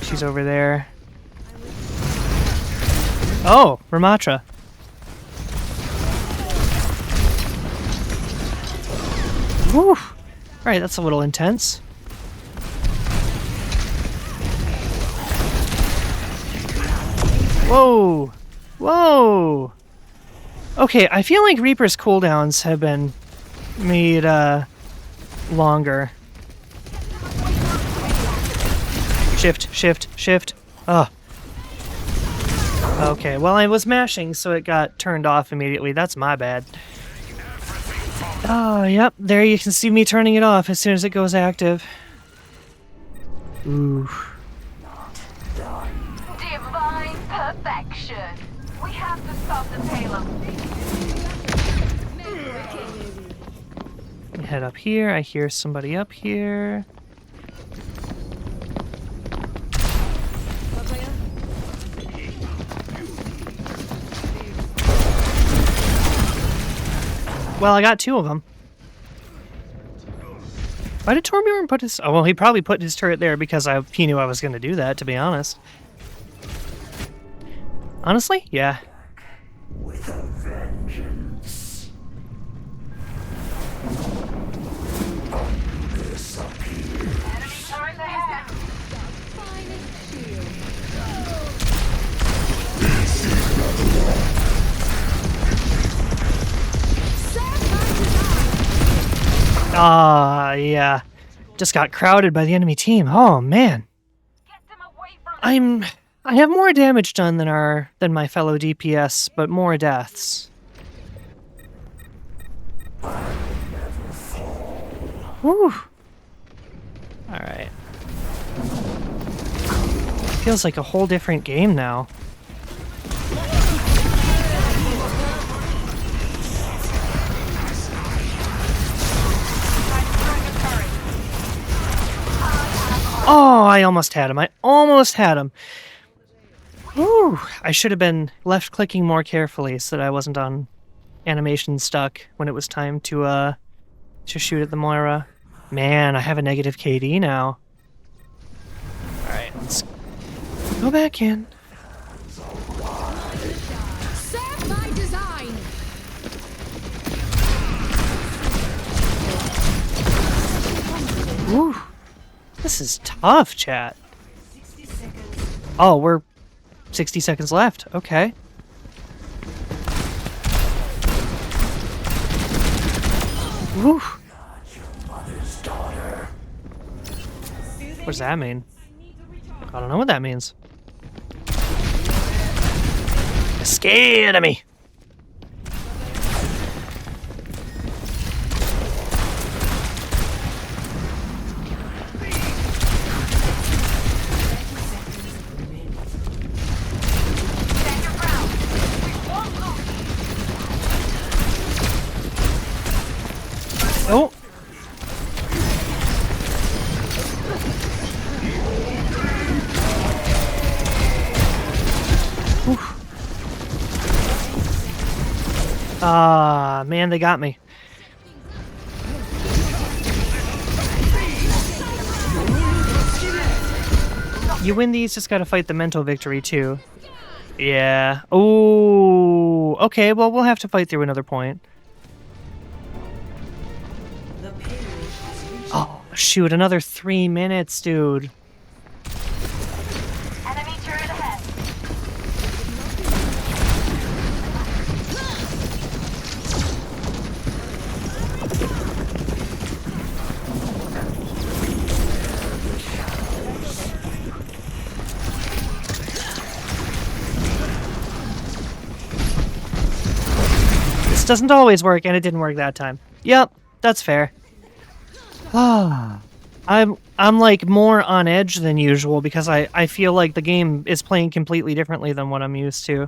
She's over there. Oh, Ramatra. Whew. Alright, that's a little intense. Whoa! Whoa! Okay, I feel like Reaper's cooldowns have been made, longer. Shift. Oh. Okay, well, I was mashing, so it got turned off immediately. That's my bad. Oh, yep, there you can see me turning it off as soon as it goes active. Ooh. Divine perfection. We have to stop the payload. Head up here. I hear somebody up here. Well, I got 2 of them. Why did Torbjorn put his... Oh, well, he probably put his turret there because he knew I was going to do that, to be honest. Honestly? Yeah. With a vengeance. Disappear. Enemy turret ahead. Yeah. Just got crowded by the enemy team. Oh, man. Get them away from I have more damage done than my fellow DPS, but more deaths. Whew. Alright. Feels like a whole different game now. Oh, I almost had him. I almost had him. Whew. I should have been left clicking more carefully so that I wasn't on animation stuck when it was time to shoot at the Moira. Man, I have a negative KD now. Alright, let's go back in. Serve by design. Whew. This is tough, chat. Oh, we're 60 seconds left. Okay. Whew. What does that mean? I don't know what that means. You're scared of me. Oh. Ah, man, they got me. You win these, just gotta fight the mental victory, too. Yeah. Oh, okay, well, we'll have to fight through another point. Oh, shoot, another 3 minutes, dude. enemy turret ahead. This doesn't always work, and it didn't work that time. Yep, that's fair. Ah, I'm like more on edge than usual because I feel like the game is playing completely differently than what I'm used to.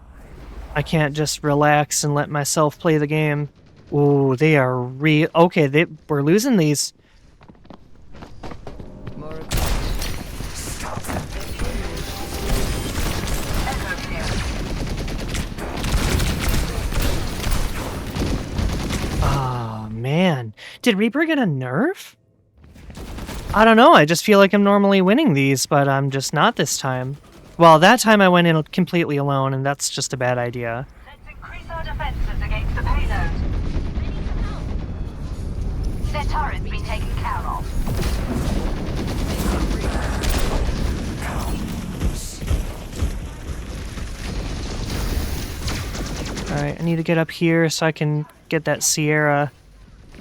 I can't just relax and let myself play the game. Ooh, they are okay, we're losing these. Oh man, did Reaper get a nerf? I don't know, I just feel like I'm normally winning these, but I'm just not this time. Well, that time I went in completely alone, and that's just a bad idea. Let's increase our defenses against the payload. Their turret's been taken care of. Alright, I need to get up here so I can get that Sierra.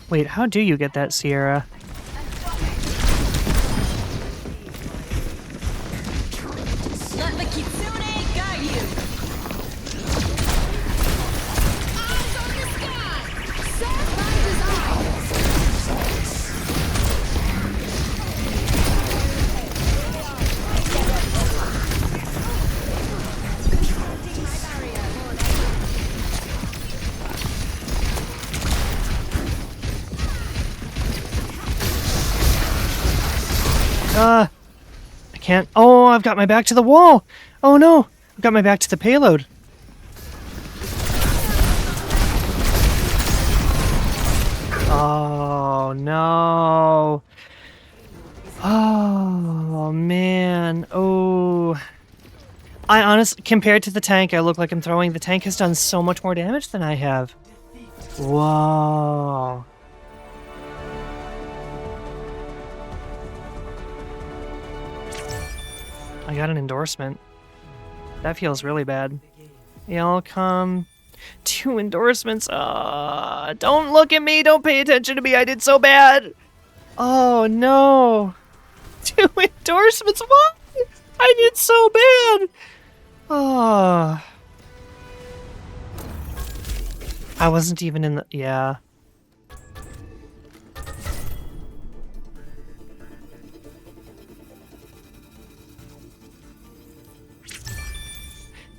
Wait, how do you get that Sierra? Let the Kitsune guide you. Eyes on the sky. Serve by design. I can't. Oh, I've got my back to the wall. Oh no, I've got my back to the payload. Oh no. Oh man. Oh. I honestly, compared to the tank I look like I'm throwing, the tank has done so much more damage than I have. Whoa. I got an endorsement. That feels really bad. Y'all come. 2 endorsements. Don't look at me. Don't pay attention to me. I did so bad. Oh, no. 2 endorsements. Why? I did so bad. Oh. I wasn't even in the... Yeah.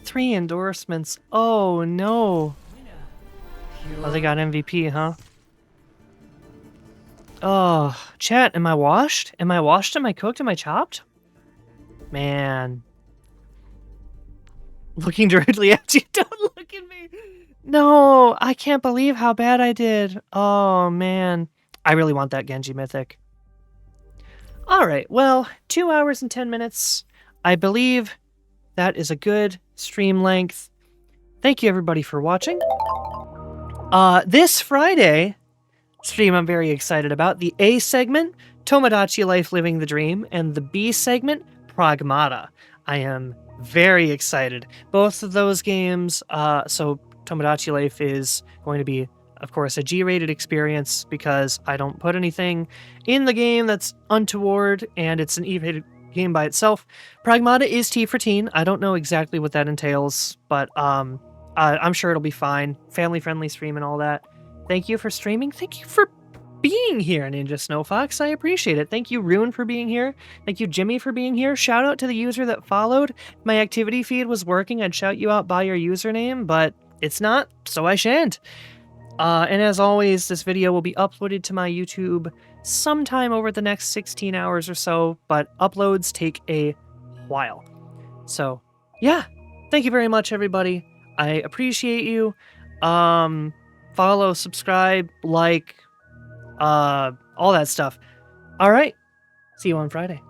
Three endorsements. Oh, no. Oh, they got MVP, huh? Oh, chat, am I washed? Am I washed? Am I cooked? Am I chopped? Man. Looking directly at you. Don't look at me. No, I can't believe how bad I did. Oh, man. I really want that Genji Mythic. All right, well, 2 hours and 10 minutes. I believe that is a good stream length. Thank you, everybody, for watching. This Friday stream I'm very excited about. The A segment, Tomodachi Life Living the Dream, and the B segment, Pragmata. I am very excited. Both of those games, so Tomodachi Life is going to be, of course, a G-rated experience because I don't put anything in the game that's untoward, and it's an E-rated game by itself. Pragmata is T for teen. I don't know exactly what that entails, but I'm sure it'll be fine. Family-friendly stream and all that. Thank you for streaming. Thank you for being here, Ninja Snowfox. I appreciate it. Thank you, Rune, for being here. Thank you, Jimmy, for being here. Shout out to the user that followed. If my activity feed was working, I'd shout you out by your username, but it's not, so I shan't. And as always, this video will be uploaded to my YouTube sometime over the next 16 hours or so, but uploads take a while. So, yeah. Thank you very much, everybody. I appreciate you. Follow, subscribe, like, all that stuff. All right. See you on Friday.